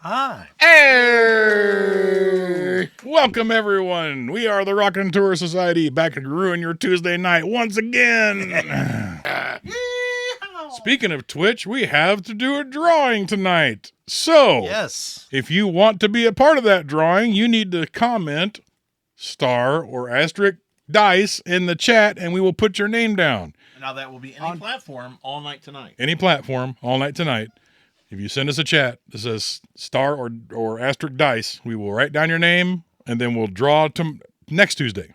Hi. Hey! Welcome, everyone. We are the Raconteur Society, back to ruin your Tuesday night once again. Speaking of Twitch, we have to do a drawing tonight. So, Yes. if you want to be a part of that drawing, you need to comment star or asterisk dice in the chat, and we will put your name down. Now that will be any platform all night tonight. Any platform, all night tonight. If you send us a chat that says star or asterisk dice, we will write down your name, and then we'll draw to next Tuesday.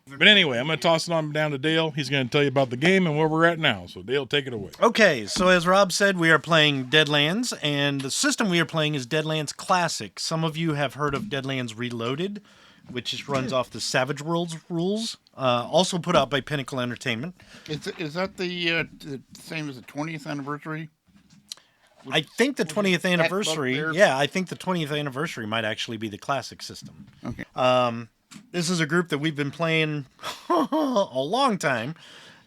But anyway, I'm going to toss it on down to Dale. He's going to tell you about the game and where we're at now. So, Dale, take it away. Okay, so as Rob said, we are playing Deadlands, and the system we are playing is Deadlands Classic. Some of you have heard of Deadlands Reloaded, which just runs off the Savage Worlds rules, also put out by Pinnacle Entertainment. Is that the same as the 20th anniversary? I think the 20th anniversary, I think the 20th anniversary might actually be the Classic system. Okay. This is a group that we've been playing a long time.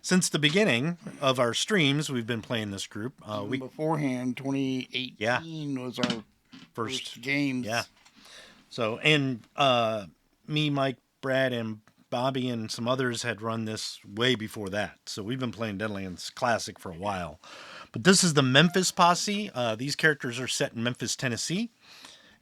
Since the beginning of our streams, we've been playing this group. Beforehand, 2018 was our first game. Yeah. So, and me, Mike, Brad, and Bobby, and some others had run this way before that. So we've been playing Deadlands Classic for a while. But this is the Memphis Posse. These characters are set in Memphis, Tennessee.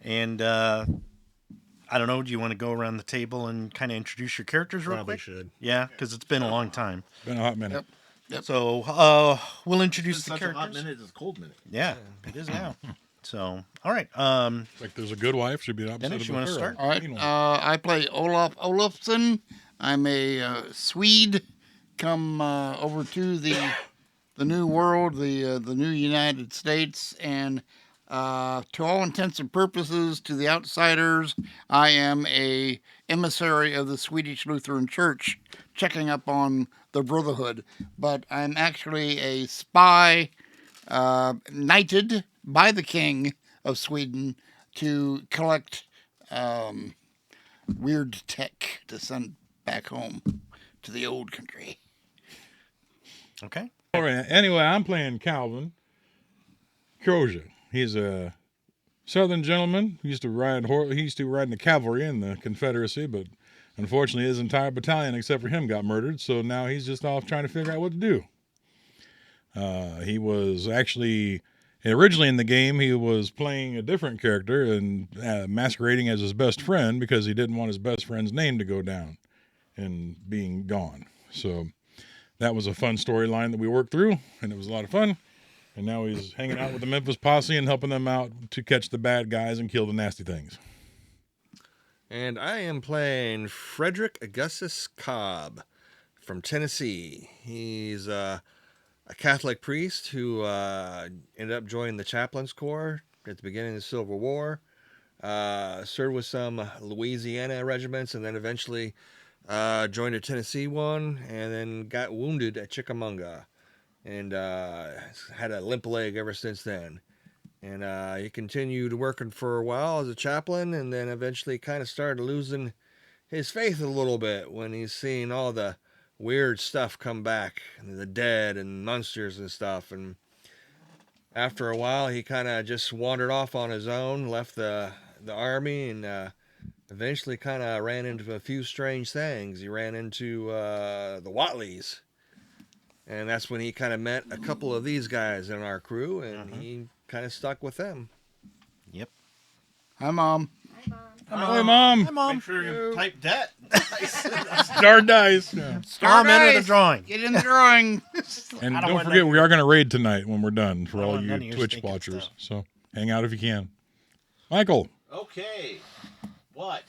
And I don't know, do you want to go around the table and kind of introduce your characters real quick? Should. Yeah, because it's been a long time. Been a hot minute. Yep. So we'll introduce the Such characters. a hot minute is a cold minute. Yeah, it is now. So, all right. Like there's a good wife, should be the opposite Dennis, of you a wanna fair start? wife. All right. I play Olafson. I'm a Swede. Come over to the new world, the new United States, and to all intents and purposes, to the outsiders, I am a emissary of the Swedish Lutheran Church, checking up on the Brotherhood. But I'm actually a spy, knighted by the King of Sweden to collect weird tech to send back home to the old country. Okay. All right. Anyway, I'm playing Kelvin. Crozier. He's a Southern gentleman. He used to ride in the cavalry in the Confederacy, but unfortunately his entire battalion except for him got murdered, so now he's just off trying to figure out what to do. He was actually originally in the game, he was playing a different character and masquerading as his best friend because he didn't want his best friend's name to go down and being gone. So that was a fun storyline that we worked through, and it was a lot of fun. And now he's hanging out with the Memphis Posse and helping them out to catch the bad guys and kill the nasty things. And I am playing Frederick Augustus Cobb from Tennessee. He's a Catholic priest who ended up joining the Chaplains Corps at the beginning of the Civil War, served with some Louisiana regiments, and then eventually joined a Tennessee one, and then got wounded at Chickamauga. And had a limp leg ever since then. And he continued working for a while as a chaplain, and then eventually kind of started losing his faith a little bit when he's seeing all the weird stuff come back, and the dead and monsters and stuff. And after a while, he kind of just wandered off on his own, left the army, and eventually kind of ran into a few strange things. He ran into the Watleys. And that's when he kind of met a couple of these guys in our crew, and he kind of stuck with them. Yep. Hi, Mom. Hi, Mom. Hi, Mom. Make sure you type that. Star dice. Yeah. Mom, enter the drawing. Get in the drawing. And I don't don't want forget, none- we are going to raid tonight when we're done for I don't all want none of you your Twitch stinking watchers. stuff. So hang out if you can. Michael, Okay. What?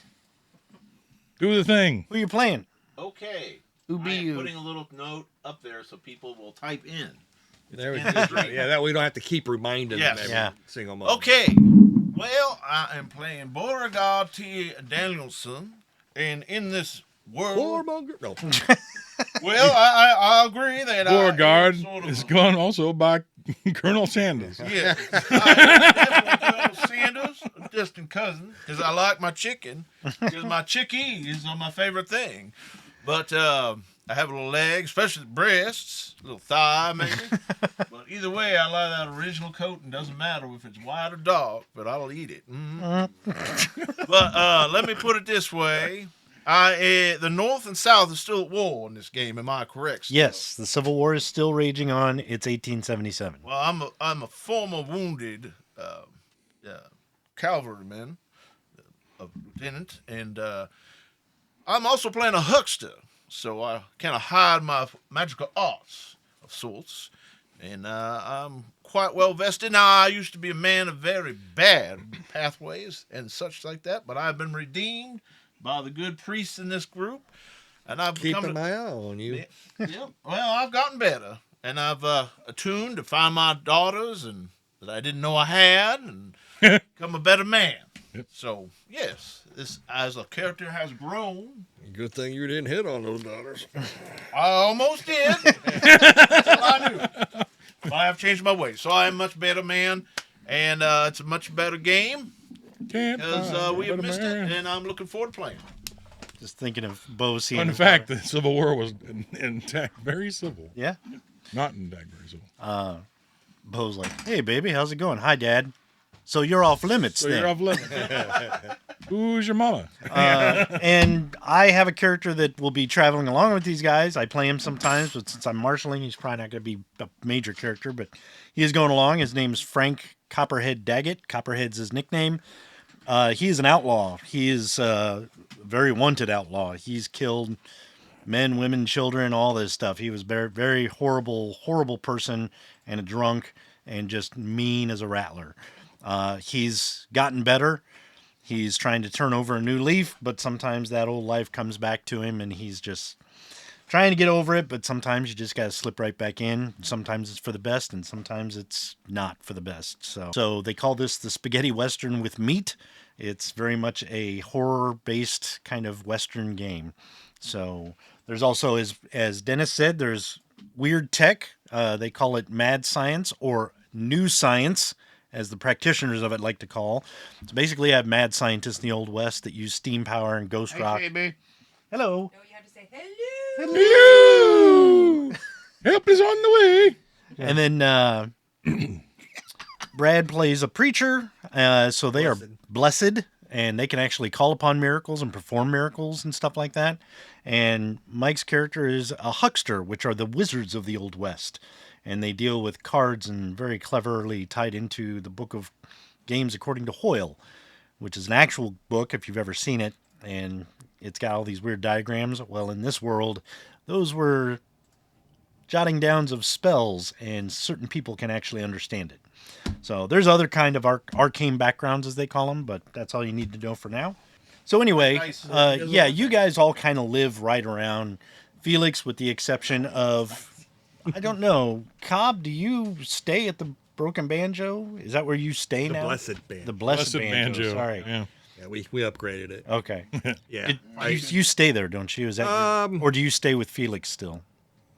do the thing. Who are you playing? Okay. Who be I am you? putting a little note up there so people will type in. There we in go. the stream. Yeah, that we don't have to keep reminding Yes. them every Yeah. single moment. Okay. Well, I am playing Beauregard T. Danielson, and in this world, Warmonger. No. well, I agree that Beauregard I am sort of is gone also by Colonel Sanders. Yeah, definitely Colonel Sanders, distant cousin, because I like my chicken, because my chickies are my favorite thing. But I have a little leg, especially the breasts, a little thigh maybe. But either way, I like that original coat, and doesn't matter if it's white or dark, but I'll eat it. But let me put it this way. The North and South is still at war in this game. Am I correct? Still? Yes, the Civil War is still raging on. It's 1877. Well, I'm a former wounded cavalryman, a lieutenant, and I'm also playing a huckster. So I kind of hide my magical arts of sorts. And I'm quite well vested. Now, I used to be a man of very bad pathways and such like that, but I've been redeemed by the good priests in this group. And I've Keeping my eye on you. Yeah, well, I've gotten better. And I've attuned to find my daughters and that I didn't know I had and become a better man. Yep. So, yes, this as a character has grown. Good thing you didn't hit on those daughters. I almost did. That's all I knew. But I have changed my ways. So I am a much better man, and it's a much better game because we have missed it, and I'm looking forward to playing. Just thinking of Bo seeing. In fact, the Civil War was intact, very civil. Yeah. Not intact, very civil. Bo's like, hey, baby, how's it going? Hi, Dad. So you're off limits So then. you're off limits. Who's your mama? And I have a character that will be traveling along with these guys. I play him sometimes, but since I'm marshaling, he's probably not going to be a major character, but he is going along. His name's Frank Copperhead Daggett. Copperhead's his nickname. He is an outlaw. He is a very wanted outlaw. He's killed men, women, children, all this stuff. He was very, very horrible person and a drunk and just mean as a rattler. He's gotten better. He's trying to turn over a new leaf, but sometimes that old life comes back to him and he's just trying to get over it, but sometimes you just got to slip right back in. Sometimes it's for the best and sometimes it's not for the best. So they call this the spaghetti western with meat. It's very much a horror-based kind of western game. So there's also, as Dennis said, there's weird tech. They call it mad science or new science, as the practitioners of it like to call. So basically, I have mad scientists in the Old West that use steam power and ghost rock. baby. Hello. No, you have to say hello. Hello! Help is on the way. And then Brad plays a preacher. So they are blessed, and they can actually call upon miracles and perform miracles and stuff like that. And Mike's character is a huckster, which are the wizards of the Old West. And they deal with cards and very cleverly tied into the book of games according to Hoyle, which is an actual book if you've ever seen it. And it's got all these weird diagrams. Well, in this world, those were jotting downs of spells, and certain people can actually understand it. So there's other kind of arcane backgrounds, as they call them, but that's all you need to know for now. So anyway, yeah, you guys all kind of live right around Felix, with the exception of, I don't know, Cobb, do you stay at the Broken Banjo? Is that where you stay now? Blessed Banjo. The Blessed Banjo. Sorry. Yeah. Yeah, we upgraded it. Okay. Yeah. You stay there, don't you? Is that or do you stay with Felix still?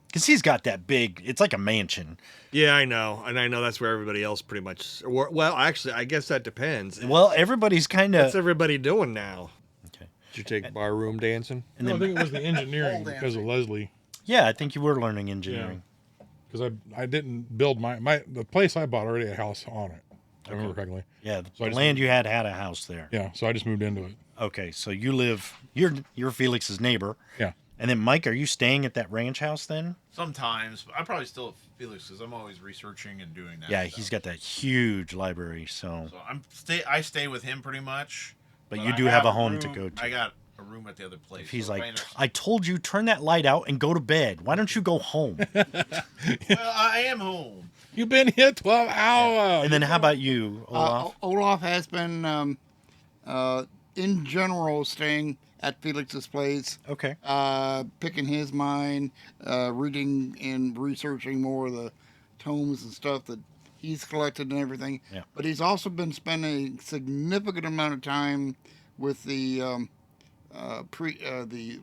Because he's got that big, it's like a mansion. Yeah, I know. And I know that's where everybody else pretty much... Well, actually, I guess that depends. Well, everybody's kind What's of... everybody doing now? Okay. Did you take barroom dancing? No, I think it was the engineering because of Leslie. Yeah, I think you were learning engineering. Because I didn't build the place I bought already had a house on it. If I remember correctly. Yeah, So I the just- land you had a house there. Yeah, so I just moved into it. Okay, so you live, you're Felix's neighbor. Yeah. And then, Mike, are you staying at that ranch house then? Sometimes, but I'm probably still at Felix because I'm always researching and doing that. Yeah, stuff. he's got that huge library, so... So I stay with him pretty much. But but you I do have a home to go to. I got a room at the other place. If he's so if like, I I told you, turn that light out and go to bed. Why don't you go home? well, I am home. You've been here 12 hours. And then how about you, Olaf? Olaf has been, in general, staying at Felix's place, Okay. picking his mind, reading and researching more of the tomes and stuff that he's collected and everything. Yeah. But he's also been spending a significant amount of time with the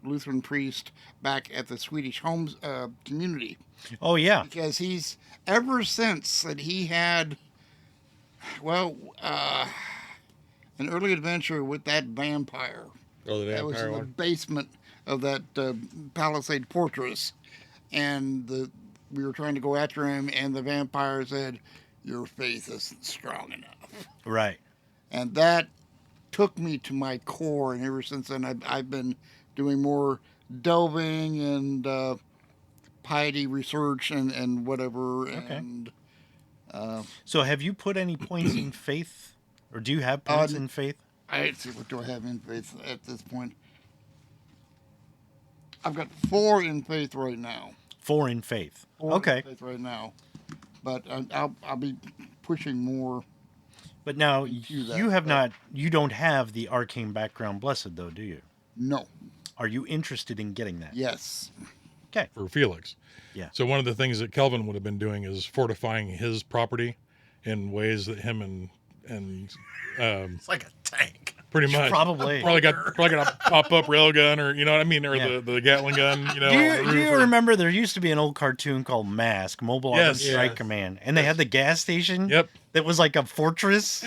Lutheran priest back at the Swedish homes community, Oh, yeah. because he's ever since that he had, an early adventure with that vampire. Oh, the That was vampire in the one? basement Palisade fortress, and we were trying to go after him, and the vampire said, "Your faith isn't strong enough," Right. and that took me to my core. And ever since then, I've been doing more delving and piety research and whatever. Okay. And So have you put any points in faith, or do you have points in faith? let's see, what do I have in faith at this point? I've got 4 in faith right now. 4 in faith. 4 Okay. in faith right now, but I'll be pushing more. But now into that, you have but- not. You don't have the arcane background blessed though, do you? No. Are you interested in getting that? Yes. Okay. For Felix. Yeah. So one of the things that Kelvin would have been doing is fortifying his property in ways that him and It's like a tank. pretty much Probably. probably got a pop up railgun, or you know what I mean, or Yeah. the Gatling gun. You know, Do on the you roof, or- remember there used to be an old cartoon called Mask, Mobile Armored Yes. Strike Yes. Command, and they had the gas station. Yep. That was like a fortress.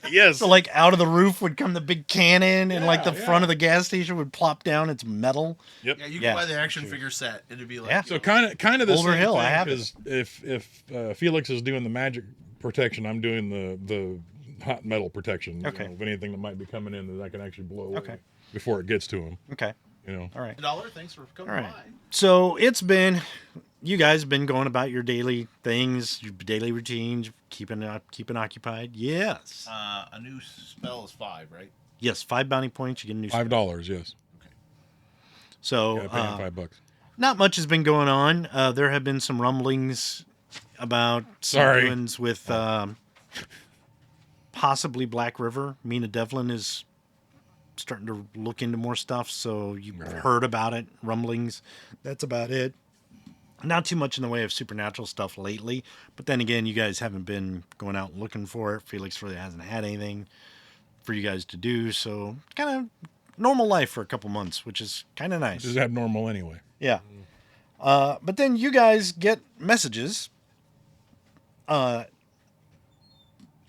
Yes. So like out of the roof would come the big cannon, and like the Yeah, front yeah. of the gas station would plop down. It's metal. Yep. Yeah, you can Yeah. buy the action figure set. It'd be like Yeah. So kind of the Boulder same Hill, thing, I have it. 'cause if Felix is doing the magic protection, I'm doing the hot metal protection. Okay. Of anything that might be coming in that I can actually blow away Okay. before it gets to him. Okay. You know. All right. $1. Thanks for coming All right. by. So it's been, you guys have been going about your daily things, your daily routines, keeping occupied. Yes. A new spell is 5, right? Yes. 5 bounty points. You get a new. $5, yes. So Yeah, paying $5. not much has been going on. There have been some rumblings about some Sorry. doings with possibly Black River. Mina Devlin is starting to look into more stuff, so you've heard about it, rumblings. That's about it. Not too much in the way of supernatural stuff lately, but then again, you guys haven't been going out looking for it. Felix really hasn't had anything for you guys to do, so kind of normal life for a couple months, which is kind of nice. This is abnormal anyway. Yeah. But then you guys get messages. Oh,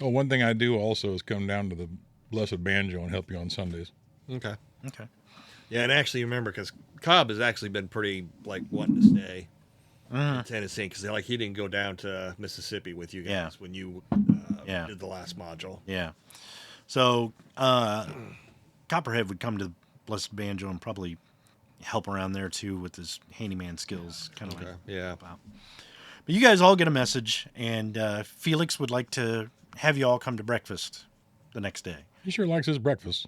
one thing I do also is come down to the Blessed Banjo and help you on Sundays. Okay. Okay. Yeah, and actually remember, because Cobb has actually been pretty like wanting to stay in Tennessee, because like he didn't go down to Mississippi with you guys Yeah. when you Yeah. did the last module. Yeah. So Copperhead would come to Blessed Banjo and probably help around there too with his handyman skills, kind of Okay. like. Yeah. But you guys all get a message, and Felix would like to have you all come to breakfast the next day. He sure likes his breakfast.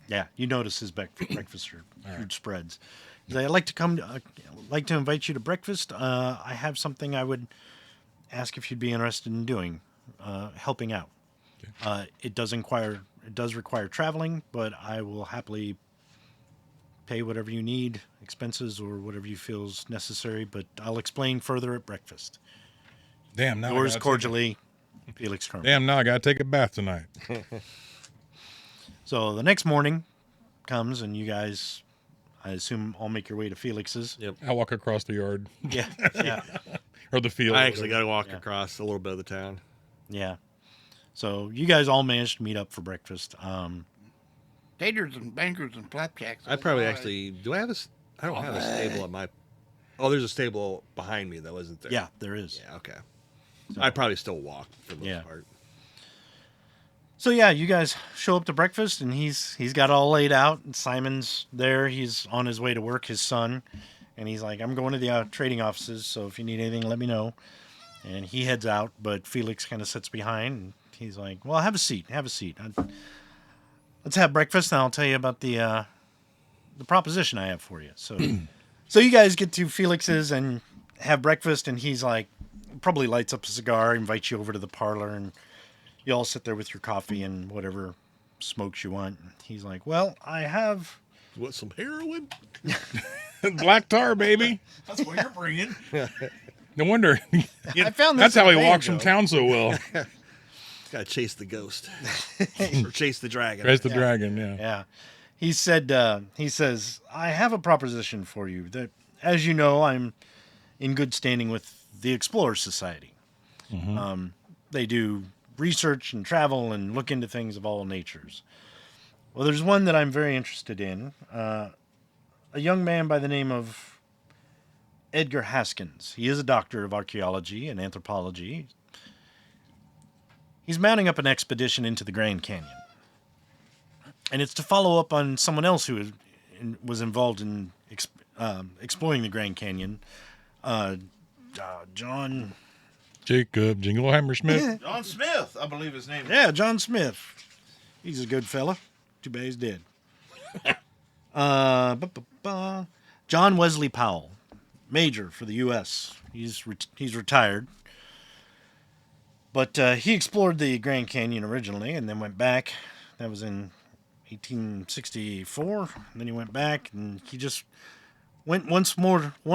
Yeah, you notice his breakfast are huge spreads. He's like, I'd like to come. Like to invite you to breakfast. I have something I would ask if you'd be interested in doing, helping out. It does require traveling, but I will happily pay whatever you need, expenses or whatever you feel is necessary. But I'll explain further at breakfast. Damn, now Yours cordially, Felix Kerman. Damn, now I gotta take a bath tonight. So the next morning comes, and you guys, I assume, all make your way to Felix's. Yep. I walk across the yard Yeah, yeah, or the field. I actually got to walk Yeah. across a little bit of the town. yeah. So you guys all managed to meet up for breakfast. Taters and bankers and flapjacks. I probably All actually do. I have a. I don't have a stable at my. Oh, there's a stable behind me though, isn't there? Yeah, there is. Yeah. Okay. I'd probably still walk for the most Yeah. part. So yeah, you guys show up to breakfast, and he's got it all laid out. And Simon's there. He's on his way to work, his son, and he's like, "I'm going to the trading offices, so if you need anything, let me know." And he heads out, but Felix kind of sits behind. And he's like, "Well, have a seat. Have a seat. Let's have breakfast, and I'll tell you about the proposition I have for you." So, so you guys get to Felix's and have breakfast, and he's like, probably lights up a cigar, invites you over to the parlor, and you all sit there with your coffee and whatever smokes you want. He's like, "Well, I have." What, some heroin? Black tar, baby. That's what you're bringing. No wonder. I found this That's how in he walks from Banjo. town so well. Gotta chase the ghost or chase the dragon. There's the dragon, yeah. Yeah. He says, "I have a proposition for you that, as you know, I'm in good standing with the Explorers Society. They do research and travel and look into things of all natures. Well, there's one that I'm very interested in. a young man by the name of Edgar Haskins. He is a doctor of archaeology and anthropology. He's mounting up an expedition into the Grand Canyon. And it's to follow up on someone else who was involved in exploring the Grand Canyon. John... Jacob Jingleheimer Smith. John Smith, I believe his name. Yeah, John Smith. He's a good fella. Too bad he's dead. John Wesley Powell, Major for the U.S. He's retired. But he explored the Grand Canyon originally and then went back. That was in 1864. And then he went back and he just went one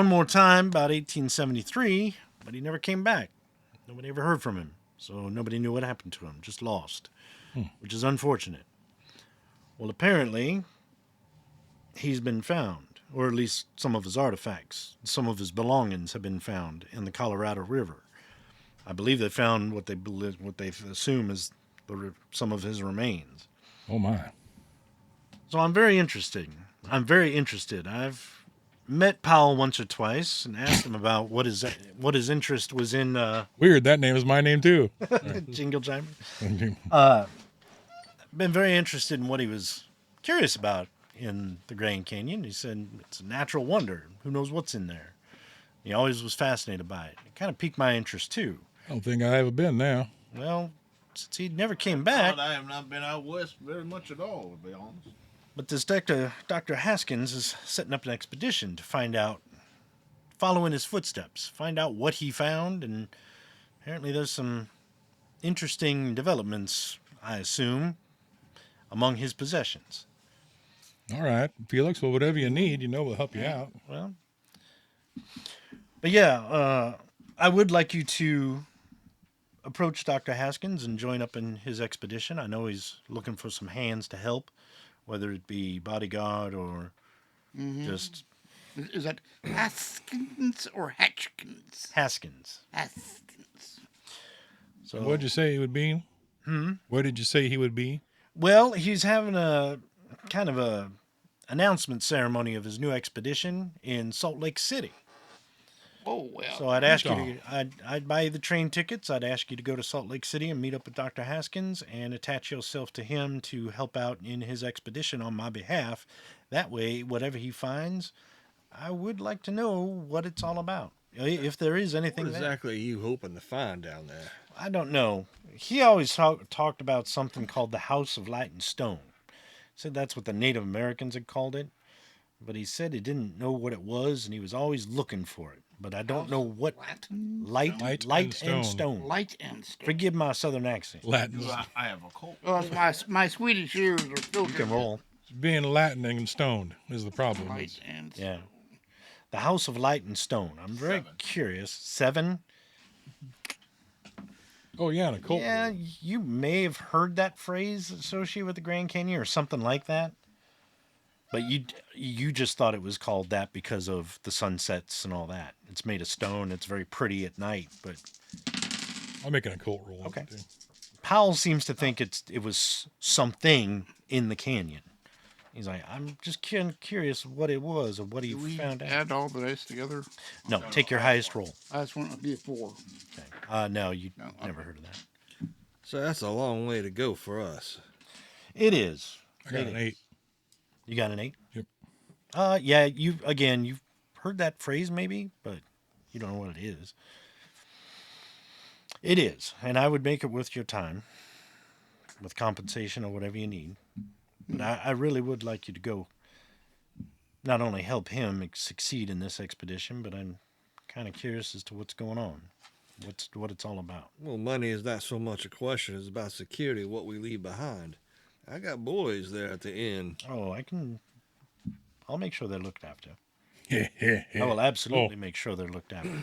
more time, about 1873, but he never came back. Nobody ever heard from him. So nobody knew what happened to him. Just lost, which is unfortunate. Well, apparently, he's been found, or at least some of his artifacts, some of his belongings have been found in the Colorado River. I believe they found what they assume is some of his remains. Oh my! So I'm very interested. I've met Powell once or twice and asked him about what his interest was in. Weird, that name is my name too. Jingle Jimer. Been very interested in what he was curious about in the Grand Canyon. He said it's a natural wonder. Who knows what's in there? He always was fascinated by it. It kind of piqued my interest too. I don't think I ever been now. Well, since he never came back. I have not been out west very much at all, to be honest. But this Dr. Haskins is setting up an expedition to find out, follow in his footsteps, find out what he found, and apparently there's some interesting developments, I assume, among his possessions. All right, Felix. Well, whatever you need, we'll help you out. Well, but yeah, I would like you to approach Dr. Haskins and join up in his expedition. I know he's looking for some hands to help, whether it be bodyguard or just... Is that Haskins or Hatchkins? Haskins. Haskins. So What did you say he would be? Where did you say he would be? Well, he's having a kind of a announcement ceremony of his new expedition in Salt Lake City. Oh, well. So I'd ask you to, I'd buy you the train tickets. I'd ask you to go to Salt Lake City and meet up with Dr. Haskins and attach yourself to him to help out in his expedition on my behalf. That way, whatever he finds, I would like to know what it's all about. If there is anything What there. exactly are you hoping to find down there? I don't know. He always talked about something called the House of Light and Stone. Said that's what the Native Americans had called it. But he said he didn't know what it was, and he was always looking for it. But I don't know what... Light and stone. Light and stone. Forgive my southern accent. Latin. I have a cold. Well, my Swedish ears are filtered. You can roll. Being Latin and stoned is the problem. Light and stone. Yeah. The House of Light and Stone. I'm very curious. 7? Oh, yeah, and a colt. Yeah, you may have heard that phrase associated with the Grand Canyon or something like that. But you just thought it was called that because of the sunsets and all that. It's made of stone. It's very pretty at night. But I'm making a colt roll. Okay. Powell seems to think it was something in the canyon. He's like, I'm just curious what it was or what he Do we found out. add all the dice together? No, take your highest roll. I just want it to be a 4. Okay. No, you never heard of that. So that's a long way to go for us. It is. I got an 8. You got an 8? Yep. Yeah, you've heard that phrase maybe, but you don't know what it is. It is, and I would make it worth your time, with compensation or whatever you need. But I really would like you to go, not only help him succeed in this expedition, but I'm kind of curious as to what's going on, what it's all about. Well, money is not so much a question. It's about security, what we leave behind. I got boys there at the inn. Oh, I'll make sure they're looked after. Yeah. I will absolutely make sure they're looked after.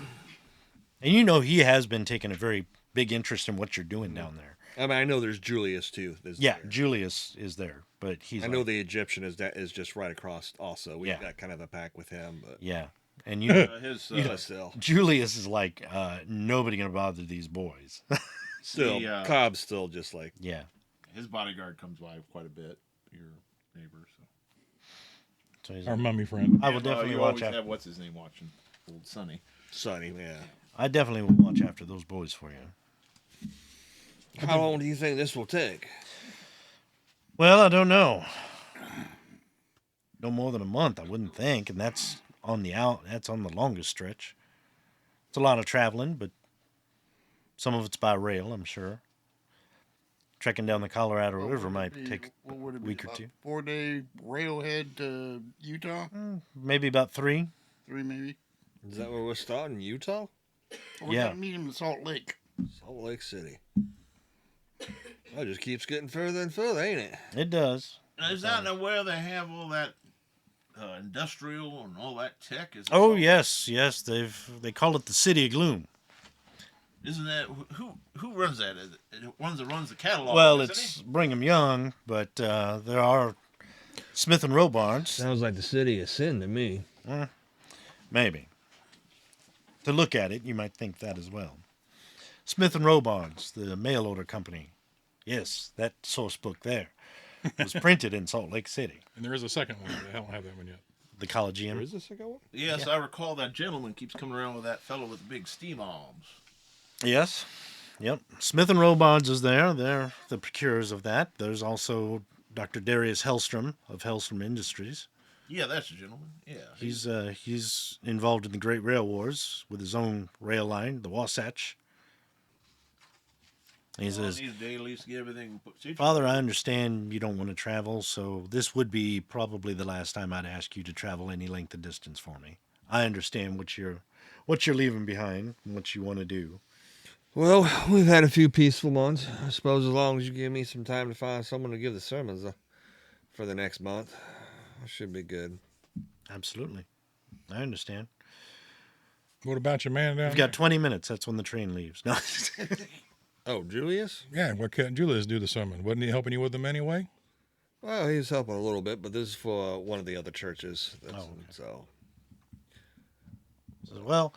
And he has been taking a very big interest in what you're doing down there. I mean, I know there's Julius too. Yeah, Julius is there, but I know the Egyptian is just right across. Also, we've got kind of a pact with him, but yeah, and still, Julius is like nobody gonna bother these boys. still, Cobb's still just like yeah. His bodyguard comes by quite a bit. Your neighbor, so. So Our mummy friend. I will definitely you watch always after. have what's his name watching, old Sonny. Sonny, yeah. I definitely will watch after those boys for you. How long do you think this will take? Well, I don't know. No more than a month, I wouldn't think, and that's on the That's on the longest stretch. It's a lot of traveling, but some of it's by rail, I'm sure. Trekking down the Colorado River might take what would a it be, week or about two. 4-day railhead to Utah? Maybe about 3. 3 maybe. Is that where we're starting? Utah? We're Yeah. gonna meet him in Salt Lake. Salt Lake City. Well, it just keeps getting further and further, ain't it? It does. Now, is that where they have all that industrial and all that tech? Is it Oh all- yes, yes. They call it the City of Gloom. Isn't that who runs that? Is it runs the catalog? Well, isn't it's Brigham Young, but there are Smith and Robards. Sounds like the city of sin to me. Maybe. To look at it, you might think that as well. Smith and Robards, the mail order company. Yes, that source book there was printed in Salt Lake City. And there is a second one. I don't have that one yet. The Collegium. There is a second one? Yes, I recall that gentleman keeps coming around with that fellow with the big steam arms. Yes. Yep. Smith and Robards is there. They're the procurers of that. There's also Dr. Darius Hellstrom of Hellstrom Industries. Yeah, that's the gentleman. Yeah, He's involved in the Great Rail Wars with his own rail line, the Wasatch. He says, these dailies to get everything put. Father, I understand you don't want to travel, so this would be probably the last time I'd ask you to travel any length of distance for me. I understand what you're leaving behind and what you want to do. Well, we've had a few peaceful months. I suppose as long as you give me some time to find someone to give the sermons for the next month, I should be good. Absolutely. I understand. What about your man down You've got 20 minutes. That's when the train leaves. No. Oh, Julius? there? Yeah, what can't Julius do the sermon? Wasn't he helping you with them anyway? Well, he's helping a little bit, but this is for one of the other churches. So, Well,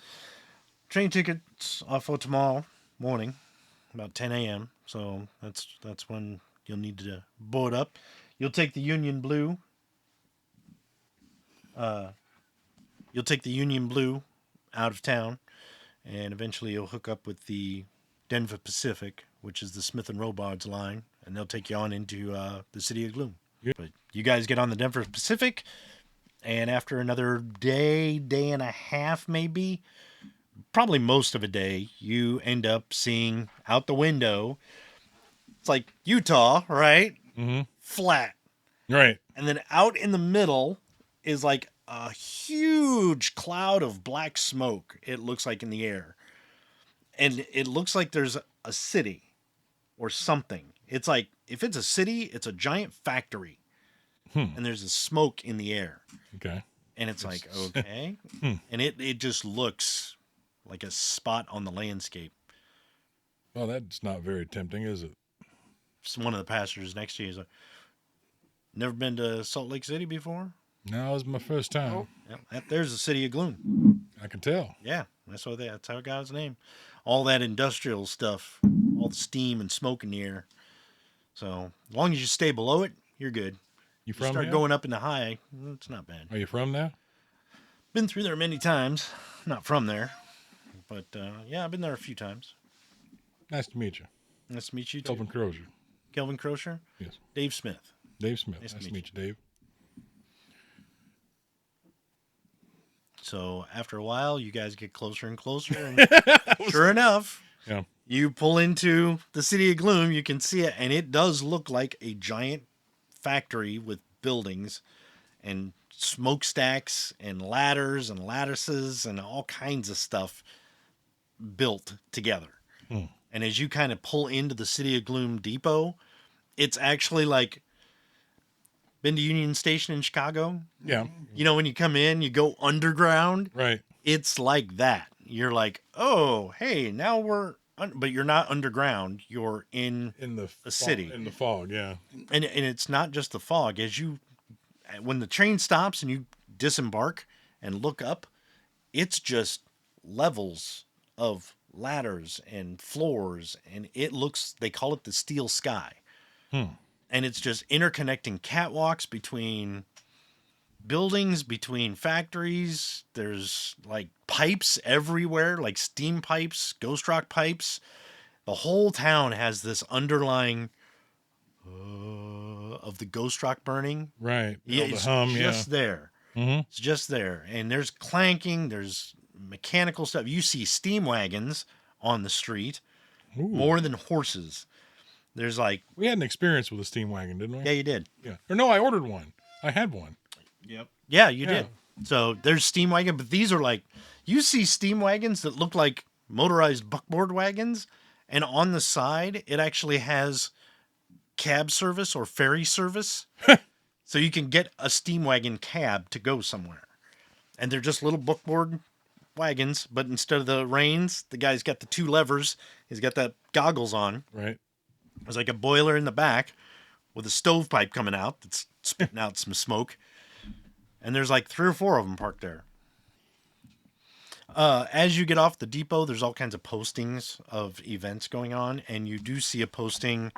train tickets are for tomorrow morning, about 10 a.m. So that's when you'll need to board up. You'll take the Union Blue. You'll take the Union Blue out of town, and eventually you'll hook up with the Denver Pacific, which is the Smith and Robards line, and they'll take you on into the City of Gloom. Yeah. But you guys get on the Denver Pacific, and after another day and a half, maybe, probably most of a day, you end up seeing out the window. It's like Utah, right? Mm-hmm. Flat. Right. And then out in the middle is like a huge cloud of black smoke, it looks like, in the air. And it looks like there's a city or something. It's like, if it's a city, it's a giant factory. And there's a smoke in the air. Okay. And it's like, okay. And it just looks like a spot on the landscape. Well, that's not very tempting, is it? So one of the pastors next to you is like, never been to Salt Lake City before? No, it was my first time. Yep, there's the City of Gloom. I can tell. Yeah, that's how it got its name. All that industrial stuff, all the steam and smoke in the air. So as long as you stay below it, you're good. You You from start there? going up in the high, it's not bad. Are you from there? Been through there many times. Not from there, but yeah, I've been there a few times. Nice to meet you. Nice to meet you too. Kelvin Crozier. Kelvin Crozier, Yes. Dave Smith. Dave Smith. Nice Nice to to meet meet you, Dave. So after a while, you guys get closer and closer, and sure enough, Yeah. you pull into the City of Gloom. You can see it, and it does look like a giant factory with buildings and smokestacks and ladders and lattices and all kinds of stuff built together. And as you kind of pull into the City of Gloom depot, it's actually like, been to Union Station in Chicago? Yeah. You know, when you come in, you go underground. Right. It's like that. You're like, oh, hey, now but you're not underground. You're in In the city. In the fog, yeah. and it's not just the fog. When the train stops and you disembark and look up, it's just levels of ladders and floors, and they call it the steel sky. And it's just interconnecting catwalks between buildings between factories. There's like pipes everywhere, like steam pipes, ghost rock pipes. The whole town has this underlying of the ghost rock burning. Right. Yeah, All the it's hum, just there. Mm-hmm. It's just there. And there's clanking, there's mechanical stuff. You see steam wagons on the street Ooh. more than horses. There's like, We had an experience with a steam wagon, didn't we? yeah, you did. Yeah. Or no, I ordered one. I had one. Yep. Yeah, you Yeah. did. So there's steam wagon, but these are like, you see steam wagons that look like motorized buckboard wagons, and on the side it actually has cab service or ferry service, so you can get a steam wagon cab to go somewhere. And they're just little buckboard wagons, but instead of the reins, the guy's got the 2 levers. He's got that goggles on. Right. There's like a boiler in the back with a stovepipe coming out that's spitting out some smoke. And there's like 3 or 4 of them parked there. As you get off the depot, there's all kinds of postings of events going on. And you do see a posting.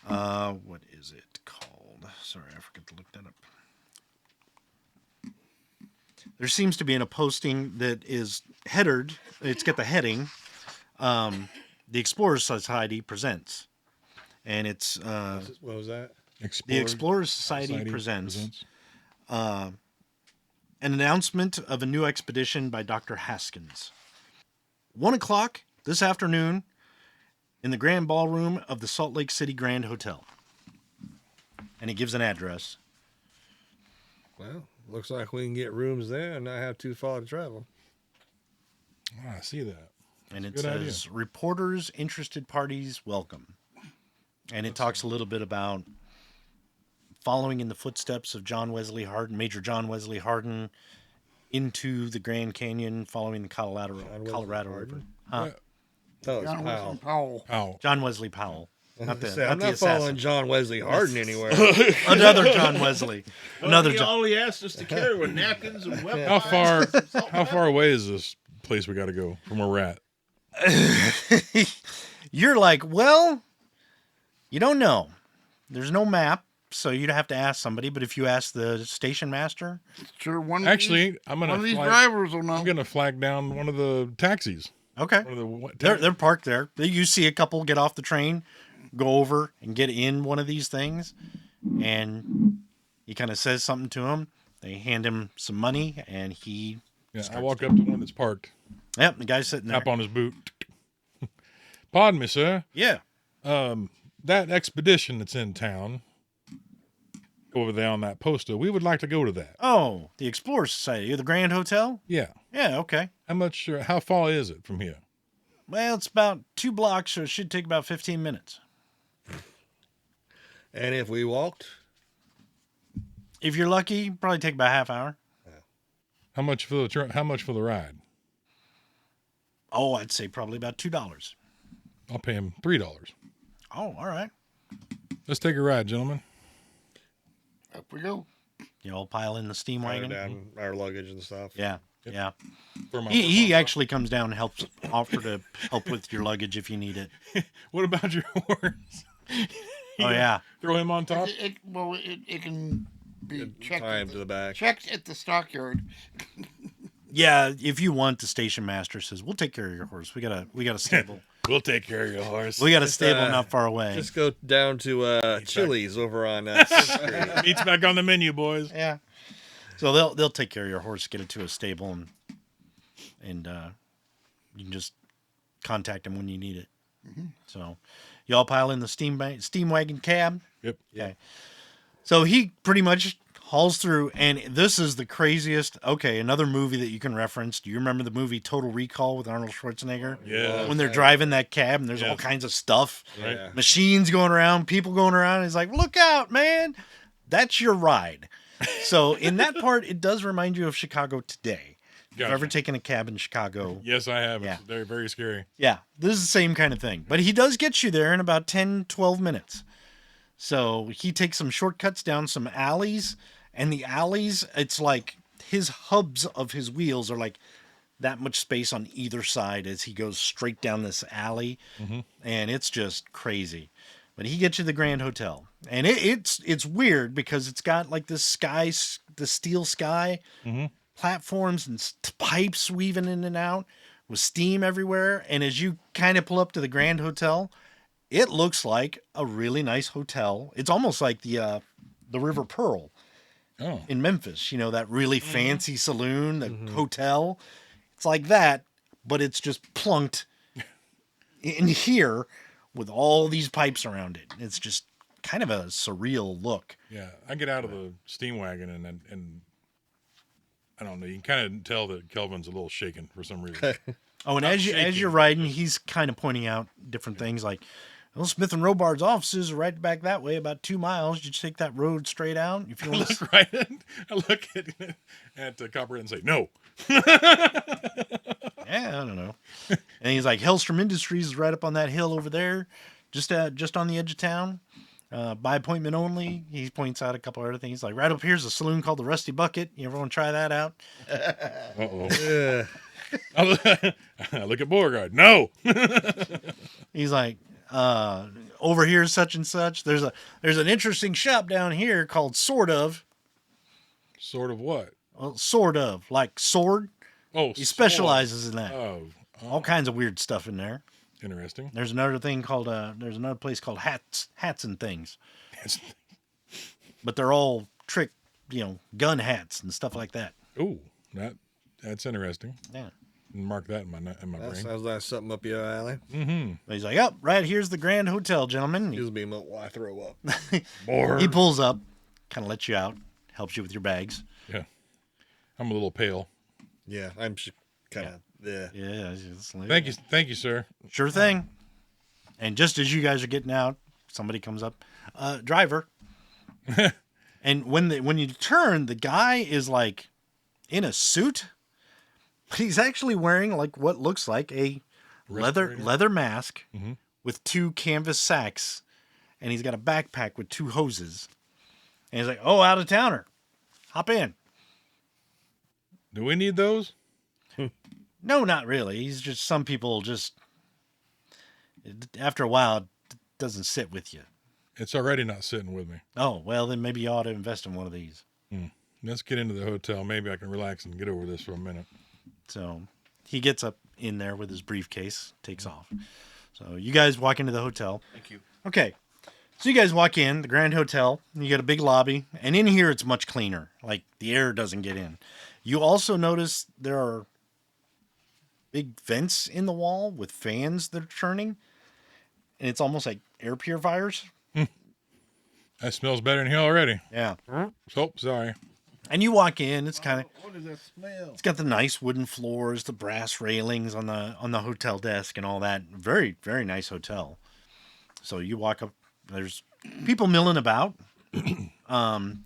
What is it called? Sorry, I forgot to look that up. There seems to be a posting that is headed. It's got the heading. The Explorers Society presents. And it's What was that? the Explorers Society presents an announcement of a new expedition by Dr. Haskins. 1 o'clock this afternoon in the Grand Ballroom of the Salt Lake City Grand Hotel. And it gives an address. Well, looks like we can get rooms there and not have too far to travel. Ah, I see that. And it Good says, reporters, interested parties, welcome. And it talks a little bit about following in the footsteps of John Wesley Hardin, Major John Wesley Hardin, into the Grand Canyon, following the Colorado River. Huh? Oh, it's John Powell. Wilson Powell. Ow. John Wesley Powell. Not the, I'm not not the following assassin. John Wesley Hardin anywhere. Another John Wesley. Another John. All he asked us to carry were napkins and weapons. How far away is this place we got to go from where we're at? You're like, well, you don't know. There's no map, so you'd have to ask somebody. But if you ask the station master, Sure, one Actually, I'm one of gonna these flag, drivers will know. I'm gonna flag down one of the taxis. okay, One of the what, they're parked there. You see a couple get off the train, go over and get in one of these things, and he kind of says something to him. They hand him some money, and he. yeah, I walk up to one that's parked. Yep, the guy's sitting there. Tap on his boot. Pardon me, sir. Yeah. That expedition that's in town, over there on that poster, we would like to go to that. Oh, the Explorers Society, the Grand Hotel. Yeah. Yeah. Okay. How far is it from here? Well, it's about 2 blocks, so it should take about 15 minutes. And if we walked, If you're lucky, probably take about a half hour. How much for the ride? Oh, I'd say probably about $2. I'll pay him $3. Oh, all right. Let's take a ride, gentlemen. Up we go. You all pile in the steam write wagon. down our luggage and stuff. Yeah, yeah. For my- He actually comes down and offer to help with your luggage if you need it. What about your horse? Oh yeah. Throw him on top. It can be checked. Tie him to the back. Checked at the stockyard. Yeah, if you want, the station master says, "We'll take care of your horse. We got a stable. We'll take care of your horse. We got a stable not far away." Just go down to Chili's over on Street. Meat's back on the menu, boys. Yeah. So they'll take care of your horse, get it to a stable, and you can just contact them when you need it. Mm-hmm. So you all pile in the steam wagon cab. Yep. Okay. So he pretty much hauls through, and this is the craziest. Okay, another movie that you can reference. Do you remember the movie Total Recall with Arnold Schwarzenegger? Yeah. When they're driving that cab and there's all Yes. kinds of stuff, Yeah. machines going around, people going around. He's like, "Look out, man! That's your ride." So in that part, it does remind you of Chicago today. If you've Gotcha. ever taken a cab in Chicago, Yes, I have. Yeah. It's very, very scary. yeah, this is the same kind of thing. But he does get you there in about 10, 12 minutes. So he takes some shortcuts down some alleys, and the alleys, it's like his hubs of his wheels are like that much space on either side as he goes straight down this alley. And it's just crazy. But he gets you the Grand Hotel, and it's weird because it's got like this sky, the steel sky, platforms and pipes weaving in and out with steam everywhere. And as you kind of pull up to the Grand Hotel, it looks like a really nice hotel. It's almost like the River Pearl in Memphis. You know, that really fancy saloon, the hotel. It's like that, but it's just plunked in here with all these pipes around it. It's just kind of a surreal look. Yeah, I get out of the steam wagon and I don't know. You can kind of tell that Kelvin's a little shaken for some reason. Oh, and as you're riding, he's kind of pointing out different things like, well, Smith and Robards' offices are right back that way, about 2 miles. You just take that road straight out. If you want to Look right I look at Copperhead and say, no. Yeah, I don't know. And he's like, Hellstrom Industries is right up on that hill over there, just on the edge of town. By appointment only. He points out a couple other things. Like, right up here's a saloon called the Rusty Bucket. You ever want to try that out? Uh-oh. I look at Beauregard. No. He's like, over here such and such. There's an interesting shop down here called Sort of. Sort of what? Well, sort of. Like sword. Oh, He specializes in that. Oh, All kinds of weird stuff in there. interesting. There's another thing called there's another place called hats and things. But they're all trick, gun hats and stuff like that. Ooh, that's interesting. Yeah. Mark that in my That brain. sounds like something up your alley. But he's like, "Yep, right here's the Grand Hotel, gentlemen." Excuse me, while I throw up. He pulls up, kind of lets you out, helps you with your bags. Yeah, I'm a little pale. Yeah, I'm kind of. Yeah. Yeah. Thank you, sir. Sure thing. And just as you guys are getting out, somebody comes up, driver. And when you turn, the guy is like in a suit, but he's actually wearing like what looks like a leather mask with 2 canvas sacks, and he's got a backpack with 2 hoses. And he's like, "Oh, out of towner, hop in." Do we need those? No, not really. He's just, some people just, after a while, it doesn't sit with you. It's already not sitting with me. Oh, well, then maybe you ought to invest in one of these. Let's get into the hotel. Maybe I can relax and get over this for a minute. So he gets up in there with his briefcase, takes off. So you guys walk into the hotel. Thank you. Okay. So you guys walk in, the Grand Hotel. You got a big lobby. And in here, it's much cleaner. Like, the air doesn't get in. You also notice there are big vents in the wall with fans that are turning. And it's almost like air purifiers. That smells better than here already. Yeah. Oh, sorry. And you walk in, it's kind of, What does that smell? it's got the nice wooden floors, the brass railings on the hotel desk and all that. Very, very nice hotel. So you walk up, there's people milling about. You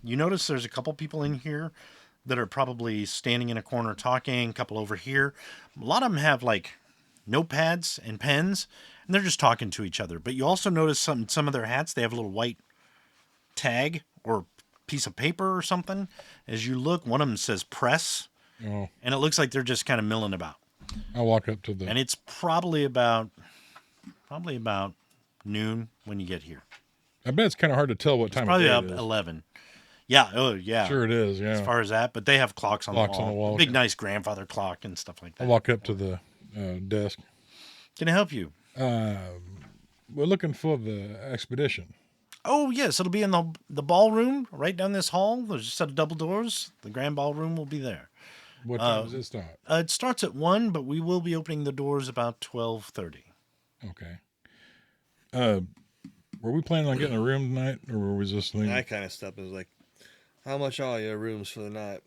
notice there's a couple people in here that are probably standing in a corner talking, a couple over here. A lot of them have like notepads and pens, and they're just talking to each other. But you also notice some of their hats, they have a little white tag or piece of paper or something. As you look, one of them says press, Oh, and it looks like they're just kind of milling about. I walk up to the. And it's probably about noon when you get here. I bet it's kind of hard to tell what time of Probably day about it is. 11. Yeah. Oh, yeah. Sure it is. Yeah. As far as that, but they have clocks on Clocks the on wall. the wall, Big, okay. nice grandfather clock and stuff like I that. walk up to the desk. Can I help you? We're looking for the expedition. Oh, yes. It'll be in the ballroom right down this hall. There's a set of double doors. The grand ballroom will be there. What time does it start? It starts at 1, but we will be opening the doors about 12:30. Okay. Were we planning on getting a room tonight, or were we just thinking? That kind of stuff is like, how much are your rooms for the night?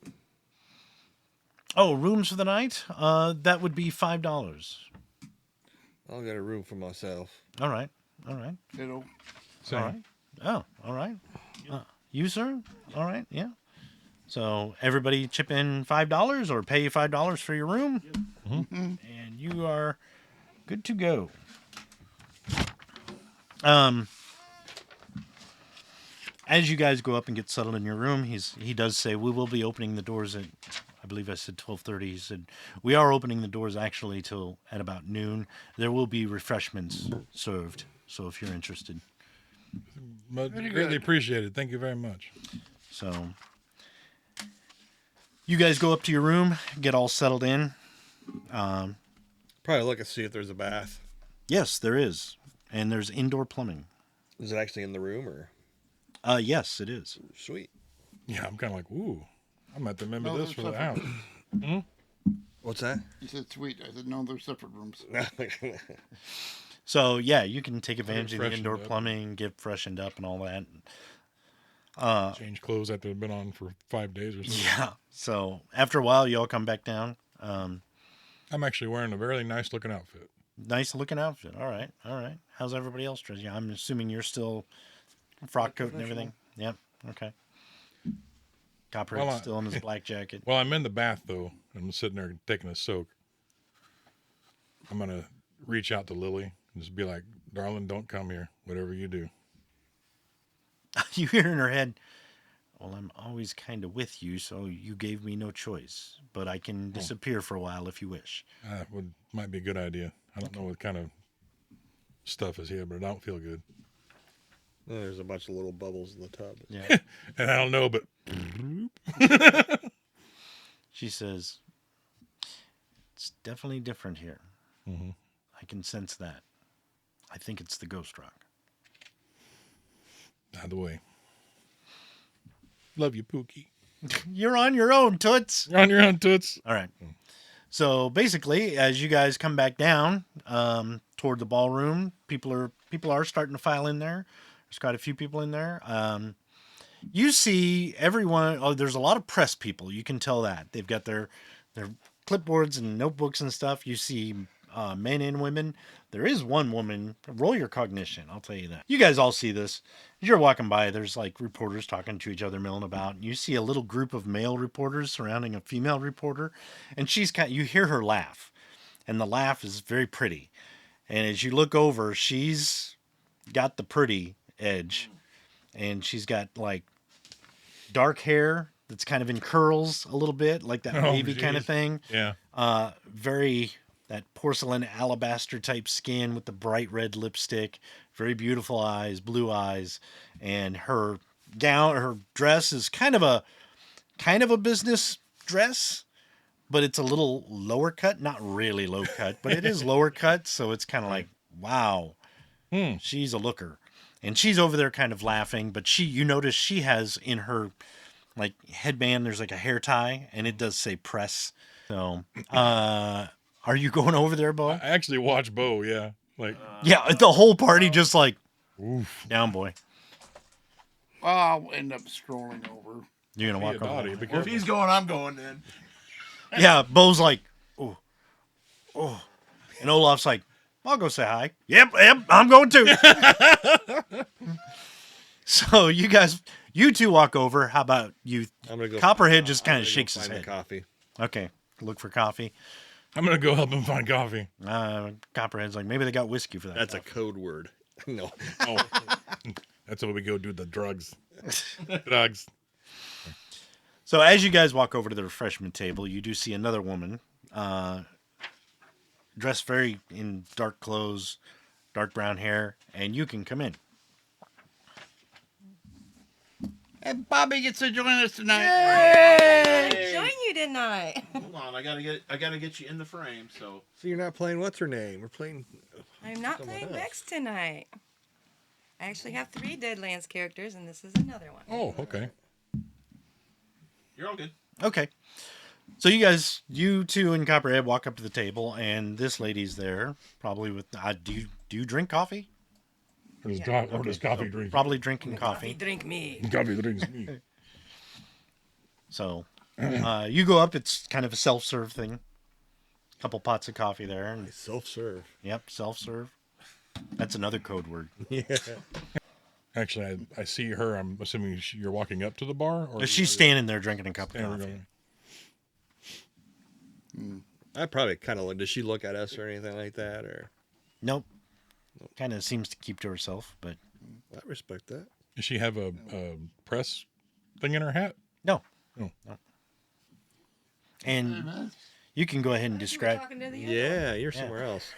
Oh, rooms for the night? That would be $5. I'll get a room for myself. All right. All right. Ditto. Same. All right. Oh, all right. You, sir? All right. Yeah. So everybody chip in $5 or pay you $5 for your room. And you are good to go. As you guys go up and get settled in your room, he does say we will be opening the doors at, I believe I said 12:30. He said we are opening the doors actually till at about noon. There will be refreshments served. So if you're interested. Greatly good. appreciated. Thank you very much. So you guys go up to your room, get all settled in. Probably look and see if there's a bath. Yes, there is. And there's indoor plumbing. Is it actually in the room or? Yes, it is. Sweet. Yeah, I'm kind of like, ooh, I might remember No, this for they're the house. What's that? You said sweet. I said, no, they're separate rooms. So, yeah, you can take advantage of the freshened indoor up. plumbing, get freshened up and all that. Change clothes after they've been on for 5 days or so. Yeah. So, after a while, you all come back down. I'm actually wearing a very nice looking outfit. Nice looking outfit. All right. All right. How's everybody else dressed? Yeah, I'm assuming you're still frock coat and everything. Yep. Okay. Copperhead's Well, still in his black jacket. Well, I'm in the bath though. I'm sitting there taking a soak. I'm gonna reach out to Lily and just be like, "Darling, don't come here. Whatever you do." You hear in her head, well, I'm always kind of with you, so you gave me no choice. But I can disappear for a while if you wish. Might be a good idea. I don't know what kind of stuff is here, but I don't feel good. There's a bunch of little bubbles in the tub. Yeah. And I don't know, but She says, it's definitely different here. Mhm. I can sense that. I think it's the ghost rock. By the way, love you, Pookie. You're on your own, Toots. You're on your own, Toots. All right. So basically, as you guys come back down toward the ballroom, people are starting to file in there. There's quite a few people in there. You see everyone. Oh, there's a lot of press people. You can tell that they've got their clipboards and notebooks and stuff. You see men and women. There is one woman. Roll your cognition. I'll tell you that. You guys all see this. As you're walking by, there's like reporters talking to each other, milling about. You see a little group of male reporters surrounding a female reporter, and you hear her laugh, and the laugh is very pretty. And as you look over, she's got the pretty edge, and she's got like dark hair that's kind of in curls a little bit, like that wavy kind of geez. thing. Yeah. Very that porcelain alabaster type skin with the bright red lipstick, very beautiful eyes, blue eyes, and her dress is kind of a business dress, but it's a little lower cut, not really low cut, but it is lower cut, so it's kind of like, wow, she's a looker. And she's over there kind of laughing, but you notice she has in her like headband, there's like a hair tie, and it does say press. So, are you going over there, Bo? I actually watch Bo. Yeah. Like, Yeah, the whole party just like, oof. down, boy. I'll end up strolling over. You're going to Be a walk over naughty, there. be Well, if careful. he's going, I'm going then. Yeah, Bo's like, oh. And Olaf's like, I'll go say hi. Yep, I'm going too. So you two walk over. How about you? I'm gonna go. Copperhead just kind I'm of gonna go shakes his find the head. coffee. Okay, look for coffee. I'm gonna go help him find coffee. Copperhead's like, maybe they got whiskey for that. That's a coffee. code word. No. Oh, that's what we go do. The drugs. Drugs. So as you guys walk over to the refreshment table, you do see another woman, dressed very in dark clothes, dark brown hair, and you can come in. And Bobby gets to join us tonight. I joined you, didn't I? Hold on, I gotta get you in the frame. So So you're not playing what's her name? We're playing. I'm not Someone playing else. Vex tonight. I actually have 3 Deadlands characters, and this is another one. Oh, okay. you're all good. Okay. So you two and Copperhead walk up to the table, and this lady's there, probably with. Do you drink coffee? Or does, Yeah. or does coffee drink? Probably drinking Coffee, coffee. drink me. Coffee drinks me. So you go up. It's kind of a self-serve thing. Couple pots of coffee there, and Self-serve. yep, self-serve. That's another code word. Yeah. Actually, I see her. I'm assuming you're walking up to the bar, or She's standing there drinking a cup of There we coffee. go. I probably kind of. Does she look at us or anything like that? Or Nope. Kind of seems to keep to herself, but I respect that. Does she have a press thing in her hat? no. Oh. No. And You can go ahead and You were describe. talking to the other Yeah, you're somewhere else.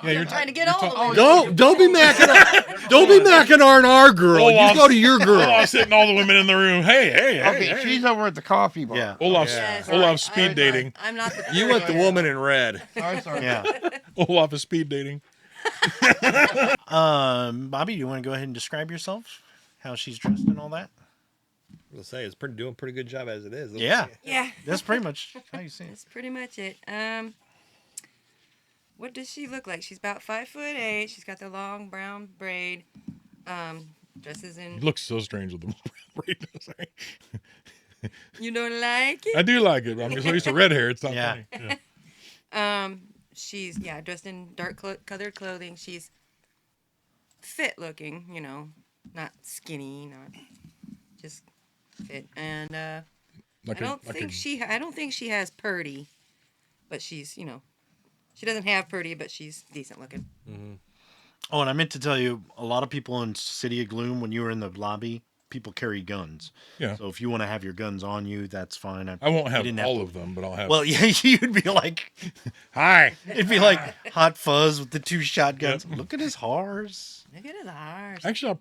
you're trying to get all of them. Don't be macking on our girl. You go to your girl. Olaf's hitting all the women in the room. Hey, Okay, she's over at the coffee bar. Yeah. Olaf's, Yeah, Olaf's sorry. speed I'm dating. not- I'm not the You want the woman in red. Sorry. Yeah. Olaf is speed dating. Bobby, you want to go ahead and describe yourself? How she's dressed and all that? I'll say it's doing a pretty good job as it is. Yeah. Yeah, That's pretty much how you see it. that's pretty much it. What does she look like? She's about 5'8". She's got the long brown braid. Dresses He in. looks so strange with the braid. Sorry. You don't like it? I do like it. I'm so used to red hair. It's not Yeah. funny. Yeah. She's dressed in dark colored clothing. She's fit looking, not skinny, not just fit. And I don't think she has purdy, but she's she doesn't have purdy, but she's decent looking. Oh, and I meant to tell you, a lot of people in City of Gloom, when you were in the lobby, people carry guns. Yeah. So if you want to have your guns on you, that's fine. I won't you have didn't all to- of them, but I'll have. Well, yeah, you'd be like, Hi. it'd be like Hot Fuzz with the 2 shotguns. Look at his horse. Look at his eyes. Actually, I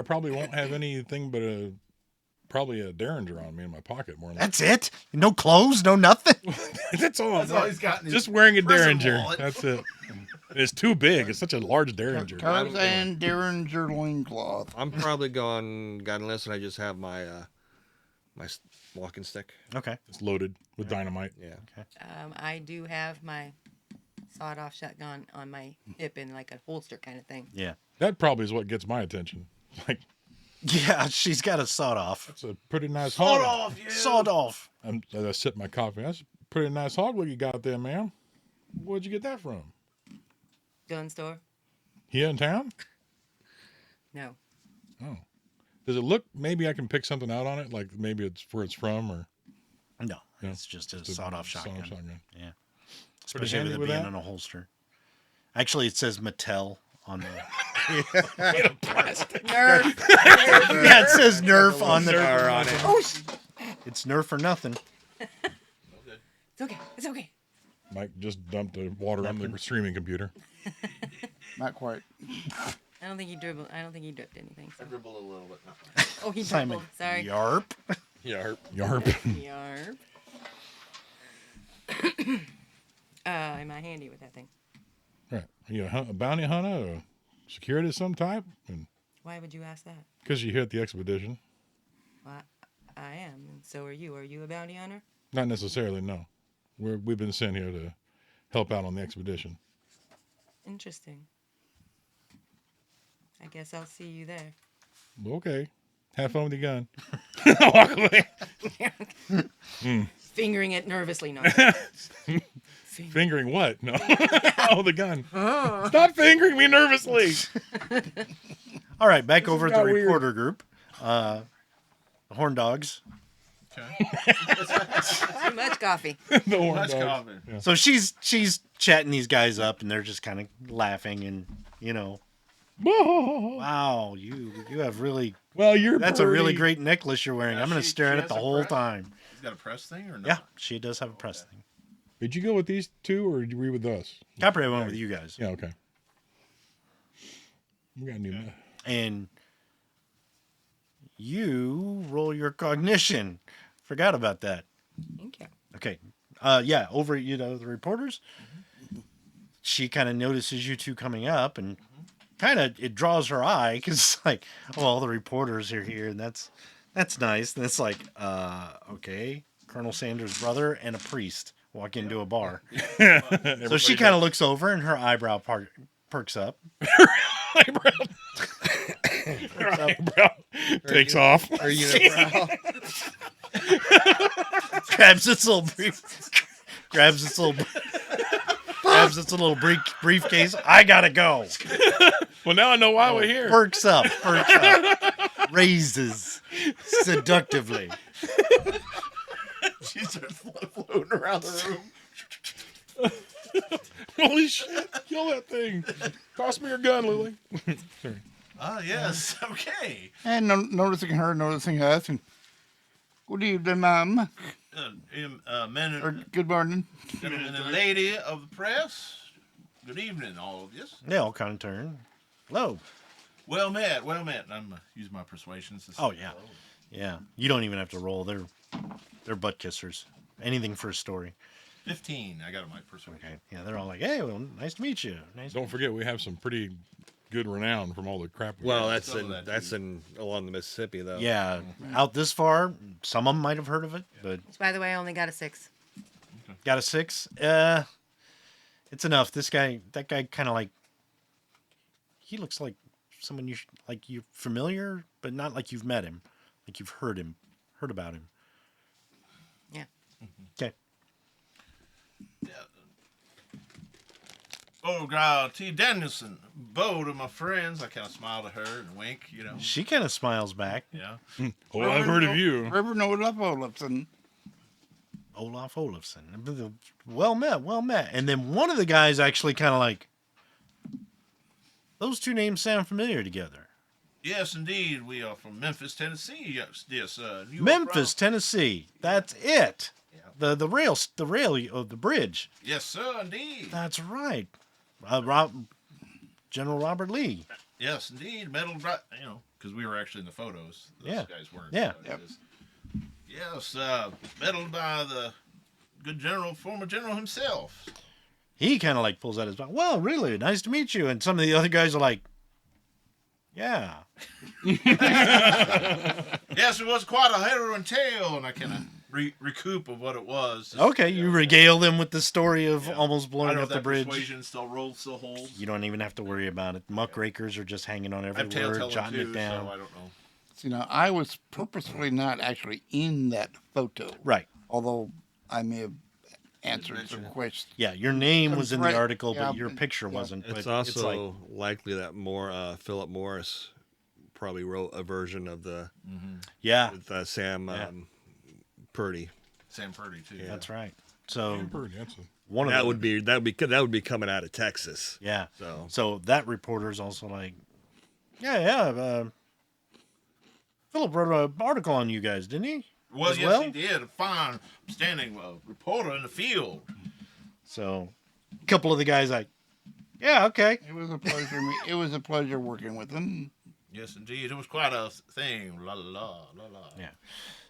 probably won't have anything but probably a Derringer on me in my pocket more than That's it? No clothes, no nothing? That's all. That's all he's got in his Just wearing a prison Derringer. wallet. That's it. It's too big. It's such a large Derringer. Tarzan Derringer loincloth. I'm probably gun unless I just have my my walking stick. Okay. It's loaded with dynamite. Yeah. I do have my sawed-off shotgun on my hip in like a holster kind of thing. Yeah. That probably is what gets my attention. Like, Yeah, she's got a sawed off. that's a pretty nice Sawed hog. off, you. Sawed off. I sip my coffee. That's a pretty nice hog look you got there, ma'am. Where'd you get that from? Gun store? Here in town? No. Oh. Does it look, maybe I can pick something out on it? Like maybe it's where it's from or No, Yeah. it's just a it's a sawed off sawed-off shotgun. shotgun. Yeah. Pretty Especially handy with it with being that? in a holster. Actually, it says Mattel on the. Nerf. Yeah, it says Nerf on the. on it. Oh, It's Nerf or nothing. it's okay. It's okay. Mike just dumped the water on the streaming computer. Not quite. I don't think he dribbled. I don't think he dripped anything. So. Dribble a little bit. Oh, he Simon. dribbled. Sorry. Yarp. Yeah. Yarp. Yarp. Am I handy with that thing? Right. Are you a bounty hunter or security of some type? And Why would you ask that? because you're here at the expedition. Well, I am, and so are you. Are you a bounty hunter? Not necessarily, no. We've been sent here to help out on the expedition. Interesting. I guess I'll see you there. Okay. Have fun with your gun. Walk away. Fingering it nervously. No. Fingering what? No. Oh, the gun. Stop fingering me nervously. All right, back over at the got weird. reporter group. The Horn Dogs. Too much coffee. The horn That's dogs. common. So she's chatting these guys up, and they're just kind of laughing, and wow, you have really Well, you're that's a really pretty- great necklace you're wearing. I'm gonna she- stare she at it has the a whole press? time. He's got a press thing or no? Yeah, she does have a press thing. Did you go with these two or were you with us? Copperhead went with you guys, Yeah, okay. We got a new and you roll your cognition. Forgot about that. Thank you. Okay. Yeah, over at the reporters. She kind of notices you two coming up, and kind of it draws her eye because it's like, well, the reporters are here, and that's nice. And it's like, okay, Colonel Sanders' brother and a priest walk into a bar. So she kind of looks over, and her eyebrow perks up. eyebrow. Eyebrow takes off. Or unibrow. grabs its little briefcase. I gotta go. Well, now I know why we're here. Perks up, raises seductively. She starts floating around the room. Holy shit! Kill that thing. Toss me your gun, Lily. Sorry. Ah, yes. Okay. And noticing her, noticing us, and good evening, ma'am. Men Or and, good morning. and lady of the press. Good evening, all of you. They all kind of turn. Hello. Well met, well met. I'm using my persuasions. To say Oh, yeah. hello. Yeah. You don't even have to roll. They're butt kissers. Anything for a story. 15. I got my persuasion. Okay. Yeah, they're all like, hey, well, nice to meet you. Nice. Don't forget, we have some pretty good renown from all the crap. Well, Yeah, that's some of in that that's too. in along the Mississippi though. Yeah, out this far, some of them might have heard of it, but Which, by the way, I only got a 6. got a 6. It's enough. That guy, kind of like, he looks like someone like you're familiar, but not like you've met him, like you've heard about him. Yeah. Okay. Oh, God, T. Danielson, bow to my friends. I kind of smile to her and wink, you know. She kind of smiles back. Yeah. Oh, I've heard of you. Reverend Olaf Olafson. Olaf Olafson. Well met. And then one of the guys actually kind of like, those two names sound familiar together. Yes, indeed. We are from Memphis, Tennessee. Yes, you are Memphis, from- Tennessee. That's it. The rail of the bridge. Yes, sir, indeed. That's right. General Robert Lee. Yes, indeed. Metal, you know, because we were actually in the photos. Those Yeah. guys weren't. Yeah. But it is- Yes, medaled by the good general, former general himself. He kind of like pulls out his mouth. Well, really, nice to meet you. And some of the other guys are like, yeah. Yes, it was quite a harrowing tale, and I kind of recoup of what it was. Okay, you regale them with the story of Yeah. almost I blowing don't know up if the that bridge. persuasion still holds. You don't even have to worry about it. Muckrakers are just hanging on I every have tale word, telling jotting too, it down. so I don't know. You know, I was purposefully not actually in that photo, Right. although I may have answered mention some it. questions. Yeah, your name was in the Right. article, Yeah, but your but- picture yeah. wasn't. It's But also like, likely that Philip Morris probably wrote a version of the yeah, with Sam Yeah. Purdy. Sam Purdy too. Yeah. that's right. So That's one of That the, would be coming out of Texas. yeah. So So that reporter's also like, yeah. Philip wrote an article on you guys, didn't he? Well, As yes, well? he did. A fine, standing reporter in the field. So a couple of the guys like, yeah, okay. It was a pleasure. It was a pleasure working with him. Yes, indeed. It was quite a thing. La la la la la. Yeah.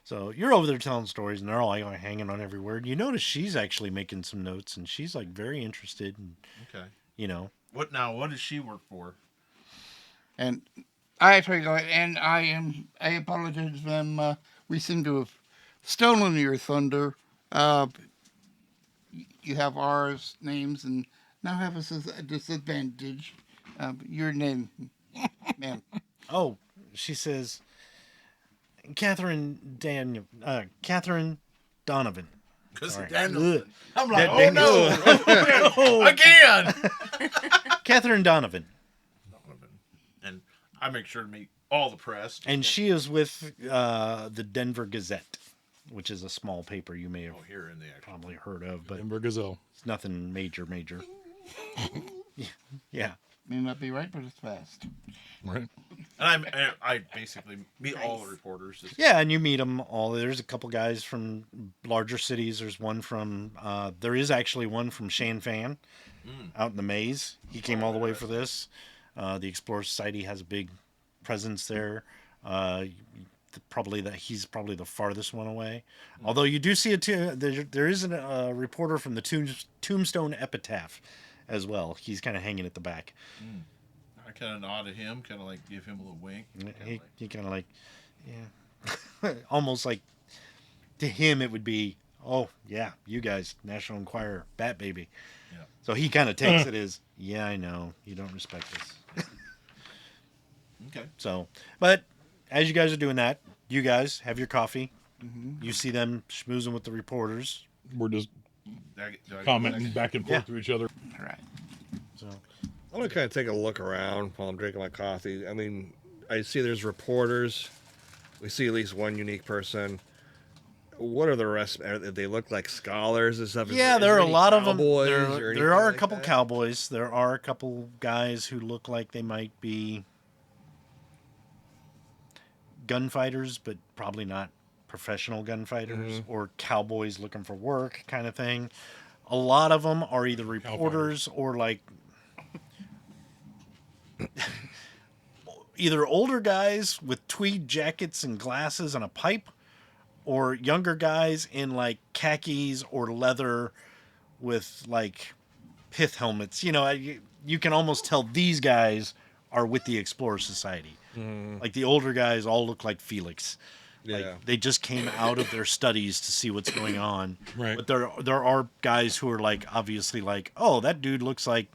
So you're over there telling stories, and they're all like hanging on every word. You notice she's actually making some notes, and she's like very interested, and Okay. you know, What does she work for? And I actually go and I apologize to them. We seem to have stolen your thunder. You have our names and now have us as a disadvantage. Your name, ma'am. oh, she says, Catherine Donovan. Because Sorry. Daniel. Ugh. I'm like, That- oh no, again. Catherine Donovan, And I make sure to meet all the press. and she is with the Denver Gazette, which is a small paper you may have here in the actual. probably heard of, but Denver Gazelle. it's nothing major. Yeah. May not be right, but it's fast. Right. And I basically meet all the reporters. Yeah, and you meet them all. There's a couple guys from larger cities. There's one from, there is actually one from Shan Fan out in the maze. He came all the way for this. The Explorer Society has a big presence there. He's probably the farthest one away. Although you do see there is a reporter from the Tombstone Epitaph as well. He's kind of hanging at the back. I kind of nod at him, kind of like give him a little wink. He kind of like, yeah, almost like to him it would be, oh yeah, you guys, National Enquirer, Bat Baby. Yeah. So he kind of takes it as, yeah, I know you don't respect us. Okay. So, but as you guys are doing that, you guys have your coffee. You see them schmoozing with the reporters. We're just Do I get commenting back and forth Yeah. to each other. All right. So I want to kind of take a look around while I'm drinking my coffee. I mean, I see there's reporters. We see at least one unique person. What are the rest? They look like scholars and stuff. yeah, there are a lot of them. Cowboys or There anything are a like couple that? cowboys. There are a couple guys who look like they might be gunfighters, but probably not professional gunfighters or cowboys looking for work kind of thing. A lot of them are either reporters or like either older guys with tweed jackets and glasses and a pipe, or younger guys in like khakis or leather with like pith helmets. You can almost tell these guys are with the Explorer Society. Like the older guys all look like Felix. Yeah. Like they just came out of their studies to see what's going on. Right. But there are guys who are like obviously like, oh, that dude looks like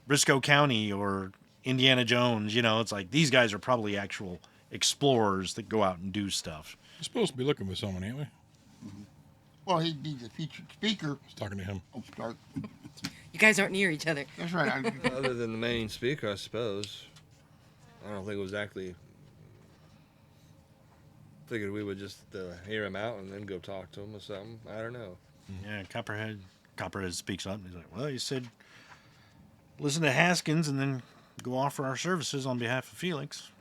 Briscoe County or Indiana Jones. It's like these guys are probably actual explorers that go out and do stuff. We're supposed to be looking for someone, ain't we? Well, he'd be the featured speaker. I was talking to him. Oh, start. You guys aren't near each other. That's right. Other than the main speaker, I suppose. I don't think it was actually. Figured we would just hear him out and then go talk to him or something. I don't know. Yeah, Copperhead speaks up and he's like, well, you said listen to Haskins and then go offer our services on behalf of Felix.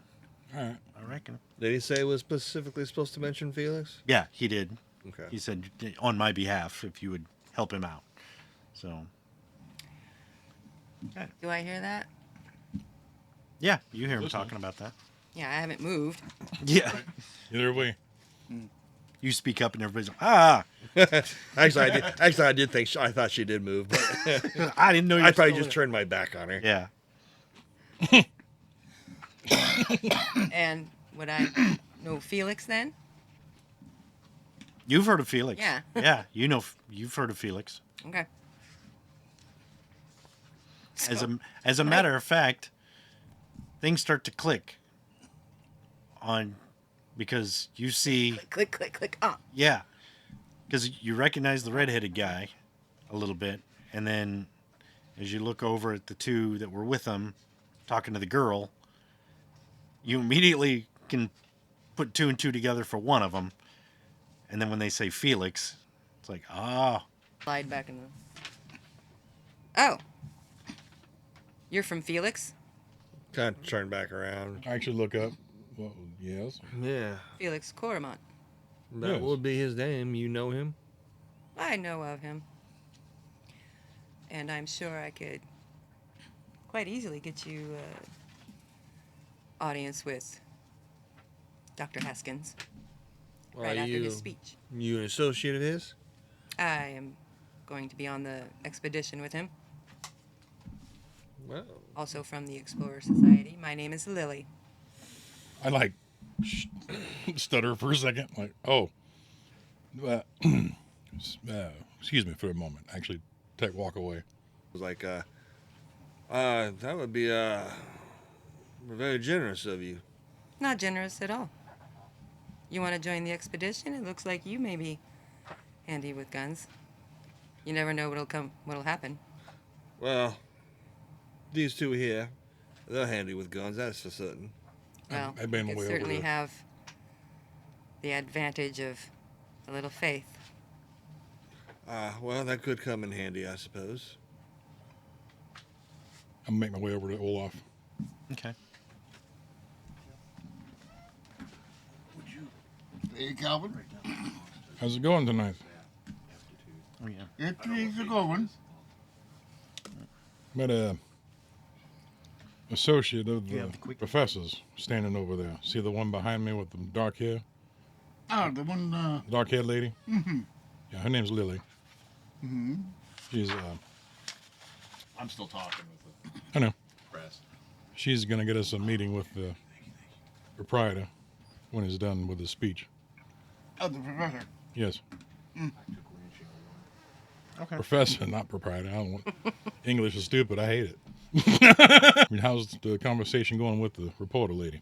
All right. I reckon. Did he say it was specifically supposed to mention Felix? Yeah, he did. Okay. He said on my behalf if you would help him out. So. Do I hear that? Yeah, you hear him Listen. talking about that. Yeah, I haven't moved. Yeah. Either way. You speak up and everybody's like, ah. Actually, I did think I thought she did move, but I didn't know you I were probably still just turned my back on her. there. Yeah. And would I know Felix then? You've heard of Felix. Yeah. Yeah, you've heard of Felix. Okay. As a matter of fact, things start to click because you see, Click, click, click. Ah. yeah, because you recognize the redheaded guy a little bit, and then as you look over at the two that were with him talking to the girl, you immediately can put two and two together for one of them, and then when they say Felix, it's like, Slide back in the. Oh. You're from Felix? Kind of turned back around. I actually look up. Well, yes. Yeah, Felix Coromont. that Yes. would be his name. You know him? I know of him. And I'm sure I could quite easily get you audience with Dr. Haskins right Are after you his speech. you an associate of his? I am going to be on the expedition with him, Well, also from the Explorer Society. My name is Lily. I like stutter for a second. Like, oh. Excuse me for a moment. Actually, walk away. it was like, that would be very generous of you. Not generous at all. You want to join the expedition? It looks like you may be handy with guns. You never know what'll happen. Well, these two here, they're handy with guns, that's for certain. Well, I've been you way over certainly there. have the advantage of a little faith. Well, that could come in handy, I suppose. I'm making my way over to Olaf. okay. Hey, Kelvin. How's it going tonight? Oh yeah. It's a good one. Met a associate of Yeah, the the quick- professors standing over there. See the one behind me with the dark hair? Oh, the one, Dark haired lady? mm-hmm. Yeah, her name's Lily. Mm-hmm. She's I'm still talking with I know. the press. She's gonna get us a meeting with the proprietor when he's done with his speech. Oh, the professor. Yes. Okay. Professor, not proprietor. I don't want English is stupid. I hate it. I mean, how's the conversation going with the reporter lady?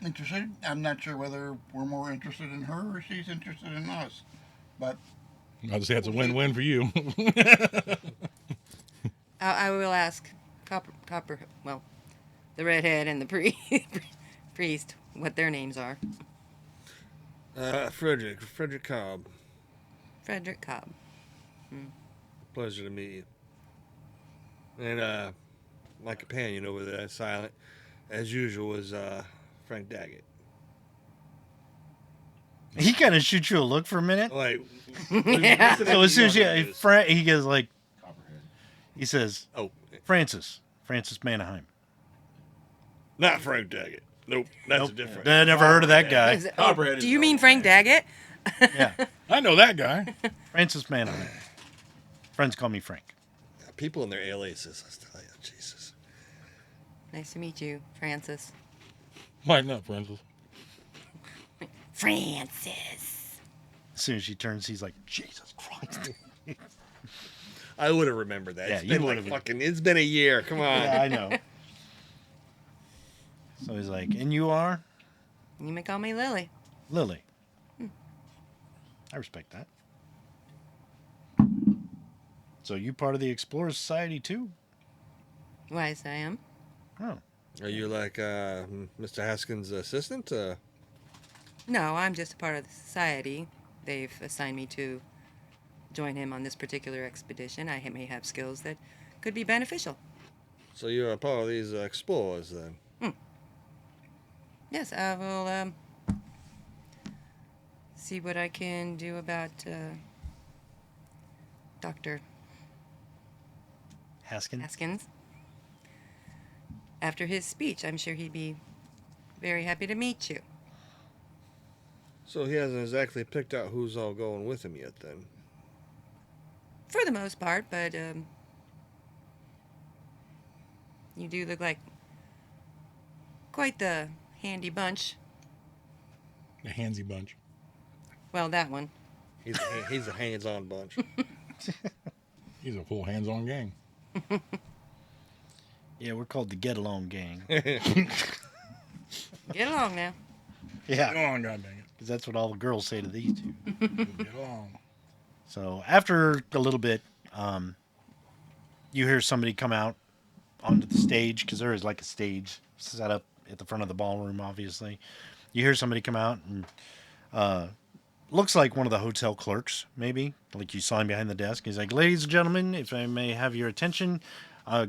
Interested? I'm not sure whether we're more interested in her or she's interested in us. But I'll just say it's a win-win for you. I will ask Copper, well, the redhead and the priest, what their names are. Frederick Cobb. Frederick Cobb. Pleasure to meet you. And my companion over there, silent, as usual, is Frank Daggett. He kind of shoots you a look for a minute. Like, Yeah. So as soon as he goes like, Copperhead. he says, oh, Francis Manaheim. not Frank Daggett. Nope, that's a different. I never heard of that guy. Is it- Copperhead do is you mean all Frank Daggett? Yeah, I know that guy. Francis Manaheim. Friends call me Frank. People and their aliases, I tell you, Jesus. Nice to meet you, Francis. Lighten up, Francis. Francis. As soon as she turns, he's like, Jesus Christ. I would have remembered that. Yeah, It's you been like would've. fucking. It's been a year. Come on. Yeah, I know. So he's like, and you are You may call me Lily. Lily. I respect that. So you part of the Explorer Society too? Why, yes, I am. Oh, Are you like Mr. Haskins' assistant? No, I'm just a part of the society. They've assigned me to join him on this particular expedition. I may have skills that could be beneficial. So you're a part of these explorers then? Yes, I will see what I can do about Dr. Haskins. Haskins. After his speech, I'm sure he'd be very happy to meet you. So he hasn't exactly picked out who's all going with him yet then? For the most part, but you do look like quite the handy bunch. The handsy bunch. Well, that one. He's a hands-on bunch. He's a full hands-on gang. Yeah, we're called the Get Along Gang. Get along now. Yeah, Get on, God dang it. because that's what all the girls say to these two. Get on. So after a little bit, you hear somebody come out onto the stage, because there is like a stage set up at the front of the ballroom, obviously. You hear somebody come out and looks like one of the hotel clerks, maybe. Like you saw him behind the desk. He's like, ladies and gentlemen, if I may have your attention,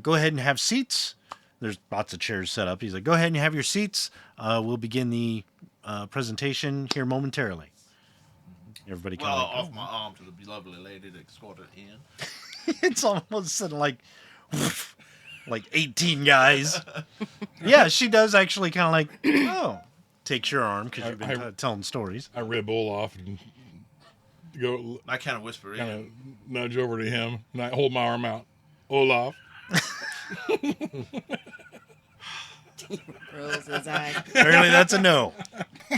go ahead and have seats. There's lots of chairs set up. He's like, go ahead and have your seats. We'll begin the presentation here momentarily. Everybody kind Well, of off my arm to the lovely lady that escorted in. it's almost sudden like 18 guys. Yeah, she does actually kind of like, oh, takes your arm because you've been telling stories. I rib Olaf and go I kind of whisper kind in. of nudge over to him, and I hold my arm out. Olaf. Rolls his eye. Apparently that's a no.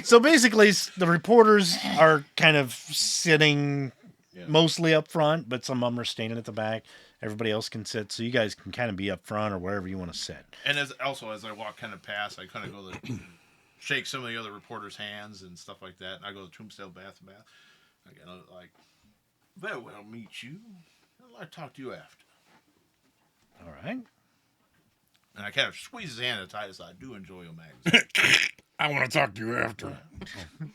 So basically, the reporters are kind of sitting mostly up front, but some of them are standing at the back. Everybody else can sit, so you guys can kind of be up front or wherever you want to sit. And as I walk kind of past, I kind of go to shake some of the other reporters' hands and stuff like that. And I go to Tombstone bath. I get like, very well meet you. I'd like to talk to you after. All right. And I kind of squeeze his hand as tight as I do enjoy your magazine. I want to talk to you after. Yeah.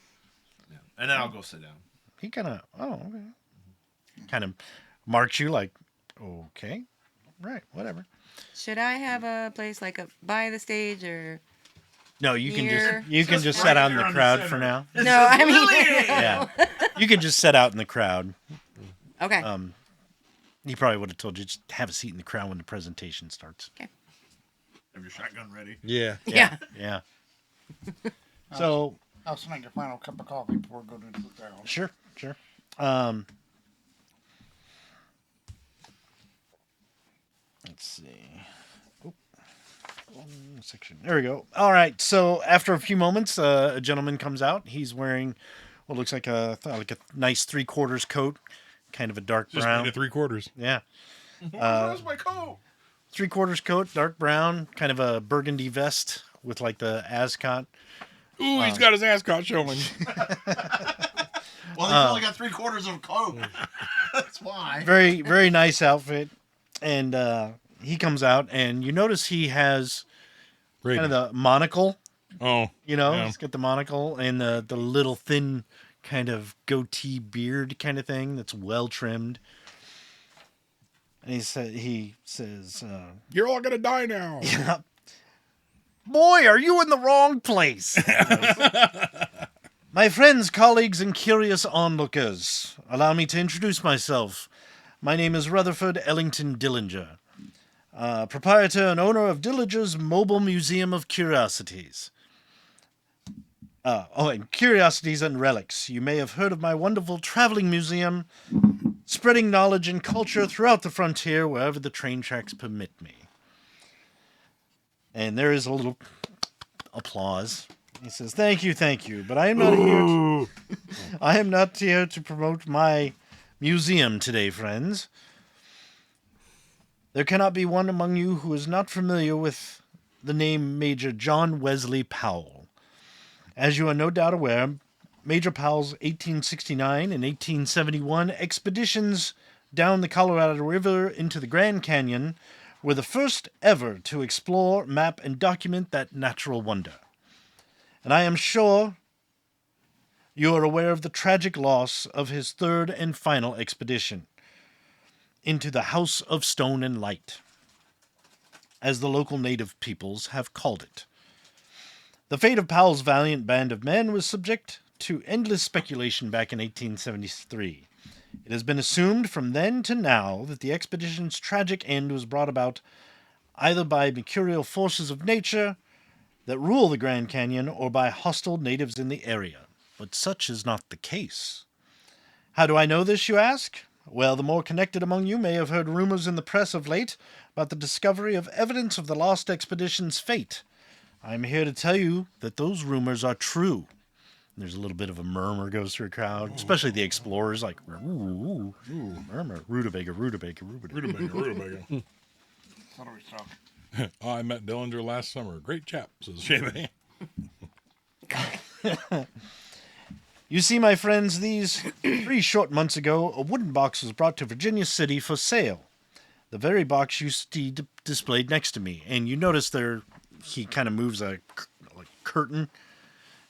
And then I'll go sit down. He kind of, okay. Kind of marks you like, okay, right, whatever. Should I have a place like by the stage or? No, you can Here. just sit out in the crowd for now. No, I mean. Yeah, you can just sit out in the crowd. Okay. He probably would have told you just have a seat in the crowd when the presentation starts. Have your shotgun ready. Yeah. Yeah. Yeah. So I'll snag your final cup of coffee before we go to the crowd. sure. Let's see. Oh, one section. There we go. All right. So after a few moments, a gentleman comes out. He's wearing what looks like a nice 3/4 coat, kind of a dark Just brown. made it 3/4. Yeah. Where's my coat? 3/4 coat, dark brown, kind of a burgundy vest with like the ascot. Ooh, he's got his ascot showing. Well, he's only got 3/4 of a coat. That's why. Very, very nice outfit. And he comes out, and you notice he has kind of the monocle. Oh, yeah. He's got the monocle and the little thin kind of goatee beard kind of thing that's well trimmed. And he says, You're all gonna die now. boy, are you in the wrong place? My friends, colleagues, and curious onlookers, allow me to introduce myself. My name is Rutherford Ellington Dillinger, proprietor and owner of Dillinger's Mobile Museum of Curiosities. And Curiosities and Relics. You may have heard of my wonderful traveling museum, spreading knowledge and culture throughout the frontier wherever the train tracks permit me. And there is a little applause. He says, thank you, but I am not here to promote my museum today, friends. There cannot be one among you who is not familiar with the name Major John Wesley Powell. As you are no doubt aware, Major Powell's 1869 and 1871 expeditions down the Colorado River into the Grand Canyon were the first ever to explore, map, and document that natural wonder. And I am sure you are aware of the tragic loss of his third and final expedition into the House of Stone and Light, as the local native peoples have called it. The fate of Powell's valiant band of men was subject to endless speculation back in 1873. It has been assumed from then to now that the expedition's tragic end was brought about either by mercurial forces of nature that rule the Grand Canyon or by hostile natives in the area. But such is not the case. How do I know this, you ask? Well, the more connected among you may have heard rumors in the press of late about the discovery of evidence of the lost expedition's fate. I am here to tell you that those rumors are true. There's a little bit of a murmur goes through the crowd, especially the explorers, like, ooh, murmur, rutabaga. Rutabaga. What are we talking? I met Dillinger last summer. Great chap, says Shavay. You see, my friends, these 3 short months ago, a wooden box was brought to Virginia City for sale. The very box you see displayed next to me. And you notice there, he kind of moves a curtain,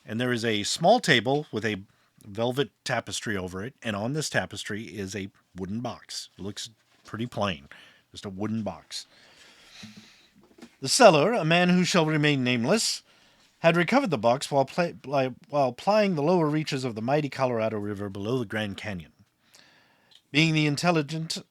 and there is a small table with a velvet tapestry over it, and on this tapestry is a wooden box. It looks pretty plain, just a wooden box. The seller, a man who shall remain nameless, had recovered the box while plying the lower reaches of the mighty Colorado River below the Grand Canyon. Being the intelligent,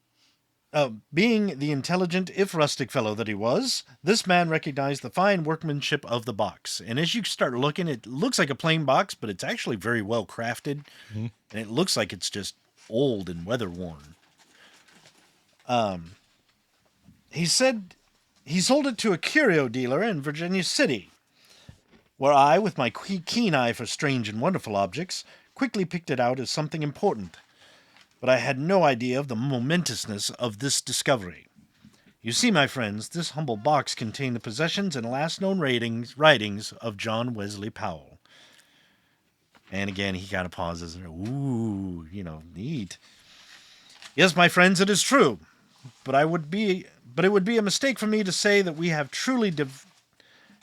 if rustic fellow that he was, this man recognized the fine workmanship of the box. And as you start looking, it looks like a plain box, but it's actually very well crafted, and it looks like it's just old and weather-worn. He said he sold it to a curio dealer in Virginia City, where I, with my keen eye for strange and wonderful objects, quickly picked it out as something important. But I had no idea of the momentousness of this discovery. You see, my friends, this humble box contained the possessions and last known writings of John Wesley Powell. And again, he kind of pauses. Ooh, neat. Yes, my friends, it is true. But it would be a mistake for me to say that we have truly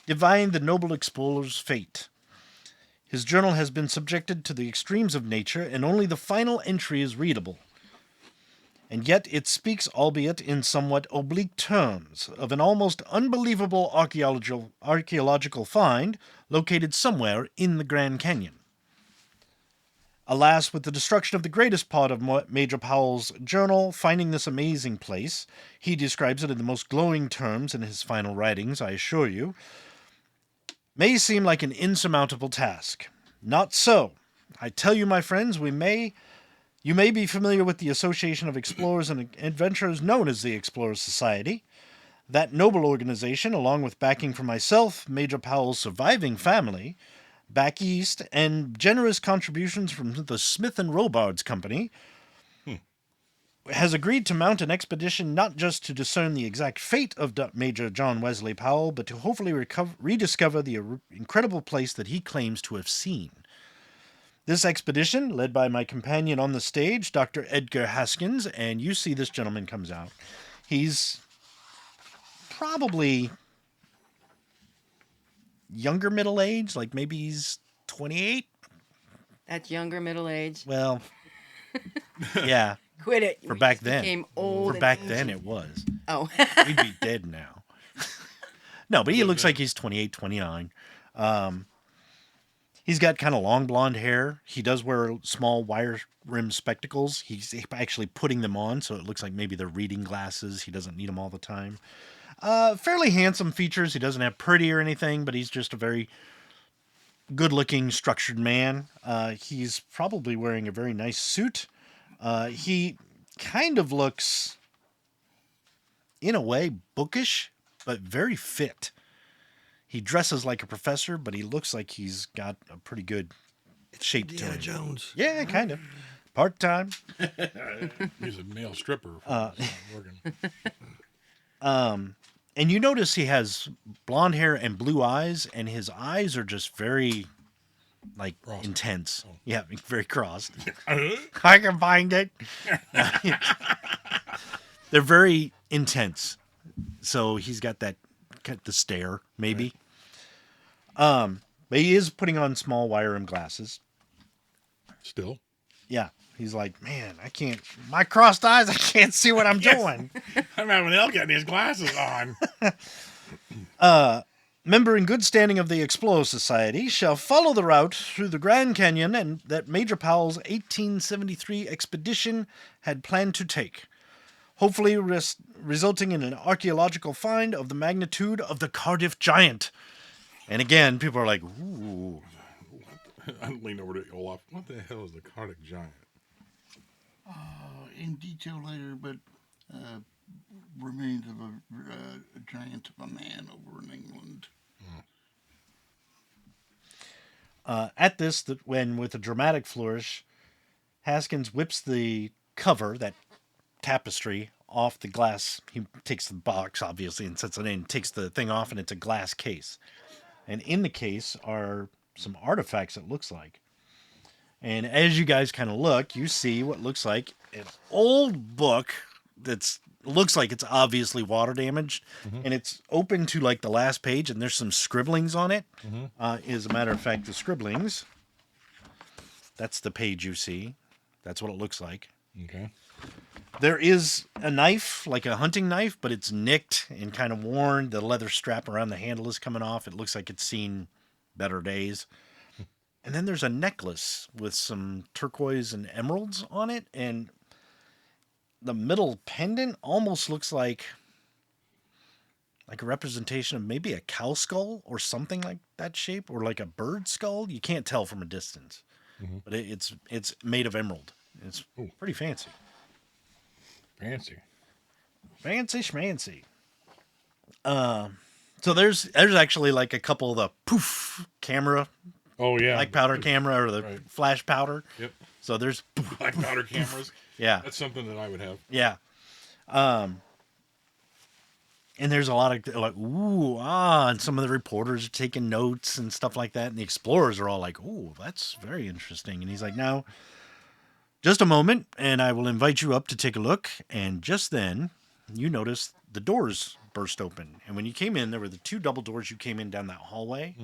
divined the noble explorer's fate. His journal has been subjected to the extremes of nature, and only the final entry is readable. And yet it speaks, albeit in somewhat oblique terms, of an almost unbelievable archaeological find located somewhere in the Grand Canyon. Alas, with the destruction of the greatest part of Major Powell's journal, finding this amazing place, he describes it in the most glowing terms in his final writings, I assure you, may seem like an insurmountable task. Not so. I tell you, my friends, you may be familiar with the Association of Explorers and Adventurers known as the Raconteur Society. That noble organization, along with backing from myself, Major Powell's surviving family, back east, and generous contributions from the Smith & Robards Company, has agreed to mount an expedition not just to discern the exact fate of Major John Wesley Powell, but to hopefully rediscover the incredible place that he claims to have seen. This expedition, led by my companion on the stage, Dr. Edgar Haskins, and you see this gentleman comes out. He's probably younger middle age, like maybe he's 28. That's younger middle age. Well, yeah. Quit it. For back just then. became old For and back ancient. then it was. Oh. We'd be dead now. No, but he looks like he's 28, 29. He's got kind of long blonde hair. He does wear small wire rim spectacles. He's actually putting them on, so it looks like maybe they're reading glasses. He doesn't need them all the time. Fairly handsome features. He doesn't have pretty or anything, but he's just a very good-looking, structured man. He's probably wearing a very nice suit. He kind of looks, in a way, bookish, but very fit. He dresses like a professor, but he looks like he's got a pretty good shape to Indiana him. Jones. Yeah, kind of. Part-time. He's a male stripper. Working. And you notice he has blonde hair and blue eyes, and his eyes are just very, like, Crossed. intense. Yeah, very crossed. I can find it. They're very intense. So he's got the stare, maybe. But he is putting on small wire rim glasses. Still. Yeah. He's like, man, I can't, my crossed eyes, I can't see what I'm doing. I'm having hell getting these glasses on. Member in good standing of the Raconteur Society shall follow the route through the Grand Canyon and that Major Powell's 1873 expedition had planned to take, hopefully resulting in an archaeological find of the magnitude of the Cardiff Giant. And again, people are like, ooh. I leaned over to Olaf. What the hell is the Cardiff Giant? In detail later, but remains of a giant of a man over in England. At this, when with a dramatic flourish, Haskins whips the cover, that tapestry, off the glass. He takes the box, obviously, and sets it in, takes the thing off, and it's a glass case. And in the case are some artifacts, it looks like. And as you guys kind of look, you see what looks like an old book that's looks like it's obviously water damaged, and it's open to like the last page, and there's some scribblings on it. As a matter of fact, the scribblings, that's the page you see. That's what it looks like. Okay. There is a knife, like a hunting knife, but it's nicked and kind of worn. The leather strap around the handle is coming off. It looks like it's seen better days. And then there's a necklace with some turquoise and emeralds on it. And the middle pendant almost looks like a representation of maybe a cow skull or something like that shape, or like a bird skull. You can't tell from a distance. But it's made of emerald. It's pretty fancy. Fancy. Fancy schmancy. So there's actually like a couple of the poof camera, Oh, yeah. black powder camera, or the Right. flash powder. Yep. So there's, Black powder cameras. yeah, That's something that I would have. yeah. And there's a lot of like, ooh, and some of the reporters are taking notes and stuff like that. And the explorers are all like, ooh, that's very interesting. And he's like, now, just a moment, and I will invite you up to take a look. And just then, you notice the doors burst open. And when you came in, there were the two double doors you came in down that hallway.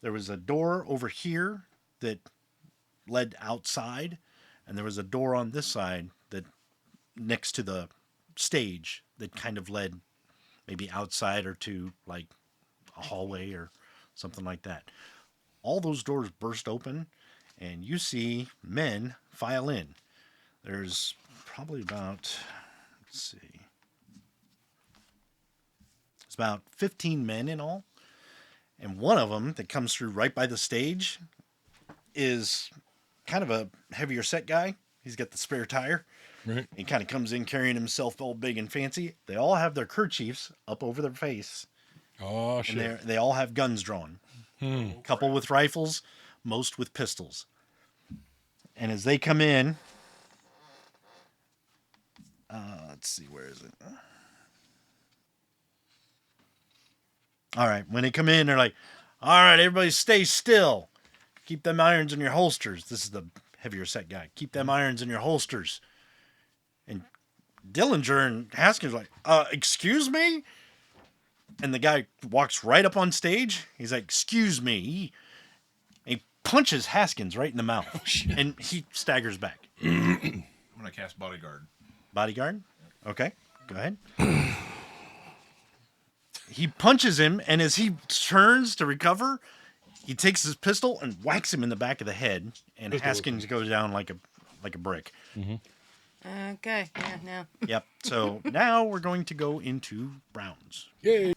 There was a door over here that led outside, and there was a door on this side that next to the stage that kind of led maybe outside or to like a hallway or something like that. All those doors burst open, and you see men file in. There's probably about, let's see, it's about 15 men in all. And one of them that comes through right by the stage is kind of a heavier set guy. He's got the spare tire. Right. He kind of comes in carrying himself all big and fancy. They all have their kerchiefs up over their face. Oh, And shit. they all have guns drawn. A couple with rifles, most with pistols. And as they come in, let's see, where is it? All right, when they come in, they're like, all right, everybody stay still. Keep them irons in your holsters. This is the heavier set guy. Keep them irons in your holsters. And Dillinger and Haskins are like, excuse me? And the guy walks right up on stage. He's like, excuse me. And he punches Haskins right in the mouth. And he staggers back. I'm gonna cast bodyguard. Bodyguard? Okay, go ahead. He punches him, and as he turns to recover, he takes his pistol and whacks him in the back of the head, and Pistol Haskins goes down like a brick. Okay. Yeah. No. Yep. So now we're going to go into rounds. Yay!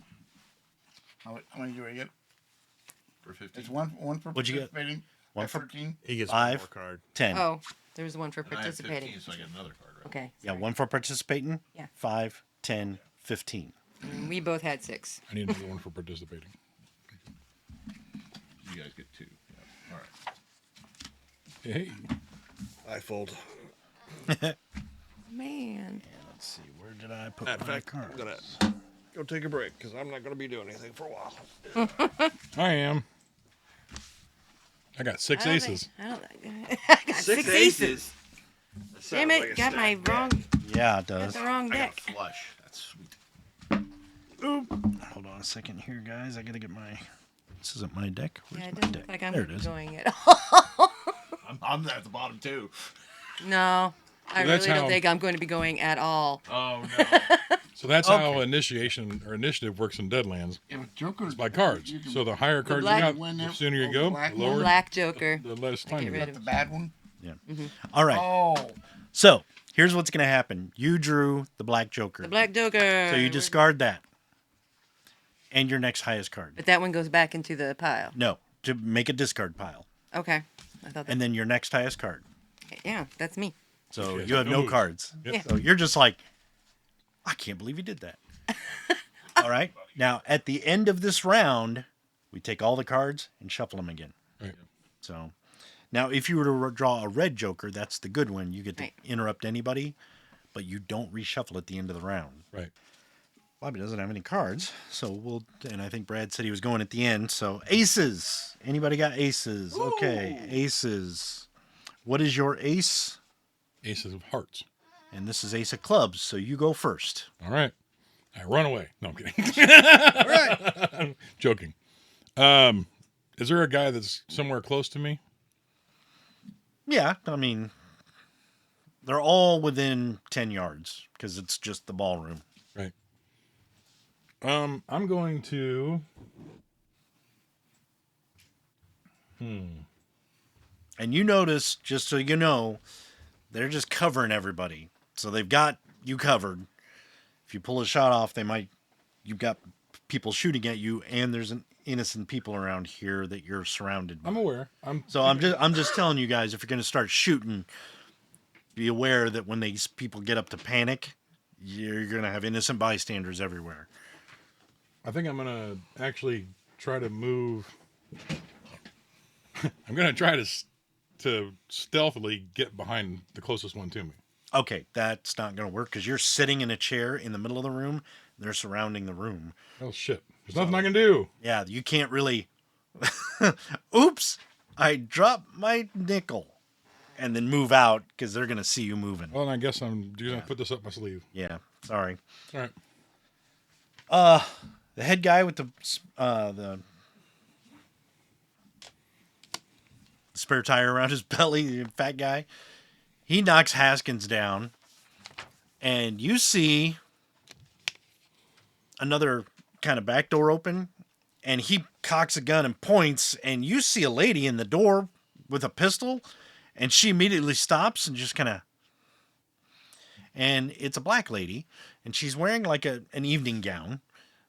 How many do I get? For 15. It's one for What'd you get? participating. One At for- 13. He gets 5. one more card. 10. Oh, there's one for And I have participating. 15, so I get another card, right? Okay. Yeah, 1 for participating. Yeah. 5, 10, 15. We both had 6. I need another one for participating. You guys get 2. Yeah. All right. Hey. I fold. Man. Let's see, where did I put In my fact, cards? I'm gonna go take a break because I'm not gonna be doing anything for a while. I am. I got 6 aces. I got 6 aces. That sounds Damn it! like a Got my stacked deck. wrong. Yeah, it Got does. the wrong I got deck. a flush. That's sweet. Hold on a second here, guys. I gotta get my. This isn't my deck. Where's Yeah, it my doesn't deck? look like I'm there it is. going at all. I'm at the bottom, too. No, I That's really don't how- think I'm going to be going at all. Oh, no. So that's how initiative works in Deadlands. If Joker's By cards. you can So the higher cards you black- got, When the that- sooner you oh, go, the the black lower, Black Joker. the less time get you rid got. of the bad one. Yeah. All right. Oh, So here's what's gonna happen. You drew the black joker. The Black Joker. So you discard that, and your next highest card. But that one goes back into the pile. No, to make a discard pile, Okay. I thought that. and then your next highest card. Yeah, that's me. So Yes, you have no no moves. cards. Yep. So you're just like, I can't believe you did that. All right. Now at the end of this round, we take all the cards and shuffle them again. Right. So now if you were to draw a red joker, that's the good one. You get to Right. interrupt anybody, but you don't reshuffle at the end of the round. Right. Bobby doesn't have any cards, so we'll. And I think Brad said he was going at the end. So aces. Anybody got aces? Okay, aces. What is your ace? Aces of hearts. And this is ace of clubs. So you go first. All right. I run away. No, I'm kidding. All right. I'm joking. Is there a guy that's somewhere close to me? Yeah, I mean, they're all within 10 yards because it's just the ballroom. Right. I'm going to. And you notice, just so you know, they're just covering everybody. So they've got you covered. If you pull a shot off, you've got people shooting at you, and there's an innocent people around here that you're surrounded by. I'm aware. I'm just telling you guys, if you're going to start shooting, be aware that when these people get up to panic, you're going to have innocent bystanders everywhere. I think I'm going to actually try to move. I'm going to try to stealthily get behind the closest one to me. Okay, that's not going to work because you're sitting in a chair in the middle of the room. They're surrounding the room. Oh, shit. There's nothing I can do. Yeah, you can't really. Oops, I dropped my nickel. And then move out because they're going to see you moving. Well, and I guess I'm going to put this up my sleeve. Yeah, sorry. All right. The head guy with the spare tire around his belly, the fat guy, he knocks Haskins down, and you see another kind of back door open, and he cocks a gun and points, and you see a lady in the door with a pistol, and she immediately stops and just kind of, and it's a black lady, and she's wearing like an evening gown,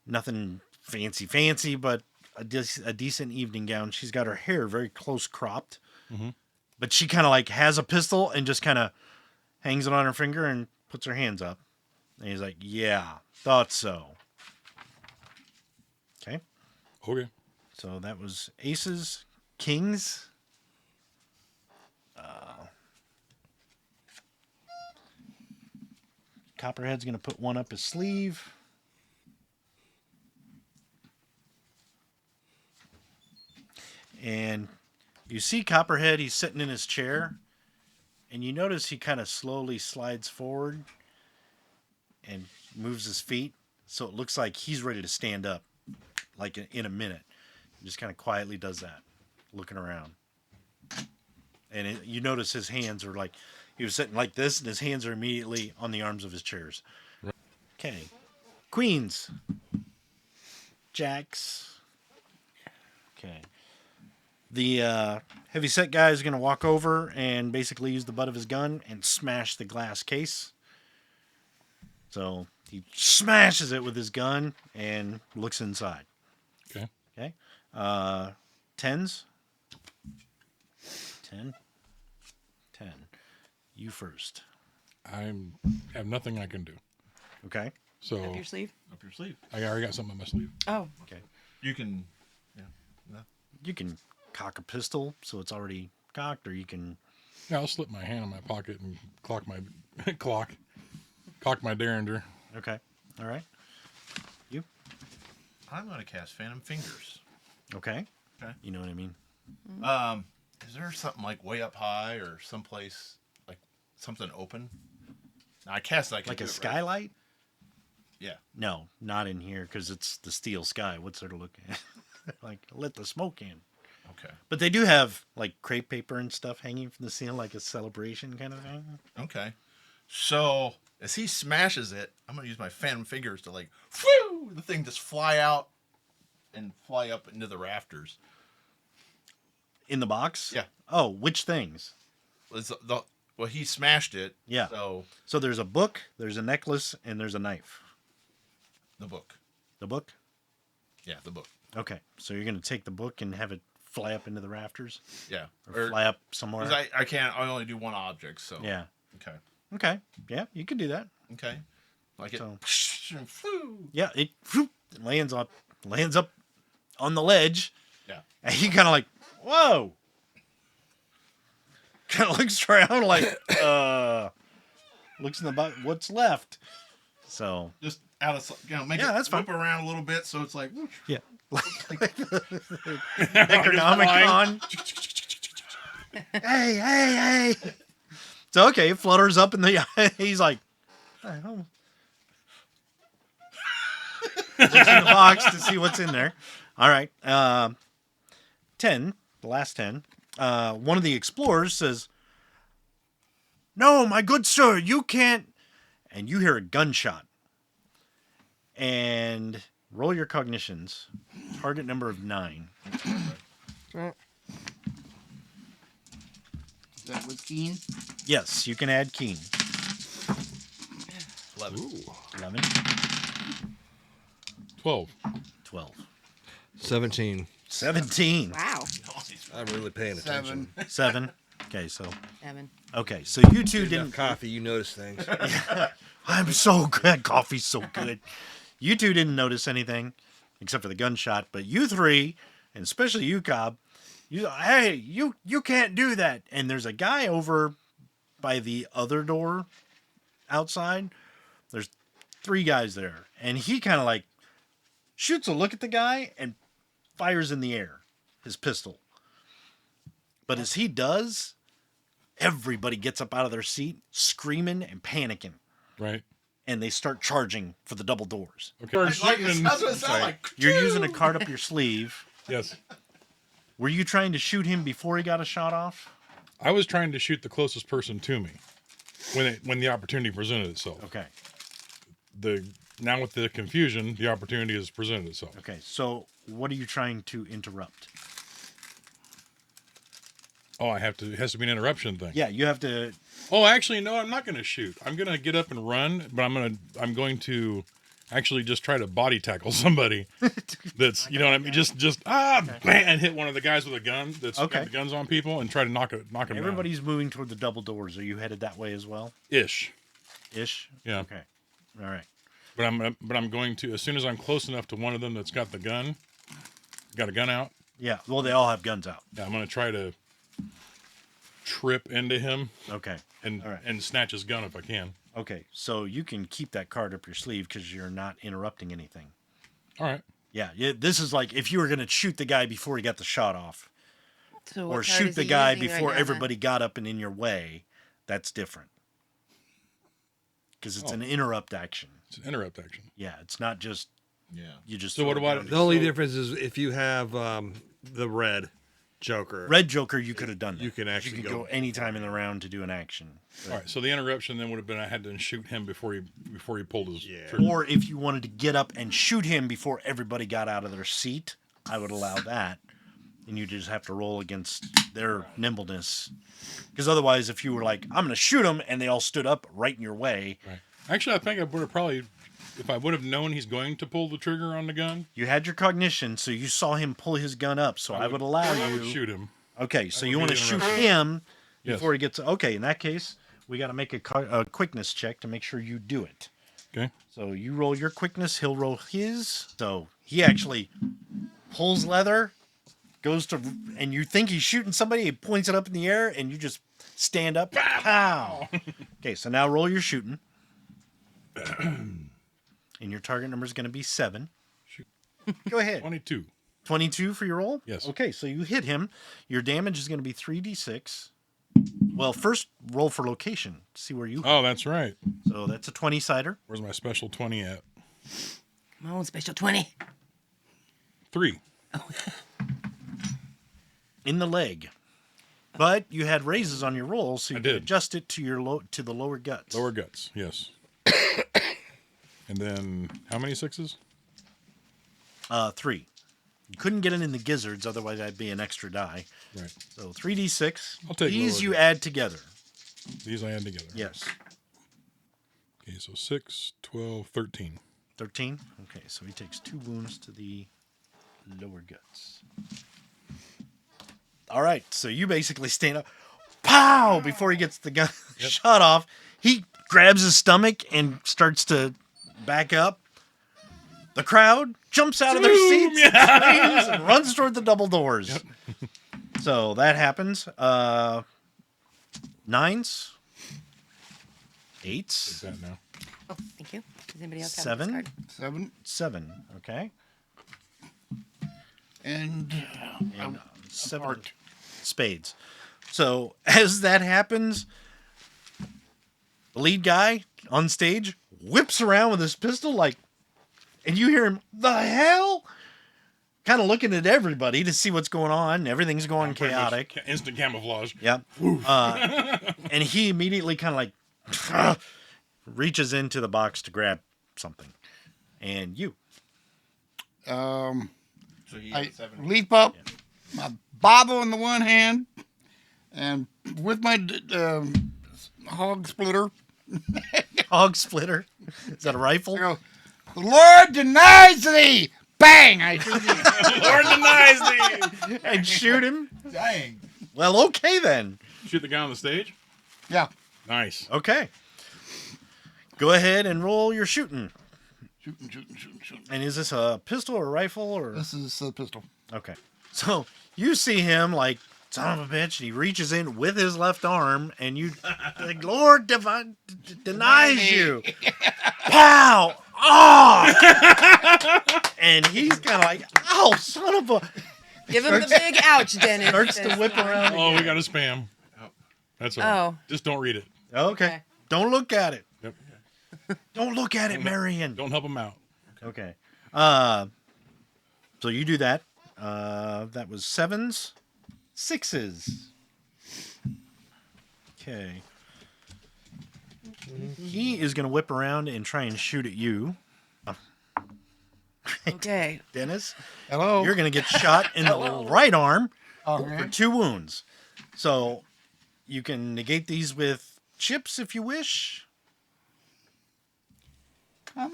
nothing fancy, but a decent evening gown. She's got her hair very close cropped, but she kind of like has a pistol and just kind of hangs it on her finger and puts her hands up. And he's like, yeah, thought so. Okay. Okay. So that was aces, kings. Copperhead's going to put one up his sleeve. And you see Copperhead, he's sitting in his chair. And you notice he kind of slowly slides forward and moves his feet. So it looks like he's ready to stand up, like in a minute. He just kind of quietly does that, looking around. And you notice his hands are like, he was sitting like this, and his hands are immediately on the arms of his chairs. Okay. Queens. Jacks. Okay. The heavyset guy is going to walk over and basically use the butt of his gun and smash the glass case. So he smashes it with his gun and looks inside. Okay. Okay. 10s. 10. You first. I have nothing I can do. Okay. So Up your sleeve. Up your sleeve. I already got something on my sleeve. Oh. Okay. You can. You can cock a pistol, so it's already cocked, or you can. Yeah, I'll slip my hand in my pocket and cock my derringer. Okay. All right. You. I'm going to cast Phantom Fingers. Okay. Okay. You know what I mean. Is there something like way up high or someplace like something open? Now, I cast Like a do it, right? skylight? Yeah. No, not in here because it's the steel sky. What's there to look at? Like, let the smoke in. Okay. But they do have like crepe paper and stuff hanging from the ceiling, like a celebration kind of thing. Okay. So as he smashes it, I'm gonna use my Phantom Fingers to like, whoo, the thing just fly out and fly up into the rafters. In the box? Yeah. Oh, which things? Well, he smashed it. Yeah. So there's a book, there's a necklace, and there's a knife. the book. The book? Yeah, the book. Okay. So you're going to take the book and have it fly up into the rafters? Yeah. Or fly up somewhere? 'cause I can't. I only do one object. So. Yeah. Okay. Okay. Yeah, you can do that. Okay. Like it. So- Whoo. Yeah, it lands up on the ledge. Yeah. And he kind of like, whoa. Kind of looks around like, looks in the butt. What's left? So Just out of make Yeah, it that's fine. whip around a little bit so it's like. Whoosh. yeah, like Necronomicon. hey. So okay, it flutters up in the. He's like, oh. Looks in the box to see what's in there. All right, 10. The last 10. One of the explorers says, "No, my good sir, you can't." And you hear a gunshot. And roll your cognitions. Target number of 9. That was keen. Yes, you can add keen. 11. 11, 12. 12, 17. 17, Wow. I'm really paying attention. 7. 7. Okay, so 7. you two Enough didn't. coffee, you notice things. I'm so good. Coffee's so good. You two didn't notice anything except for the gunshot, but you three, and especially you, Cobb, you can't do that. And there's a guy over by the other door outside. There's 3 guys there, and he kind of like shoots a look at the guy and fires in the air his pistol. But as he does, everybody gets up out of their seat, screaming and panicking. Right. And they start charging for the double doors. Okay. That's what it sounds like. You're using a card up your sleeve. Yes. Were you trying to shoot him before he got a shot off? I was trying to shoot the closest person to me when the opportunity presented itself. Okay. Now with the confusion, the opportunity has presented itself. Okay. So what are you trying to interrupt? Oh, it has to be an interruption thing. Yeah, you have to. Oh, actually, no, I'm not going to shoot. I'm going to get up and run, but I'm going to actually just try to body tackle somebody. That's, you know what I mean? Just bam, and hit one of the guys with a gun that's got the guns on people and try to knock him down. Everybody's moving toward the double doors. Are you headed that way as well? Ish. Yeah. Okay. All right. But I'm going to, as soon as I'm close enough to one of them that's got a gun out. Yeah. Well, they all have guns out. Yeah, I'm going to try to trip into him. Okay. And snatch his gun if I can. Okay. So you can keep that card up your sleeve because you're not interrupting anything. All right. Yeah. This is like if you were going to shoot the guy before he got the shot off, So or shoot the guy before everybody got up and in your way. That's different. Because it's an interrupt action. It's an interrupt action. Yeah, it's not just you just. So what throw it about down. The only difference is if you have the red Joker. Red Joker? You could have done that. You can actually you could go any time in the round to do an action. All right. So the interruption then would have been I had to shoot him before he pulled his trigger. Or if you wanted to get up and shoot him before everybody got out of their seat, I would allow that. and you just have to roll against their nimbleness. Because otherwise, if you were like, I'm going to shoot them, and they all stood up right in your way, Right. Actually, I think I would have probably, if I would have known he's going to pull the trigger on the gun, you had your cognition, so you saw him pull his gun up. So I would allow I you. would shoot him. Okay, so you would want to be shoot interesting. him Yes. before he gets. Okay, in that case, we got to make a quickness check to make sure you do it. Okay. So you roll your quickness, he'll roll his. So he actually pulls leather, goes to, and you think he's shooting somebody, he points it up in the air, and you just stand up. Pow! Okay, so now roll your shooting. And your target number is going to be 7. Shoot. Go ahead. 22. 22 for your roll? Yes. Okay, so you hit him. Your damage is going to be 3d6. Well, first roll for location. See where you. Oh, that's right. So that's a 20-sider. Where's my special 20 at? Come on, special 20. 3. In the leg. But you had raises on your roll, so you I could did. adjust it to your to the lower guts. Lower guts, yes. And then, how many 6s? 3. You couldn't get it in the gizzards, otherwise that'd be an extra die. Right. So 3d6. I'll take These lower you guts. add together. These I add together. Yes. Okay, so 6, 12, 13. 13. Okay, so he takes 2 wounds to the lower guts. All right, so you basically stand up, pow, before he gets the gun shot off. He grabs his stomach and starts to back up. The crowd jumps out of their seats and screams and runs toward the double doors. Yep. So that happens. 9s, 8s, Take that now. Oh, thank you. Does anybody else have this 7, card? 7. 7. Okay. And And 7 apart. spades. So as that happens, the lead guy on stage whips around with his pistol, like, and you hear him, the hell? Kind of looking at everybody to see what's going on. Everything's going Pretty much chaotic. Instant camouflage. Yep. And he immediately kind of like reaches into the box to grab something. And you. So he I had 7. leap up, my bobble in the one hand, and with my hog splitter, Hog splitter. Is that a rifle? I go, the Lord denies thee! Bang! I shoot him. Lord denies thee! And shoot him? Dang. Well, okay then. Shoot the guy on the stage? Yeah. Nice. Okay. Go ahead and roll your shooting. Shooting. And is this a pistol or a rifle or? This is a pistol. Okay. So you see him like, son of a bitch, and he reaches in with his left arm, and you, like, Lord denies you. Pow! Oh! And he's kind of like, oh, son of a. Give him the big ouch, Dennis. Starts to whip around. Oh, we got a spam. That's all. Oh. Right. Just don't read it. Okay. Okay. Don't look at it. Yep. Don't look at it, Marion. Don't help him out. Okay. So you do that. That was 7s, 6s. Okay. He is going to whip around and try and shoot at you, Okay. Dennis. Hello. You're going to get shot in the right arm for Okay. 2 wounds. So you can negate these with chips if you wish. And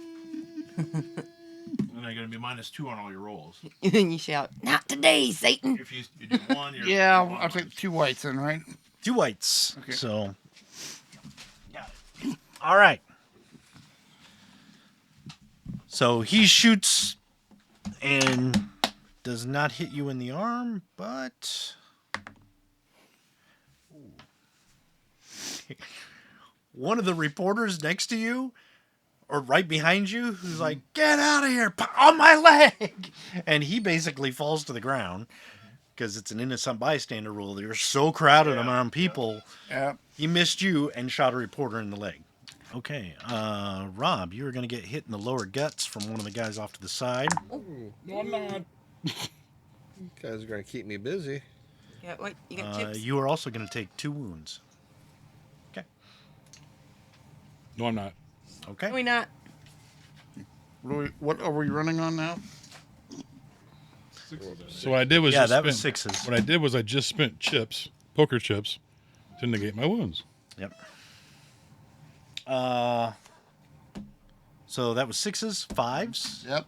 they're going to be -2 on all your rolls. And then you shout, not today, Satan. If you do 1, you're Yeah, you're I'll take 2 whites then, right? 2 whites. Okay. So, all right. So he shoots and does not hit you in the arm, but one of the reporters next to you or right behind you who's like, get out of here, on my leg. And he basically falls to the ground because it's an innocent bystander rule. They're so crowded around people. Yeah. He missed you and shot a reporter in the leg. Okay, Rob, you were going to get hit in the lower guts from one of the guys off to the side. No, I'm not. You guys are going to keep me busy. Yeah, wait, you got chips? You are also going to take 2 wounds. Okay. No, I'm not. Okay. Are we not? What are we running on now? So what I did was Yeah, just that was spent- sixes. What I did was I just spent chips, poker chips, to negate my wounds. Yep. So that was sixes, fives. Yep.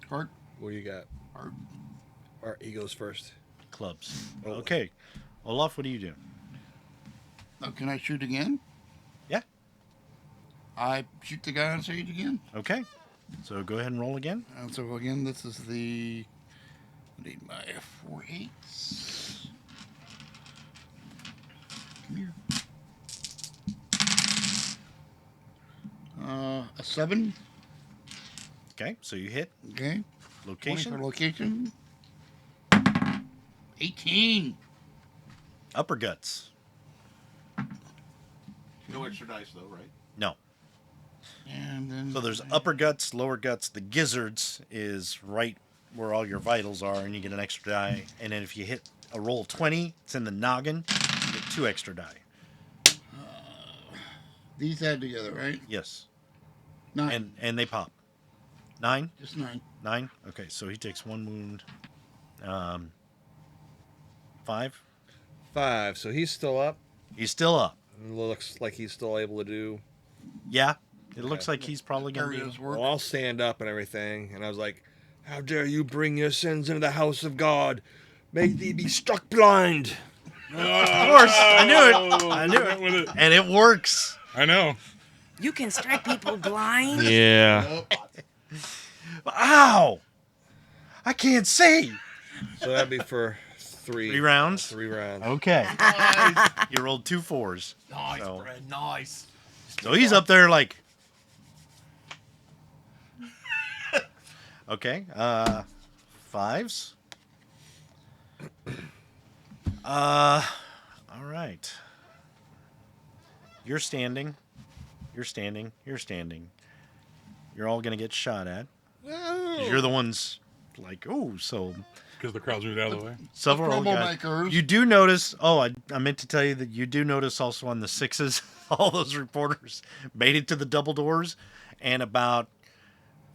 Heart. What do you got? Heart. All right, he goes first. Clubs. Okay. Olaf, what do you do? Oh, can I shoot again? Yeah. I shoot the guy on stage again. Okay. So go ahead and roll again. And so again, this is the. I need my 4 8s. Come here. A 7. Okay. So you hit Okay. 20 location, for location. 18. upper guts. No extra dice though, right? No. And then. So there's upper guts, lower guts. The gizzards is right where all your vitals are, and you get an extra die. And then if you hit a roll 20, it's in the noggin. You get 2 extra die. These add together, right? Yes. 9. And they pop. 9. Just 9. 9. Okay. So he takes 1 wound. 5. 5. So he's still up. He's still up. Looks like he's still able to do. Yeah. It looks like he's probably gonna be. Areas work. Well, I'll stand up and everything. And I was like, "How dare you bring your sins into the house of God? May thee be struck blind." Of course. I knew it. I knew Went with it. it. And it works. I know. You can strike people blind. Yeah. Ow! I can't see. So that'd be for 3 3 rounds. 3 rounds. Okay. Nice, You rolled 2 4s. nice, So- Brad, nice. So he's up there like. Okay. 5s. All right. You're standing. You're standing. You're standing. You're all gonna get shot at. 'Cause You're the ones like, oh, so Because the crowd's moved out of the way. several guys. Troublemakers. You do notice. Oh, I meant to tell you that you do notice also on the 6s, all those reporters made it to the double doors, and about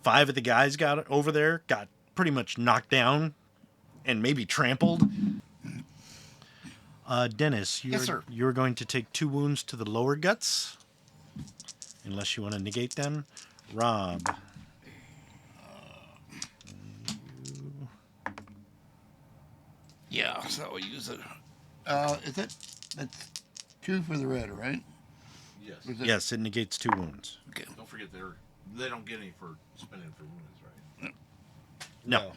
5 of the guys got over there, got pretty much knocked down, and maybe trampled. Dennis, Yes, sir. you're going to take 2 wounds to the lower guts, unless you want to negate them. Rob, Yeah, so we'll use it. Is it? That's 2 for the red, right? Yes. Or is it- yes, it negates 2 wounds. Okay. Don't forget they don't get any for spending for wounds, right? No.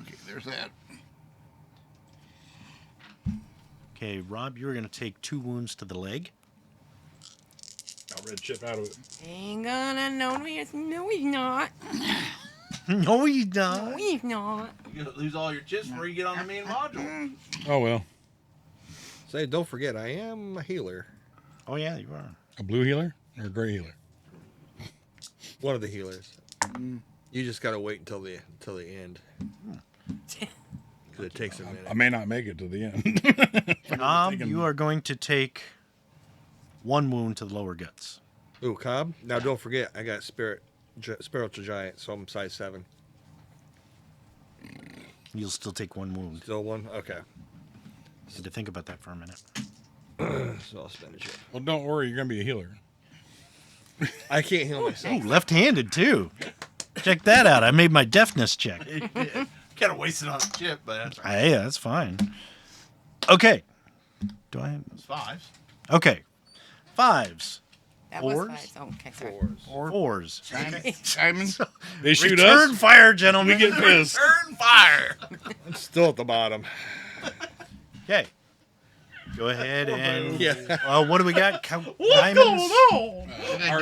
Okay, there's that. Okay, Rob, you're going to take 2 wounds to the leg. Got red chip out of it. Ain't gonna know me. No, he's not. No, you No, don't. he's not. You're gonna lose all your chips before you get on the main module. Oh, well. Say, don't forget, I am a healer. Oh, yeah, you are. A blue healer or a gray healer? One of the healers. You just gotta wait until the end. Because it takes a minute. I may not make it to the end. You are going to take 1 wound to the lower guts. Ooh, Cobb. Now don't forget, I got spiritual giant, so I'm size 7. You'll still take 1 wound. Still 1? Okay. Had to think about that for a minute. So I'll spend a chip. Well, don't worry. You're going to be a healer. I can't heal myself. Oh, left-handed too. Check that out. I made my deafness check. Kind of wasted on a chip, but that's right. Hey, that's fine. Okay. Do I? It's 5s. Okay. 5s. That 4s. was 5. Oh, okay, sorry. 4s. 4s. Simon? They shoot Return us. fire, gentlemen. We get pissed. Turn fire. I'm still at the bottom. Okay. Go ahead and. Yeah. What do we got? Diamonds. I got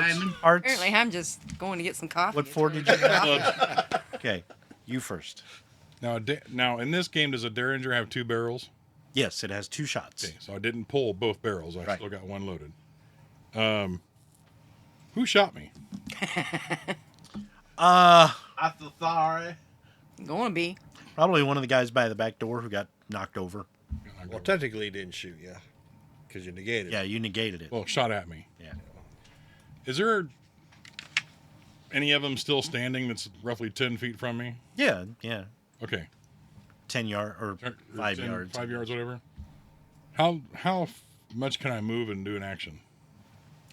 diamond. Hearts. Apparently, I'm just going to get some coffee. What It's 4 really did you good get? coffee. Okay. You first. Now, in this game, does a Derringer have 2 barrels? Yes, it has 2 shots. Okay, so I didn't pull both barrels. I Right. still got 1 loaded. Who shot me? I feel sorry. Going to be. Probably one of the guys by the back door who got knocked over. Well, technically, he didn't shoot you. Because you negated Yeah, it. you negated it. Well, shot at me. Yeah. Is there any of them still standing that's roughly 10 feet from me? Yeah, yeah. Okay. 10 yard or 5 10, yards. 5 yards, whatever. How much can I move and do an action?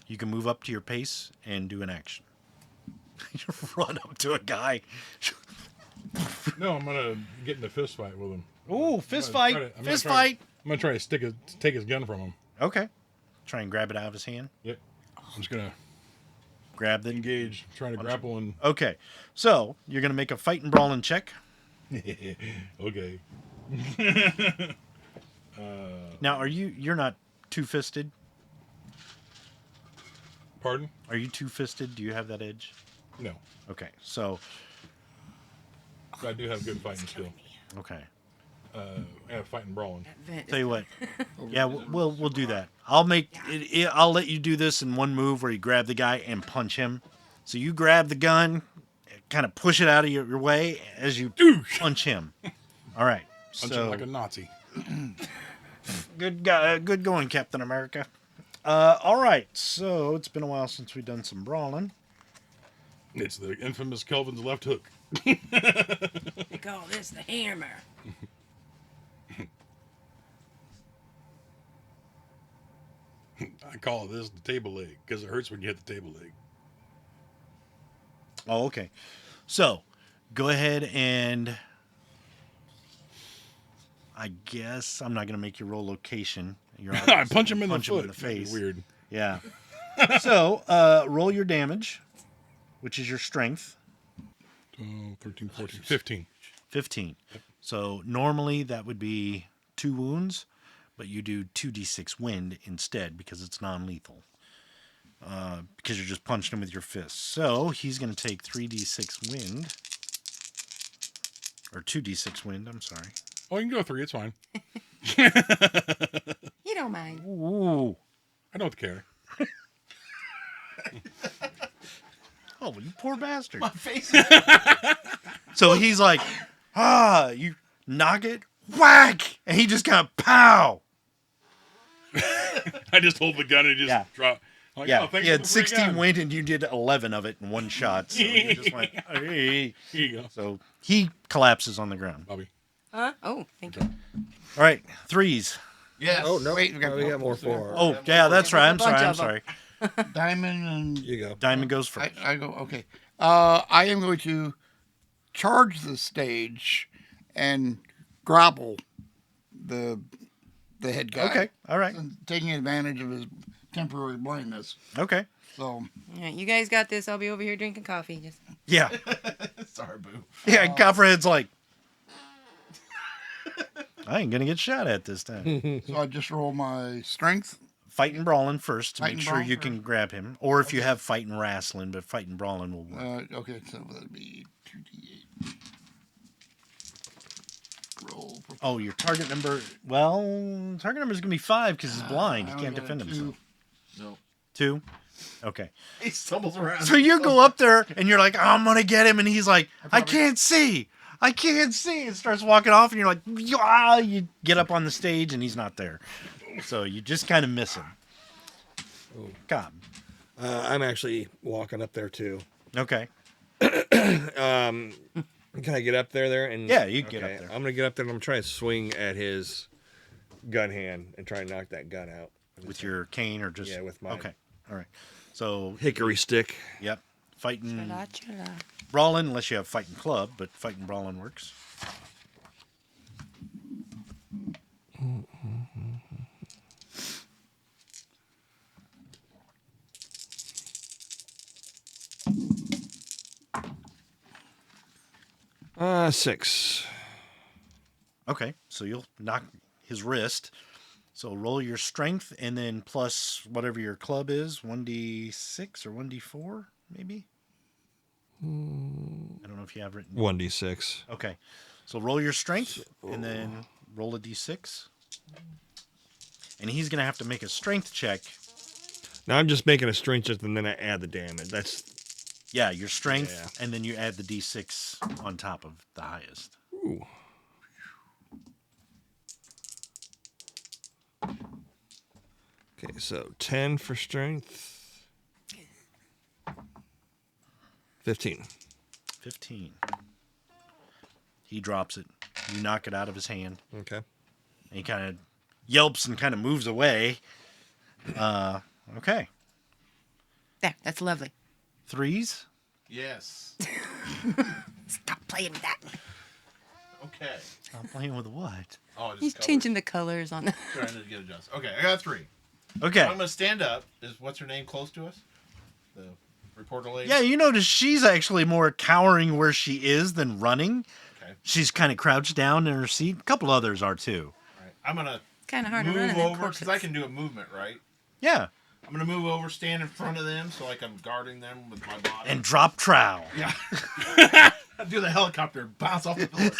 You can move up to your pace and do an action. You run up to a guy. No, I'm gonna get in a fist fight with him. Ooh, fist I'm gonna fight! try to- I'm gonna Fist try- fight! I'm gonna try to take his gun from him. Okay. Try and grab it out of his hand. Yep. I'm just gonna Grab the engage, trying to grapple and. Okay. So you're gonna make a fight and brawling check. Okay. Now, you're not two-fisted? Pardon? Are you two-fisted? Do you have that edge? No. Okay. So, I do have good fighting skill. okay. I have fighting brawling. Tell you what. Yeah, we'll do that. I'll let you do this in one move where you grab the guy and punch him. So you grab the gun, kind of push it out of your way as you punch him. All right. Punch So him like a Nazi. good guy, good going, Captain America. All right. So it's been a while since we've done some brawling. It's the infamous Kelvin's left hook. They call this the hammer. I call this the table leg because it hurts when you hit the table leg. Oh, okay. So go ahead and I guess I'm not going to make you roll location. You're I punch him in the punch him foot. in the face. Weird. Yeah. So roll your damage, which is your strength. 13, 14, 15. 15. So normally that would be 2 wounds, but you do 2d6 wind instead because it's non-lethal. Because you're just punching him with your fists. So he's going to take 3d6 wind. Or 2d6 wind, I'm sorry. Oh, you can go 3. It's fine. You don't mind. Ooh. I don't care. Oh, you poor bastard. My face. So he's like, you knock it, whack! And he just kind of pow! I just hold the gun and just Yeah. drop. Like, Yeah, oh, thanks he for had the free 16 gun. wind and you did 11 of it in one shot. So you just went, hey. Here you go, So he collapses on the ground. Bobby. Huh? Oh, thank you. All right, 3s. Yes. Oh no, Wait, we got we got more 4. Oh, yeah, that's right. I'm There's a sorry. I'm bunch sorry. Diamond and You go. Diamond goes first. I go, okay. I am going to charge the stage and grapple the head guy. Okay, all right. And taking advantage of his temporary blindness. Okay. So, All right, you guys got this. I'll be over here drinking coffee. Just Yeah. Sorry, boo. Yeah, Copperhead's like, I ain't going to get shot at this time. so I just roll my strength. Fight and brawling first to Fight make and sure brawling you can grab him. Or if you have fight and wrestling, but fight and brawling will work. Okay, so that'd be 2d8. Roll. Oh, your target number. Well, target number is going to be 5 because he's blind. He I only can't got a defend himself. 2. No. 2? Okay. He stumbles around. So you go up there and you're like, I'm going to get him. And he's like, I can't see. I can't see. And starts walking off and you're like, "Ah," you get up on the stage and he's not there. So you just kind of miss him. Cobb. I'm actually walking up there too. Okay. Can I get up there and Yeah, you can get up there. I'm gonna get up there and I'm trying to swing at his gun hand and try and knock that gun out With your cane or just. Yeah, with mine. Okay. All right. So, hickory stick. yep. Fighting. la chala. Brawling, unless you have fighting club, but fighting brawling works. Six. Okay, so you'll knock his wrist. So roll your strength and then plus whatever your club is, 1d6 or 1d4, maybe? I don't know if you have written. 1d6. Okay, so roll your strength and then roll a d6. And he's going to have to make a strength check. Now I'm just making a strength check and then I add the damage. That's Yeah, your strength, Yeah. and then you add the d6 on top of the highest. ooh. Okay, so 10 for strength. 15. 15. He drops it. You knock it out of his hand. Okay. And he kind of yelps and kind of moves away. Okay. There, that's lovely. 3s. Yes. Stop playing with that. Okay. I'm playing with what? Oh, just He's colors. changing the colors on the. Trying to get adjusted. Okay, I got 3. Okay. I'm gonna stand up. Is what's her name close to us? The reporter lady. Yeah, you notice she's actually more cowering where she is than running. Okay. She's kind of crouched down in her seat. A couple others are too. All right. I'm gonna Kind of hard to run move in them over because I can do a movement, right? Yeah. I'm gonna move over, stand in front of them, so like I'm guarding them with my body. And drop trowel. yeah. I do the helicopter, bounce off the pillar.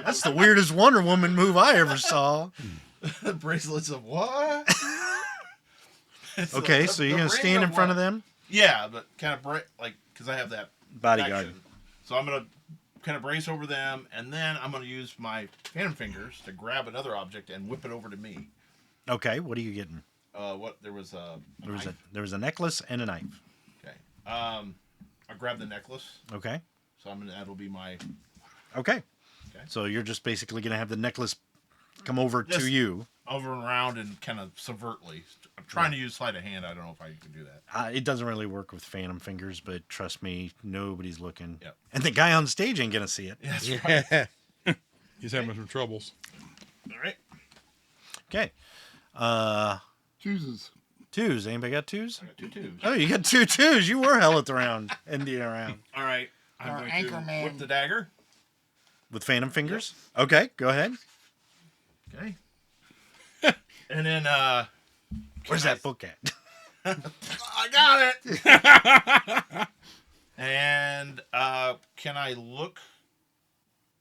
That's the weirdest Wonder Woman move I ever saw. Bracelets of what? It's Okay, the- so you're the going to ring stand in front of what? them? Yeah, but kind of like because I have that Bodyguard. action. So I'm gonna kind of brace over them, and then I'm gonna use my phantom fingers to grab another object and whip it over to me. Okay, what are you getting? What there was a There was a necklace and a knife. okay. I grab the necklace, Okay. so that'll be my Okay. Okay. So you're just basically going to have the necklace come over Yes. to you. over and around and kind of subvertly. I'm trying to use sleight of hand. I don't know if I can do that. It doesn't really work with phantom fingers, but trust me, nobody's looking. Yep. And the guy on stage ain't going to see it. That's right. Yeah. He's having some troubles. All right. Okay. Chooses. 2s. Anybody got 2s? I got 2 twos. Oh, you got 2 2s. You were hell at the round. Ending around. All right. I'm Our going anchor to man. whip the dagger. With phantom fingers? Okay, go ahead. Okay. And then Where's that book at? I got it. And can I look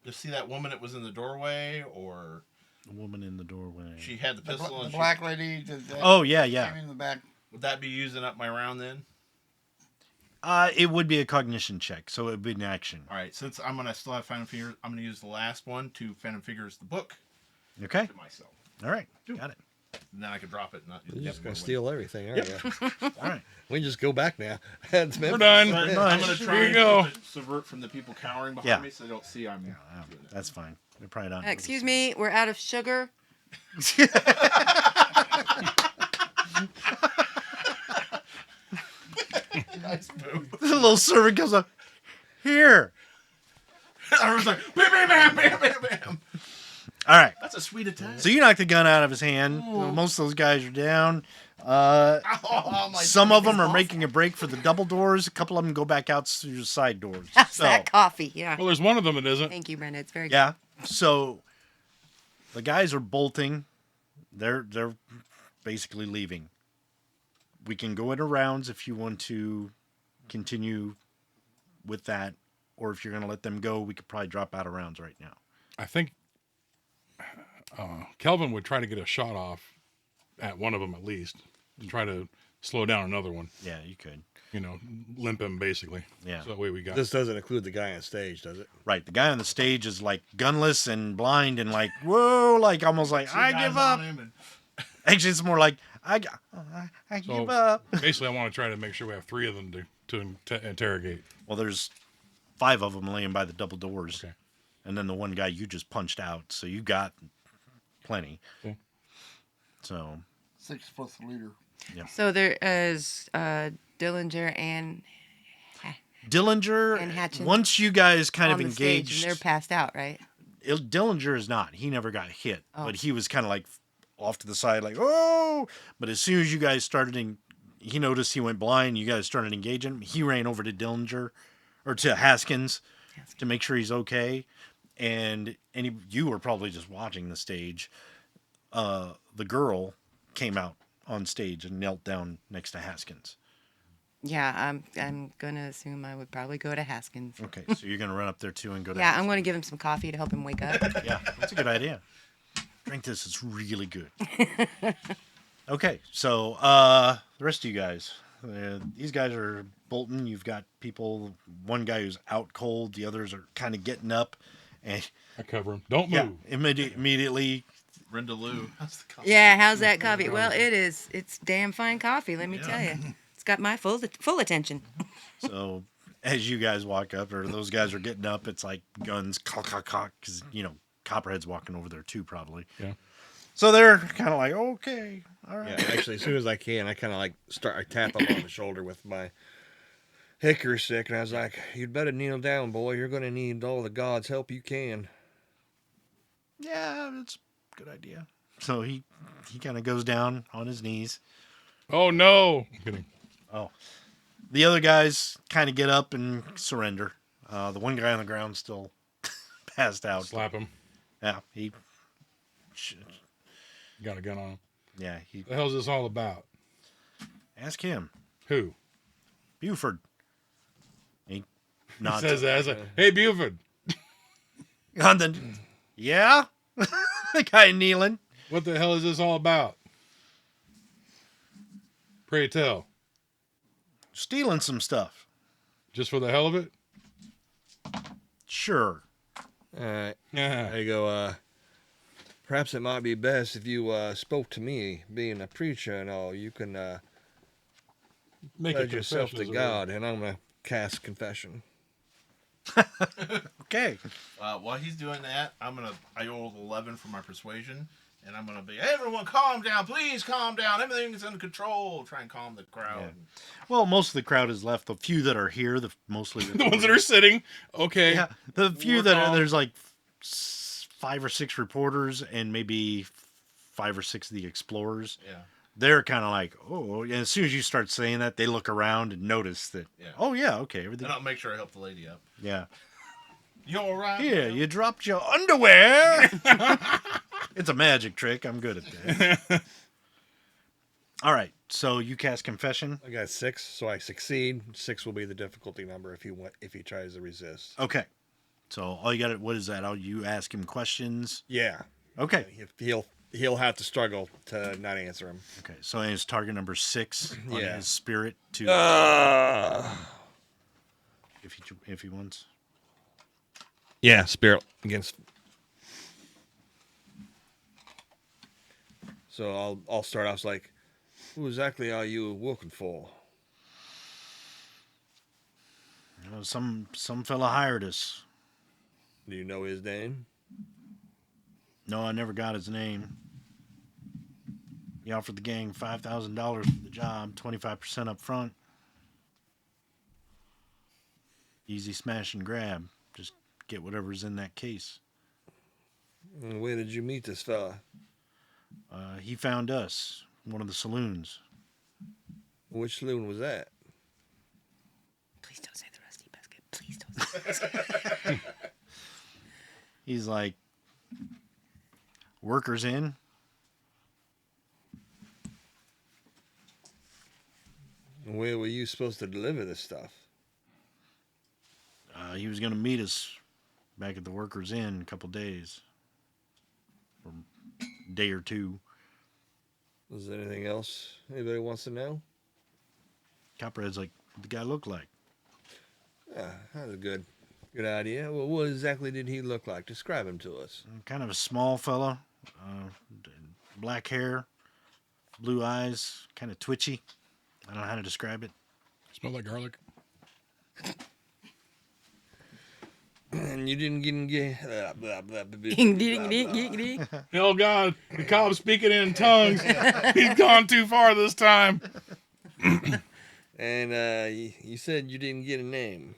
to see that woman that was in the doorway, or The woman in the doorway. she had the The, pistol? the and black lady. That Oh, yeah, yeah. came in the back. would that be using up my round then? It would be a cognition check, so it would be an action. All right. Since I'm gonna still have Phantom Fingers, I'm gonna use the last one to Phantom Fingers the book Okay. to myself. All right. Got it. And then I can drop it. And not use You're the just other gonna one. steal everything, aren't you? All right. We can just go back now. It's We're Memphis. done. But Nice. I'm gonna try Here you and go. keep it subvert from the people cowering behind Yeah. me, so they don't see I'm. doing it. That's fine. They're probably not. Excuse me, we're out of sugar. Nice move. The little servant comes up. Here. I was like, bam, bam, bam, bam, bam, bam. All right. That's a sweet attack. So you knocked the gun out of his hand. Most of those guys are down. Oh, my Some of them freaking are awesome. making a break for the double doors. A couple of them go back out through the side doors. How's So, that coffee? Yeah. Well, there's one of them that isn't. Thank you, Brenda. It's very yeah. So the guys are bolting. They're basically leaving. We can go into rounds if you want to continue with that, or if you're going to let them go, we could probably drop out of rounds right now. I think Kelvin would try to get a shot off at one of them at least. To try to slow down another one. Yeah, you could. You know, limp him basically. Yeah. So that way we got. This doesn't include the guy on stage, does it? Right. The guy on the stage is like gunless and blind and like, whoa, like almost like, Two I guys give on up. him and- Actually, it's more like, I So give up. basically, I want to try to make sure we have 3 of them to interrogate. Well, there's 5 of them laying by the double doors. Okay. And then the one guy you just punched out. So you got plenty. Okay. So, 6 plus the leader. So there is Dillinger and Dillinger, Hatchin once you guys kind on of the stage, engaged, and they're passed out, right? Dillinger is not. He never got hit. Oh. But he was kind of like off to the side, like, oh. But as soon as you guys started, he noticed he went blind. You guys started engaging him. He ran over to Dillinger, or to Haskins, to make sure he's okay. And you were probably just watching the stage. The girl came out on stage and knelt down next to Haskins. Yeah, I'm gonna assume I would probably go to Haskins. Okay, so you're gonna run up there too and go to Yeah, I'm Haskins. gonna give him some coffee to help him wake up. Yeah, that's a good idea. Drink this; it's really good. Okay, so the rest of you guys, these guys are bolting. You've got people. One guy who's out cold. The others are kind of getting up, and I cover him. Don't yeah, move. immediately. Brenda Lou. That's the coffee. Yeah, how's that coffee? Well, it's damn fine coffee. Let me tell you, it's got my full attention. So as you guys walk up, or those guys are getting up, it's like guns, cock, because, Copperhead's walking over there too, probably. Yeah. So they're kind of like, okay, all right. Yeah, actually, as soon as I can, I kind of like I tap him on the shoulder with my hickory stick, and I was like, "You'd better kneel down, boy. You're gonna need all the gods' help you can." Yeah, that's a good idea. So he kind of goes down on his knees. Oh no! I'm kidding. The other guys kind of get up and surrender. The one guy on the ground still passed out. Slap him. Yeah, he Got a gun on him. What The hell's this all about? ask him. Who? Buford. He He nods. says that. Hey, Buford. And then, yeah? The guy kneeling. What the hell is this all about? Pray tell. Stealing some stuff. Just for the hell of it? Sure. All right, Yeah. there you go. Perhaps it might be best if you spoke to me, being a preacher and all. You can Make pledge a yourself confession to as a- God, and I'm gonna cast confession. Okay. While he's doing that, I rolled 11 for my persuasion, and I'm gonna be, everyone calm down, please calm down, everything's under control. Try and calm the crowd. Well, most of the crowd is left. The few that are here, mostly The ones that are sitting. Okay. Yeah, the few Work that on. there's like 5 or 6 reporters and maybe 5 or 6 of the explorers. Yeah. They're kind of like, oh, and as soon as you start saying that, they look around and notice that, Yeah. oh, yeah, okay, everything. And I'll make sure I help the lady up. Yeah. You all right? Here, you dropped your underwear. It's a magic trick. I'm good at that. All right, so you cast confession. I got 6, so I succeed. 6 will be the difficulty number if he tries to resist. Okay. So all you got to, what is that? You ask him questions. Yeah. Okay. He'll have to struggle to not answer him. Okay. So his target number 6 on Yeah. his spirit to, if he wants. Yeah, spirit against. So I'll start off like, who exactly are you working for? Some fella hired us. Do you know his name? No, I never got his name. He offered the gang $5,000 for the job, 25% up front. Easy smash and grab. Just get whatever's in that case. And where did you meet this fella? He found us, one of the saloons. Which saloon was that? Please don't say the Rusty Biscuit. Please don't say the Rusty He's like, workers in. And where were you supposed to deliver this stuff? He was going to meet us back at the workers inn in a couple days. Or a day or two. Was there anything else anybody wants to know? Copperhead's like, what the guy look like? That's a good idea. Well, what exactly did he look like? Describe him to us. Kind of a small fella. Black hair. Blue eyes. Kind of twitchy. I don't know how to describe it. Smell like garlic. And you didn't get. Ding, ding, ding, ding, ding. Oh God, the Cobb speaking in tongues. He's gone too far this time. And you said you didn't get a name.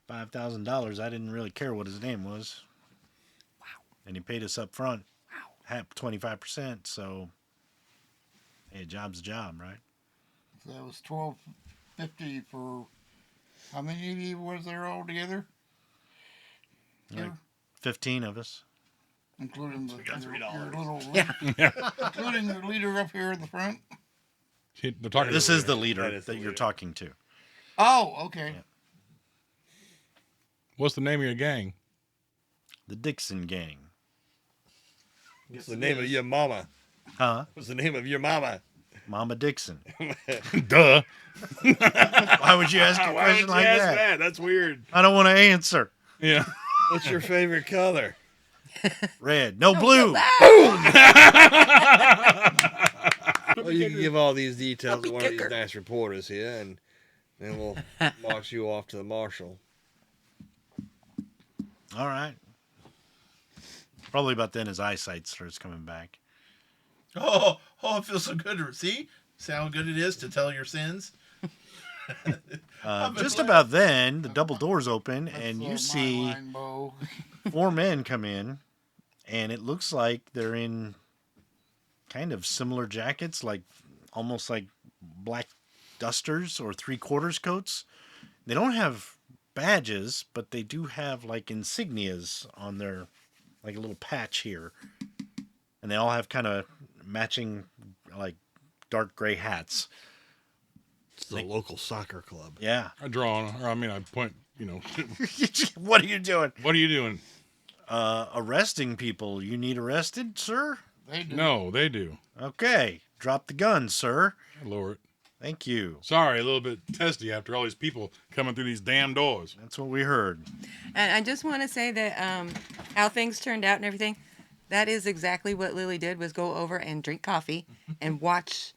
$5,000. I didn't really care what his name was. Wow. And he paid us up front. Wow. 25%. So, hey, a job's a job, right? So that was $12.50 for how many of you was there all together? Like 15 of us. Including the got your $3. little Yeah. including the leader up here in the front. They're talking. This is the leader That is the that you're leader. talking to. Oh, okay. Yeah. What's the name of your gang? The Dixon gang. What's the name of your mama? Huh? What's the name of your mama? Mama Dixon. Duh. Why would you ask a Why question would you like ask that? that? That's weird. I don't want to answer. Yeah. What's your favorite color? Red. No, blue. Well, you can give all these details to Puppy one of these kicker. nice reporters here, and Then we'll march you off to the marshal. All right. Probably about then his eyesight starts coming back. Oh, it feels so good to see how good it is to tell your sins. Just about then, the double doors open, and That's, you my see line, Bo. 4 men come in, and it looks like they're in kind of similar jackets, like almost like black dusters or 3/4 coats. They don't have badges, but they do have like insignias on their, like a little patch here. And they all have kind of matching, like dark gray hats. It's the local soccer club. Yeah. I draw on, or I mean, I point, What are you doing? what are you doing? Arresting people. You need arrested, sir? They do. No, they do. Okay. Drop the gun, sir. I lower it. Thank you. Sorry, a little bit testy after all these people coming through these damn doors. That's what we heard. And I just want to say that how things turned out and everything, that is exactly what Lily did, was go over and drink coffee and watch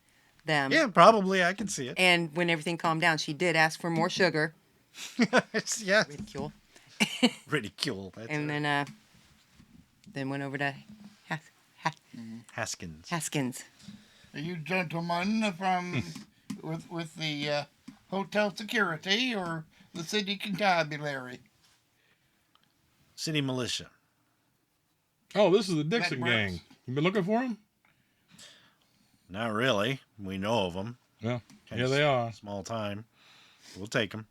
them. Yeah, probably. I can see it. And when everything calmed down, she did ask for more sugar. Yeah. Ridicule. Ridicule. That's And it. then went over to Haskins. Haskins. Are you gentlemen from with the hotel security or the city constabulary? City militia. Oh, this is the Dixon That gang. works. You been looking for them? Not really. We know of them. Yeah. Yeah, they are. Small time. We'll take them.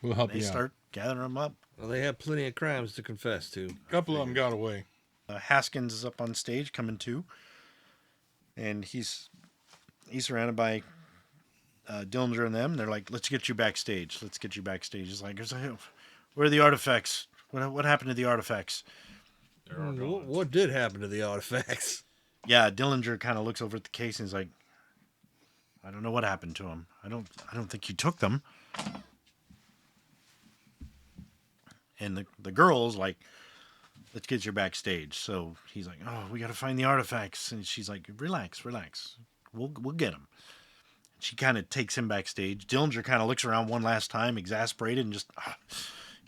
We'll help They you out. start gathering them up. Well, they have plenty of crimes to confess to. A couple of them got away. Haskins is up on stage coming too. And he's surrounded by Dillinger and them. They're like, let's get you backstage. Let's get you backstage. He's like, where are the artifacts? What happened to the artifacts? What did happen to the artifacts? Yeah, Dillinger kind of looks over at the case and he's like, I don't know what happened to them. I don't think you took them. And the girl's like, let's get you backstage. So he's like, oh, we got to find the artifacts. And she's like, relax. We'll get them. She kind of takes him backstage. Dillinger kind of looks around one last time, exasperated, and just,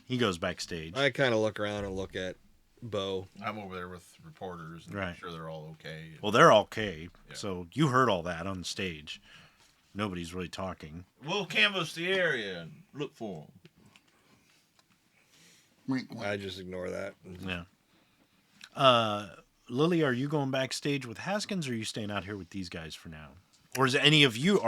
he goes backstage. I kind of look around and look at Bo. I'm over there with reporters and Right. make sure they're all okay. Well, they're okay. Yeah. So you heard all that on the stage. Nobody's really talking. We'll canvass the area and look for them. Wink, wink. I just ignore that. Yeah. Lily, are you going backstage with Haskins, or are you staying out here with these guys for now? Or is any of you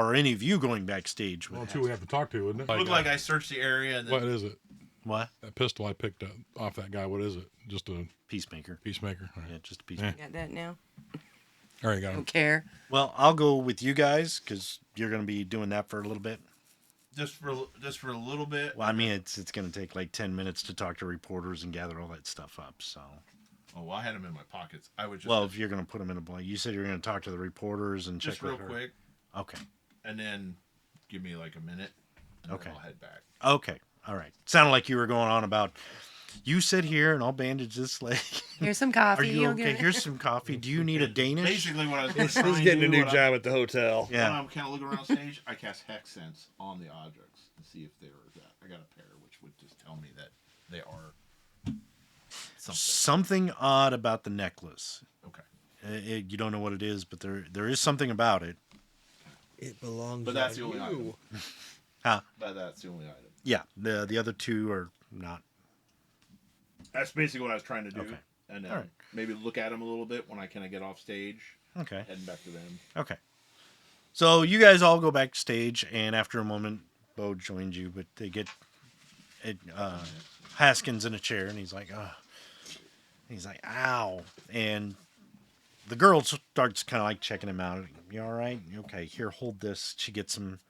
going backstage with Well, Haskins? two we have to talk to, isn't it? Looked like I searched the area and then What is it? What? That pistol I picked up off that guy. What is it? Just a Peacemaker. peacemaker. All right. Yeah, just a peacemaker. Got that now? All right, got Don't him. care. Well, I'll go with you guys because you're going to be doing that for a little bit. just for a little bit. Well, I mean, it's going to take like 10 minutes to talk to reporters and gather all that stuff up. So, Oh, well, I had them in my pockets. I would just well, if you're going to put them in a blank, you said you're going to talk to the reporters and just check real with her. quick, Okay. and then give me like a minute. And Okay. then I'll head back. Okay. All right. Sounded like you were going on about, you sit here and I'll bandage this leg. Here's some coffee. Are you You'll okay? get it. Here's some coffee. Do you need a Danish? Basically, what I was He's trying to getting a do, new what job at the hotel. Yeah. When I'm kind of looking around stage, I cast Hex Sense on the objects to see if they were that. I got a pair, which would just tell me that they are something. Something odd about the necklace. Okay. You don't know what it is, but there is something about it. It belongs. But that's on the only you. item. But that's the only item. Yeah. The other two are not. That's basically what I was trying to do. Okay. And then All right. maybe look at them a little bit when I kind of get off stage, Okay. heading back to them. Okay. So you guys all go backstage, and after a moment, Bo joins you, but they get Haskins in a chair, and he's like, ow. And the girl starts kind of like checking him out. You all right? Okay, here, hold this. She gets some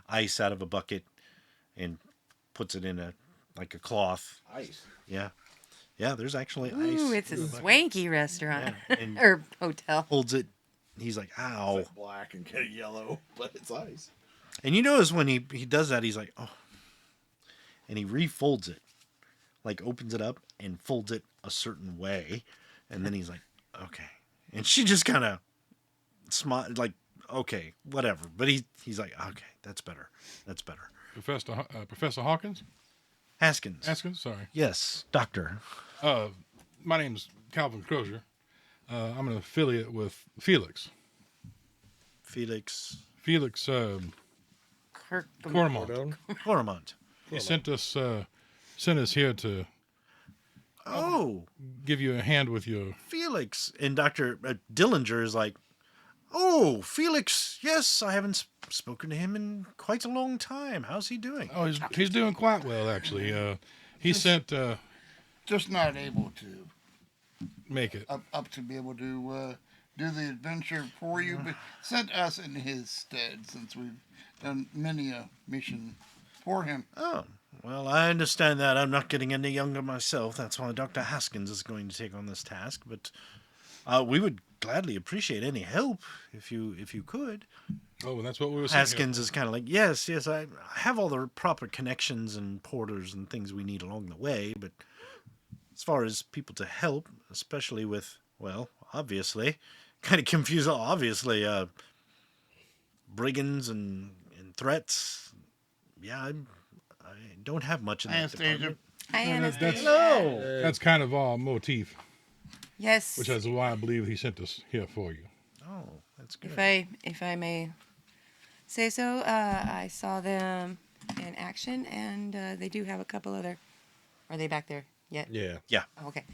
ice out of a bucket and puts it in a cloth. Ice. Yeah. Yeah, there's actually ice. Ooh, it's a swanky restaurant Yeah, and- or hotel. Holds it. He's like, ow. It's like black and kind of yellow, but it's ice. And you notice when he does that, he's like, oh. And he refolds it. Like opens it up and folds it a certain way. And then he's like, okay. And she just kind of like okay, whatever. But he's like, okay, that's better. That's better. Professor Hawkins? Haskins. Haskins, sorry. Yes, doctor. My name's Calvin Crozier. I'm an affiliate with Felix. Felix Felix Cormont. Cormont. He sent us here to Oh, give you a hand with your. Felix. And Dr. Dillinger is like, oh, Felix, yes, I haven't spoken to him in quite a long time. How's he doing? Oh, he's doing quite well actually. He sent Just not able to make it. up to be able to do the adventure for you, but sent us in his stead since we've done many a mission for him. Oh, well, I understand that. I'm not getting any younger myself. That's why Dr. Haskins is going to take on this task. But we would gladly appreciate any help if you could. Oh, and that's what we were saying. Haskins is kind of like, yes, I have all the proper connections and porters and things we need along the way. But as far as people to help, especially with, well, obviously, kind of confused, obviously, brigands and threats. Yeah, I don't have much in that Anastasia. department. Hi, Anastasia. No. That's kind of our motif, Yes. which is why I believe he sent us here for you. Oh, that's good. If I may say so, I saw them in action, and they do have a couple other. Are they back there yet? Yeah. Yeah. Oh, okay.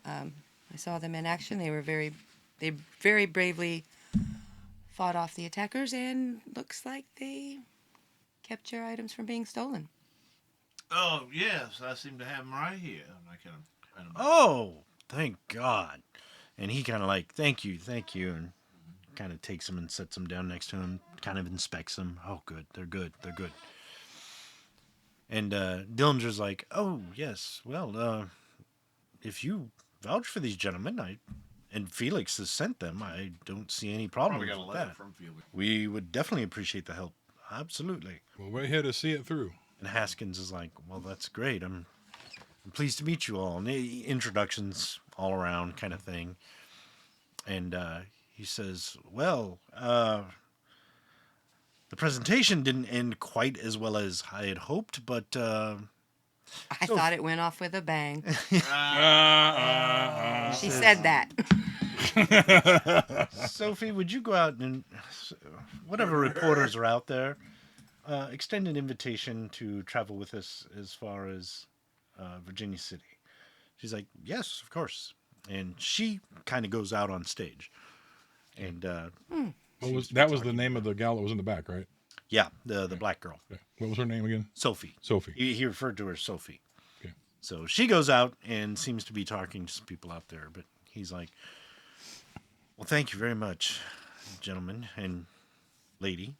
I saw them in action. They very bravely fought off the attackers, and looks like they kept your items from being stolen. Oh, yes, I seem to have them right here. And I kind of Oh, thank God. And he kind of like, thank you, and kind of takes them and sets them down next to him, kind of inspects them. Oh, good, they're good. And Dillinger's like, oh, yes, well, if you vouch for these gentlemen, and Felix has sent them, I don't see any problem probably with got a letter that. from Felix. We would definitely appreciate the help. Absolutely. Well, we're here to see it through. And Haskins is like, well, that's great. I'm pleased to meet you all. And introductions all around kind of thing. And he says, well, the presentation didn't end quite as well as I had hoped, but I thought it went off with a bang. She said that. Sophie, would you go out and, whatever reporters are out there, extend an invitation to travel with us as far as Virginia City? She's like, yes, of course. And she kind of goes out on stage. And That was the name of the gal that was in the back, right? yeah, the black girl, Okay. What was her name again? Sophie. Sophie. He referred to her as Sophie. Okay. So she goes out and seems to be talking to some people out there. But he's like, well, thank you very much, gentlemen and lady,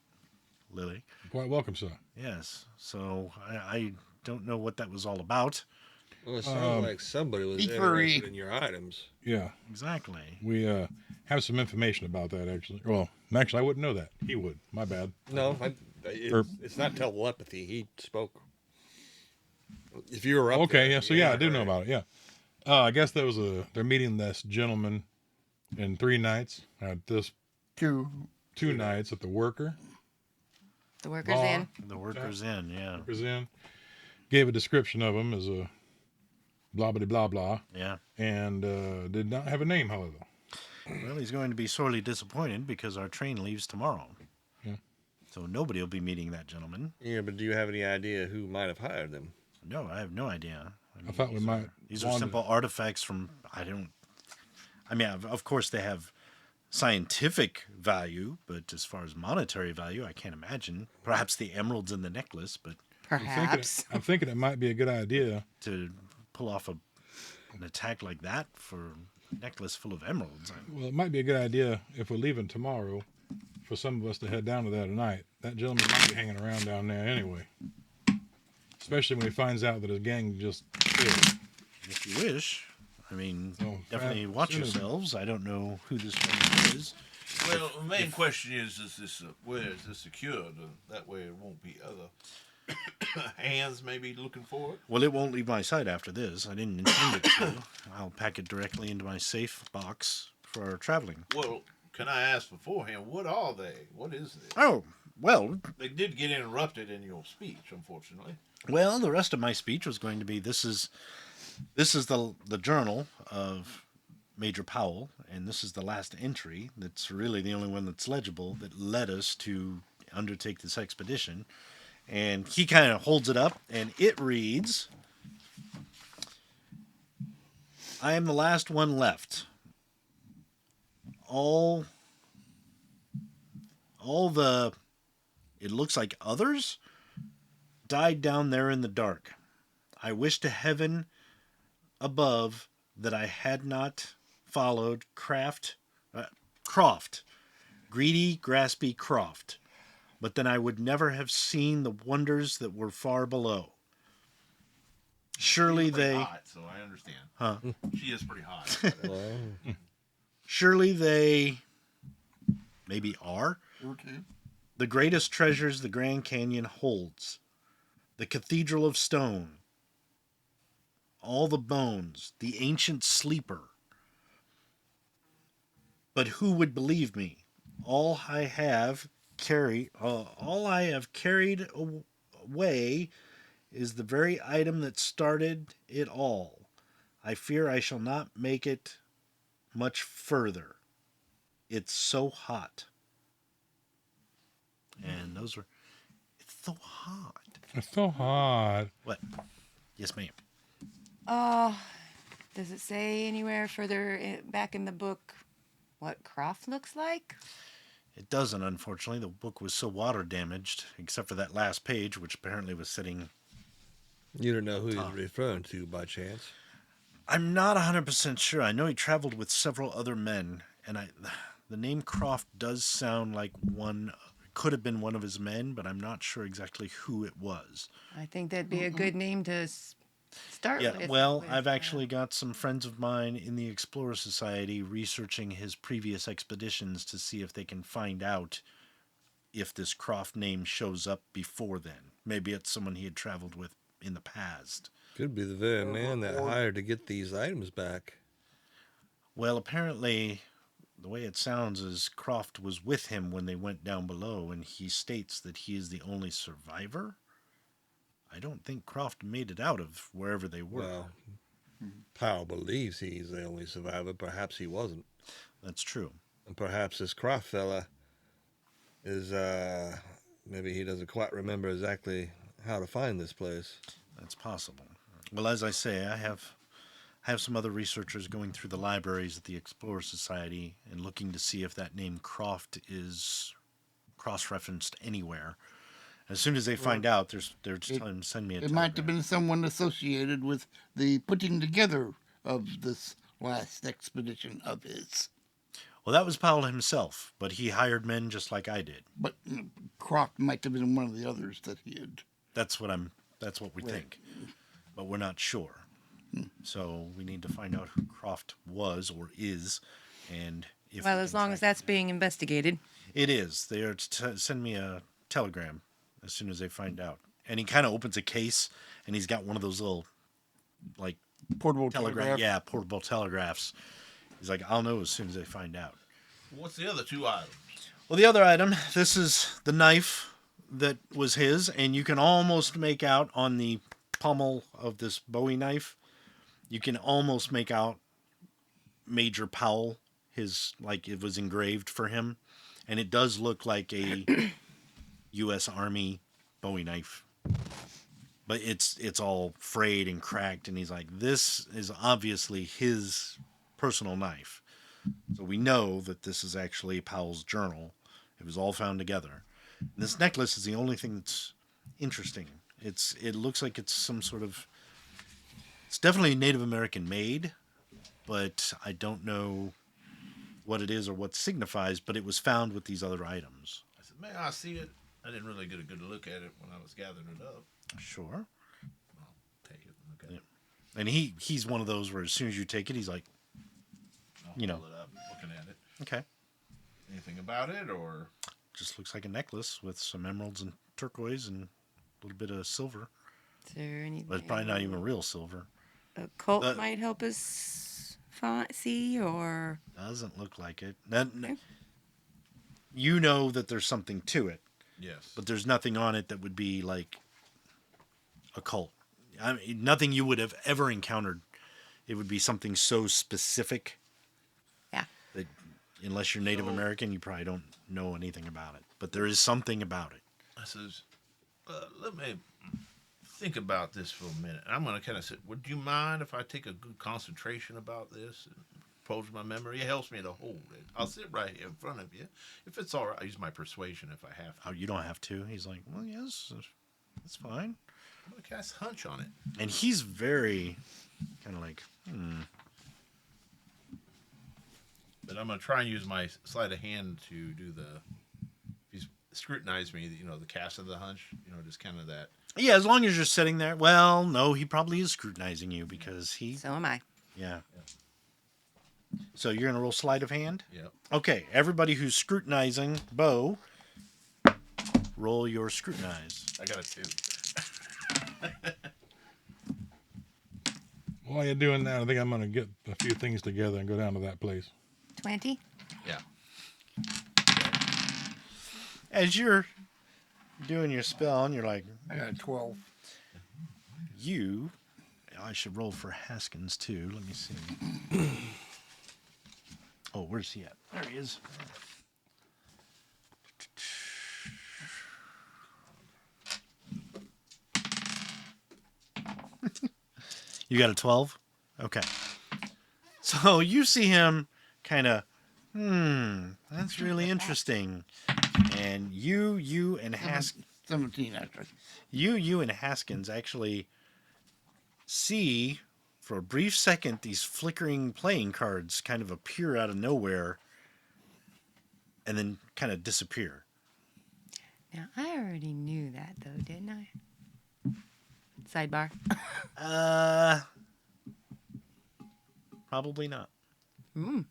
Lily. Quite welcome, sir. Yes. So I don't know what that was all about. Well, it sounds like somebody was Beefery. interested in your items. Yeah, Exactly. we have some information about that, actually. Well, actually, I wouldn't know that. He would. My bad. No, it's not telepathy. He spoke. If you were up Okay, there, yeah, so yeah, I do right. know about it, yeah. I guess they're meeting this gentleman in 3 nights at this To 2 nights at the Worker. The workers Bar. in. The workers in, yeah. Workers in. Gave a description of him as a blah blah blah blah, Yeah. and did not have a name, however. Well, he's going to be sorely disappointed because our train leaves tomorrow. Yeah. So nobody will be meeting that gentleman. Yeah, but do you have any idea who might have hired them? No, I have no idea. I thought we might. These are wander- simple artifacts from, of course they have scientific value, but as far as monetary value, I can't imagine. Perhaps the emeralds in the necklace, but Perhaps. I'm thinking it might be a good idea. to pull off an attack like that for a necklace full of emeralds, Well, it might be a good idea if we're leaving tomorrow for some of us to head down to that tonight. That gentleman might be hanging around down there anyway. Especially when he finds out that his gang just failed. if you wish. I mean, Oh, definitely fat watch cinnamon. yourselves. I don't know who this gentleman is. Well, the main question is this where is this secured? That way it won't be other hands maybe looking for it. Well, it won't leave my sight after this. I didn't intend it to. I'll pack it directly into my safe box for our traveling. Well, can I ask beforehand, what are they? What is this? Oh, well, They did get interrupted in your speech, unfortunately. well, the rest of my speech was going to be this is the journal of Major Powell, and this is the last entry that's really the only one that's legible that led us to undertake this expedition. And he kind of holds it up, and it reads, I am the last one left. All the, it looks like others, died down there in the dark. I wish to heaven above that I had not followed Croft, greedy, graspy Croft, but then I would never have seen the wonders that were far below. Surely She's pretty they, hot, so I understand. huh? She is pretty hot. Surely they, maybe are Okay. the greatest treasures the Grand Canyon holds. The Cathedral of Stone, all the bones, the ancient sleeper. But who would believe me? All I have carried away is the very item that started it all. I fear I shall not make it much further. It's so hot. And those were, it's so hot. It's so hot. What? Yes, ma'am. Does it say anywhere further back in the book what Croft looks like? It doesn't, unfortunately. The book was so water damaged, except for that last page, which apparently was sitting. You don't know who he's referring to by chance? I'm not 100% sure. I know he traveled with several other men, and the name Croft does sound like one, could have been one of his men, but I'm not sure exactly who it was. I think that'd be a good name to start Yeah, with. well, I've actually got some friends of mine in the Explorer Society researching his previous expeditions to see if they can find out if this Croft name shows up before then. Maybe it's someone he had traveled with in the past. Could be the very man that hired to get these items back. Well, apparently, the way it sounds is Croft was with him when they went down below, and he states that he is the only survivor. I don't think Croft made it out of wherever they were. Well, Powell believes he's the only survivor. Perhaps he wasn't. That's true. And perhaps this Croft fella is, maybe he doesn't quite remember exactly how to find this place. That's possible. Well, as I say, I have some other researchers going through the libraries at the Explorer Society and looking to see if that name Croft is cross-referenced anywhere. As soon as they find out, they're just telling them to send me a It telegram. might have been someone associated with the putting together of this last expedition of his. Well, that was Powell himself, but he hired men just like I did. But Croft might have been one of the others that he had. That's what we think, but we're not sure. So we need to find out who Croft was or is, and if Well, we as can long track as that's him being investigated. down. It is. They are to send me a telegram as soon as they find out. And he kind of opens a case, and he's got one of those little, like, Portable telegraph. Yeah, portable telegraphs. He's like, I'll know as soon as they find out. What's the other two items? Well, the other item, this is the knife that was his, and you can almost make out on the pommel of this Bowie knife, you can almost make out Major Powell, his, like it was engraved for him, and it does look like a U.S. Army Bowie knife. But it's all frayed and cracked, and he's like, this is obviously his personal knife. So we know that this is actually Powell's journal. It was all found together. And this necklace is the only thing that's interesting. It looks like it's some sort of, it's definitely Native American made, but I don't know what it is or what it signifies, but it was found with these other items. I said, may I see it? I didn't really get a good look at it when I was gathering it up. Sure. I'll take it and look at it. And he's one of those where as soon as you take it, he's like, I'll you know. pull it up, looking at it. okay. Anything about it, or Just looks like a necklace with some emeralds and turquoise and a little bit of silver. Is there anything? But it's probably not even real silver. A cult Uh, might help us see, or Doesn't look like it. you know that there's something to it, Yes. but there's nothing on it that would be like occult. I mean, nothing you would have ever encountered. It would be something so specific Yeah. that unless you're Native American, you probably don't know anything about it. But there is something about it. I says, let me think about this for a minute. And I'm going to kind of say, would you mind if I take a good concentration about this and pose my memory? It helps me to hold it. I'll sit right here in front of you. If it's all right, I'll use my persuasion if I have to. Oh, you don't have to. He's like, well, yes, that's fine. I'm going to cast Hunch on it. And he's very kind of like, But I'm going to try and use my sleight of hand to do the... He's scrutinized me, the cast of the hunch, just kind of that. Yeah, as long as you're sitting there. Well, no, he probably is scrutinizing you because he... So am I. Yeah. So you're going to roll sleight of hand? Yep. Okay, everybody who's scrutinizing Bo, roll your scrutinize. I got a 2. While you're doing that, I think I'm going to get a few things together and go down to that place. 20. Yeah. As you're doing your spell, and you're like, I got a 12. I should roll for Haskins too. Let me see. Oh, where's he at? There he is. You got a 12? Okay. So you see him kind of, that's really interesting. And you and Haskins, 17, actually. you and Haskins actually see for a brief second these flickering playing cards kind of appear out of nowhere and then kind of disappear. Now, I already knew that, though, didn't I? Sidebar. Probably not.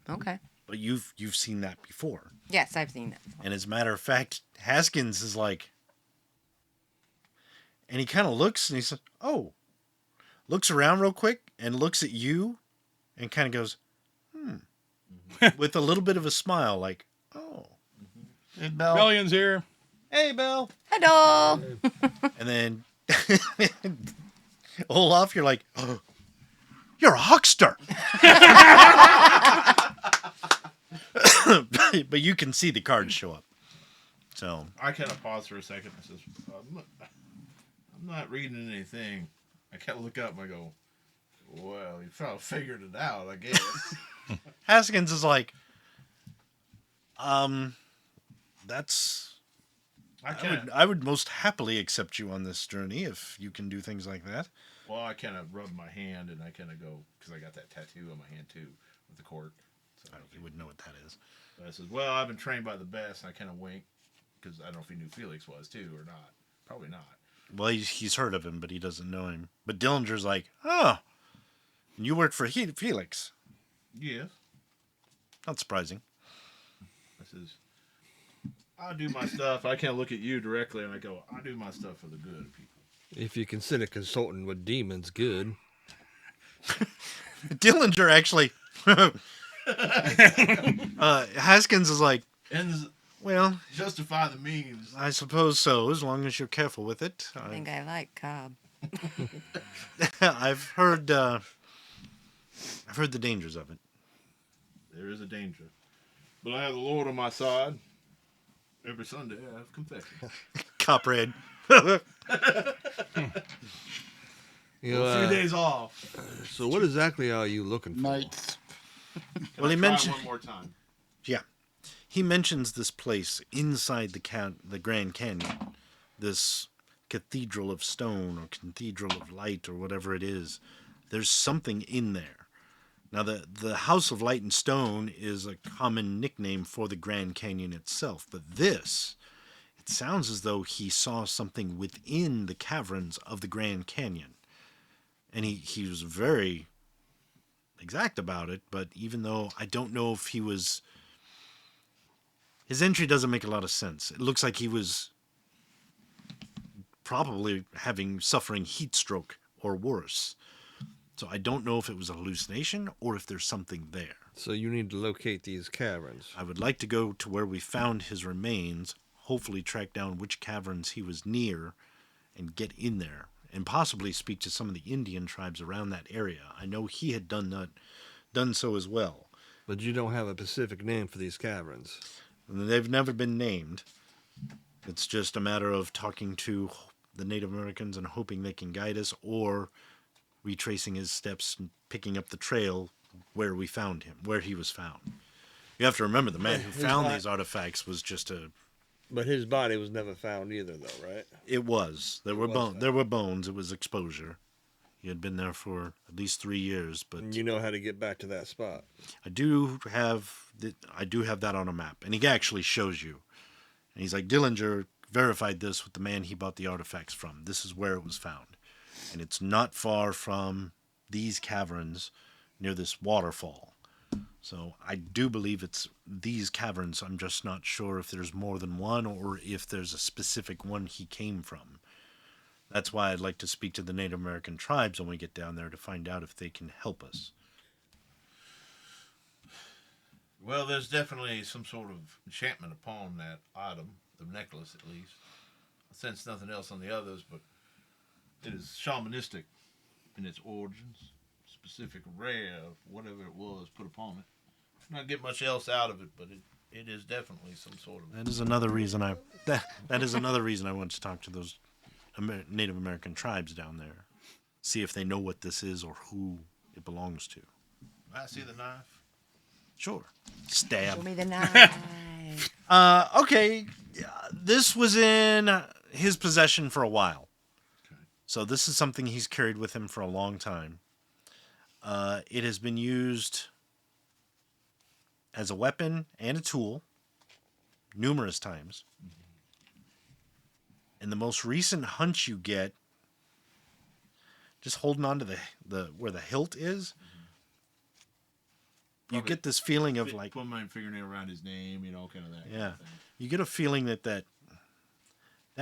Okay. But you've seen that before. Yes, I've seen that. And as a matter of fact, Haskins is like, and he kind of looks and he says, oh, looks around real quick and looks at you and kind of goes, with a little bit of a smile, like, oh. Hey, Bell. Lillian's here. Hey, Bill. Hello. And then Olaf, you're like, oh, you're a huckster. But you can see the cards show up. So I kind of pause for a second and says, I'm not reading anything. I kind of look up and I go, well, you probably figured it out, I guess. Haskins is like, that's... I would most happily accept you on this journey if you can do things like that. Well, I kind of rub my hand and I kind of go, because I got that tattoo on my hand too with the court. So You wouldn't know what that is. I says, well, I've been trained by the best. And I kind of wink because I don't know if he knew Felix was too or not. Probably not. Well, he's heard of him, but he doesn't know him. But Dillinger's like, oh, and you work for Felix. Yes. Not surprising. I says, I do my stuff. I can't look at you directly and I go, I do my stuff for the good of people. If you consider consulting with demons good. Dillinger actually... Haskins is like, And well, justify the means. I suppose so, as long as you're careful with it. I think I like Cobb. I've heard the dangers of it. There is a danger. But I have the Lord on my side. Every Sunday I have confession. Copperhead. A few days off. So what exactly are you looking for? Nights. Well, he Try mentioned, one more time. yeah, he mentions this place inside the Grand Canyon, this cathedral of stone or cathedral of light or whatever it is. There's something in there. Now, the House of Light and Stone is a common nickname for the Grand Canyon itself, but this, it sounds as though he saw something within the caverns of the Grand Canyon. And he was very exact about it, but even though I don't know if he was... His entry doesn't make a lot of sense. It looks like he was probably suffering heat stroke or worse. So I don't know if it was a hallucination or if there's something there. So you need to locate these caverns. I would like to go to where we found his remains, hopefully track down which caverns he was near, and get in there, and possibly speak to some of the Indian tribes around that area. I know he had done so as well. But you don't have a specific name for these caverns. They've never been named. It's just a matter of talking to the Native Americans and hoping they can guide us, or retracing his steps and picking up the trail where we found him, where he was found. You have to remember, the man who found these artifacts was just a... But his body was never found either, though, right? It was. There were bones. It was exposure. He had been there for at least 3 years, but And you know how to get back to that spot. I do have that on a map, and he actually shows you. And he's like, Dillinger verified this with the man he bought the artifacts from. This is where it was found, and it's not far from these caverns near this waterfall. So I do believe it's these caverns. I'm just not sure if there's more than one or if there's a specific one he came from. That's why I'd like to speak to the Native American tribes when we get down there to find out if they can help us. Well, there's definitely some sort of enchantment upon that item, the necklace at least. I sense nothing else on the others, but it is shamanistic in its origins. Specific rare of whatever it was put upon it. Not get much else out of it, but it is definitely some sort of... That is another reason that is another reason I want to talk to those Native American tribes down there. See if they know what this is or who it belongs to. I see the knife. Sure. Stab. Show me the knife. Okay. This was in his possession for a while. Okay. So this is something he's carried with him for a long time. It has been used as a weapon and a tool numerous times. And the most recent hunch you get, just holding on to the where the hilt is, you get this feeling of like... Put my fingernail around his name, kind of that. Yeah. Kind of thing. You get a feeling that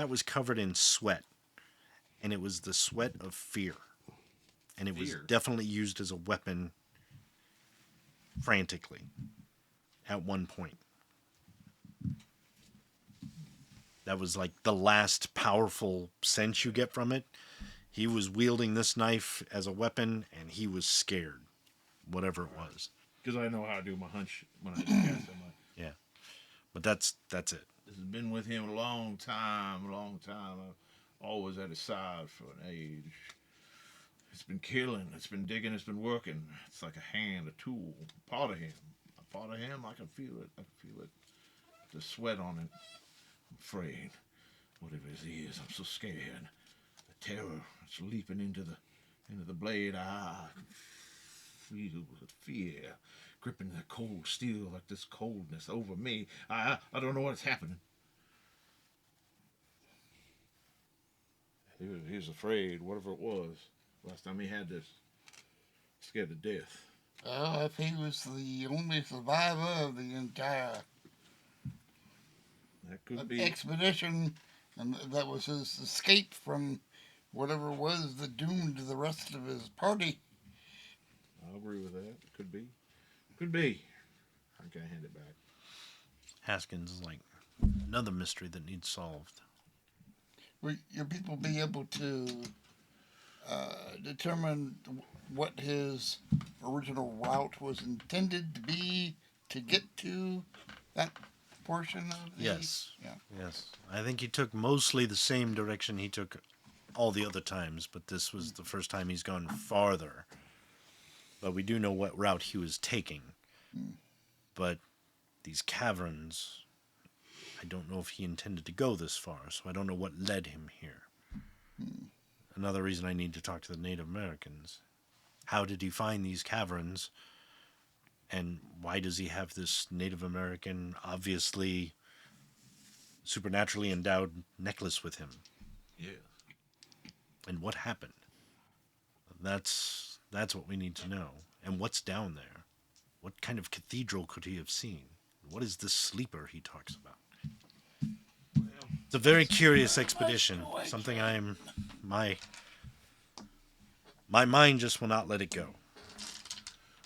was covered in sweat. And it was the sweat of fear. And it was Fear? definitely used as a weapon frantically at one point. That was like the last powerful sense you get from it. He was wielding this knife as a weapon, and he was scared, whatever it was. Because I know how to do my hunch when I cast him. Yeah. But that's it. This has been with him a long time. I've always at his side for an age. It's been killing, it's been digging, it's been working. It's like a hand, a tool, part of him. A part of him, I can feel it. The sweat on it. I'm afraid. Whatever it is, I'm so scared. The terror, it's leaping into the blade. I can feel the fear gripping the cold steel like this coldness over me. I don't know what's happening. He was afraid, whatever it was. Last time he had this, scared to death. Well, if he was the only survivor of the entire That could be. expedition, and that was his escape from whatever it was that doomed the rest of his party. I agree with that. Could be. Could be. I can't hand it back. Haskins is like another mystery that needs solved. Will your people be able to determine what his original route was intended to be to get to that portion of the... Yes. Yeah. Yes. I think he took mostly the same direction he took all the other times, but this was the first time he's gone farther. But we do know what route he was taking. But these caverns, I don't know if he intended to go this far, so I don't know what led him here. Another reason I need to talk to the Native Americans. How did he find these caverns? And why does he have this Native American, obviously supernaturally endowed necklace with him? Yeah. And what happened? That's what we need to know. And what's down there? What kind of cathedral could he have seen? What is this sleeper he talks about? It's a very curious expedition. Something my My mind just will not let it go.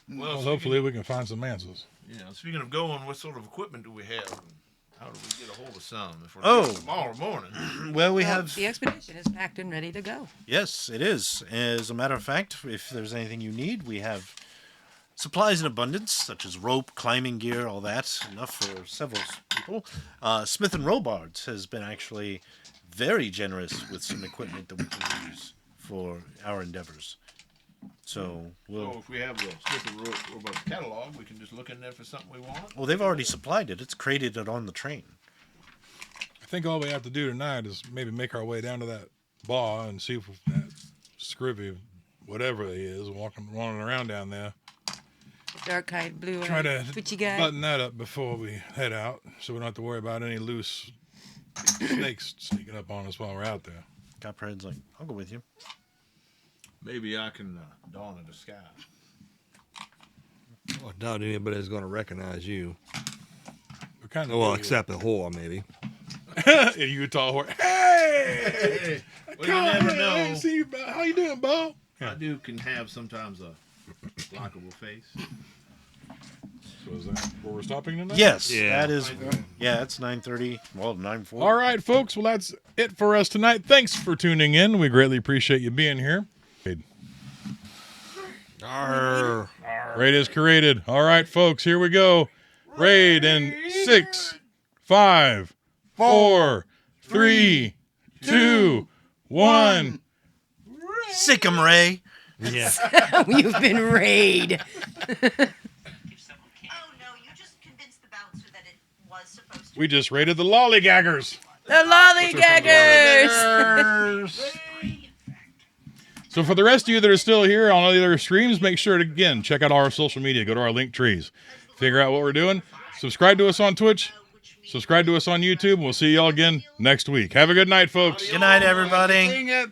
Well, hopefully we can find some answers. Yeah, speaking of going, what sort of equipment do we have? How do we get a hold of some? If we're Oh. going tomorrow morning. Well, we Well, have... the expedition is packed and ready to go. Yes, it is. As a matter of fact, if there's anything you need, we have supplies in abundance, such as rope, climbing gear, all that. Enough for several people. Smith & Robards has been actually very generous with some equipment that we can use for our endeavors. So, So if we have the Smith & Robards catalog, we can just look in there for something we want. well, they've already supplied it. It's created it on the train. I think all we have to do tonight is maybe make our way down to that bar and see if that scrivy, whatever he is, running around down there. Dark-eyed, blue-eyed, Try to twitchy guy. button that up before we head out, so we don't have to worry about any loose snakes sneaking up on us while we're out there. Copperhead's like, I'll go with you. Maybe I can don a disguise. I doubt anybody's going to recognize you. We're kind of Well, except the whore, maybe. a Utah horse. Hey, Well, you never know. I ain't see you, Bo. How you doing, Bo? I can have sometimes a likable face. So is that where we're stopping tonight? Yes, Yeah. that is. Yeah, it's 9:30. Well, 9:40. All right, folks. Well, that's it for us tonight. Thanks for tuning in. We greatly appreciate you being here. Arr. Raid is created. All right, folks. Here we go. Raid in 6, 5, 4, 3, 2, 1. Sick 'em, Ray. Yeah. You've been raid. Oh no, you just convinced the bouncer that it was supposed to. We just raided the lollygaggers. The lollygaggers. So for the rest of you that are still here on all the other streams, make sure to, again, check out our social media. Go to our link trees. Figure out what we're doing. Subscribe to us on Twitch. Subscribe to us on YouTube. We'll see you all again next week. Have a good night, folks. Good night, everybody. Dang it.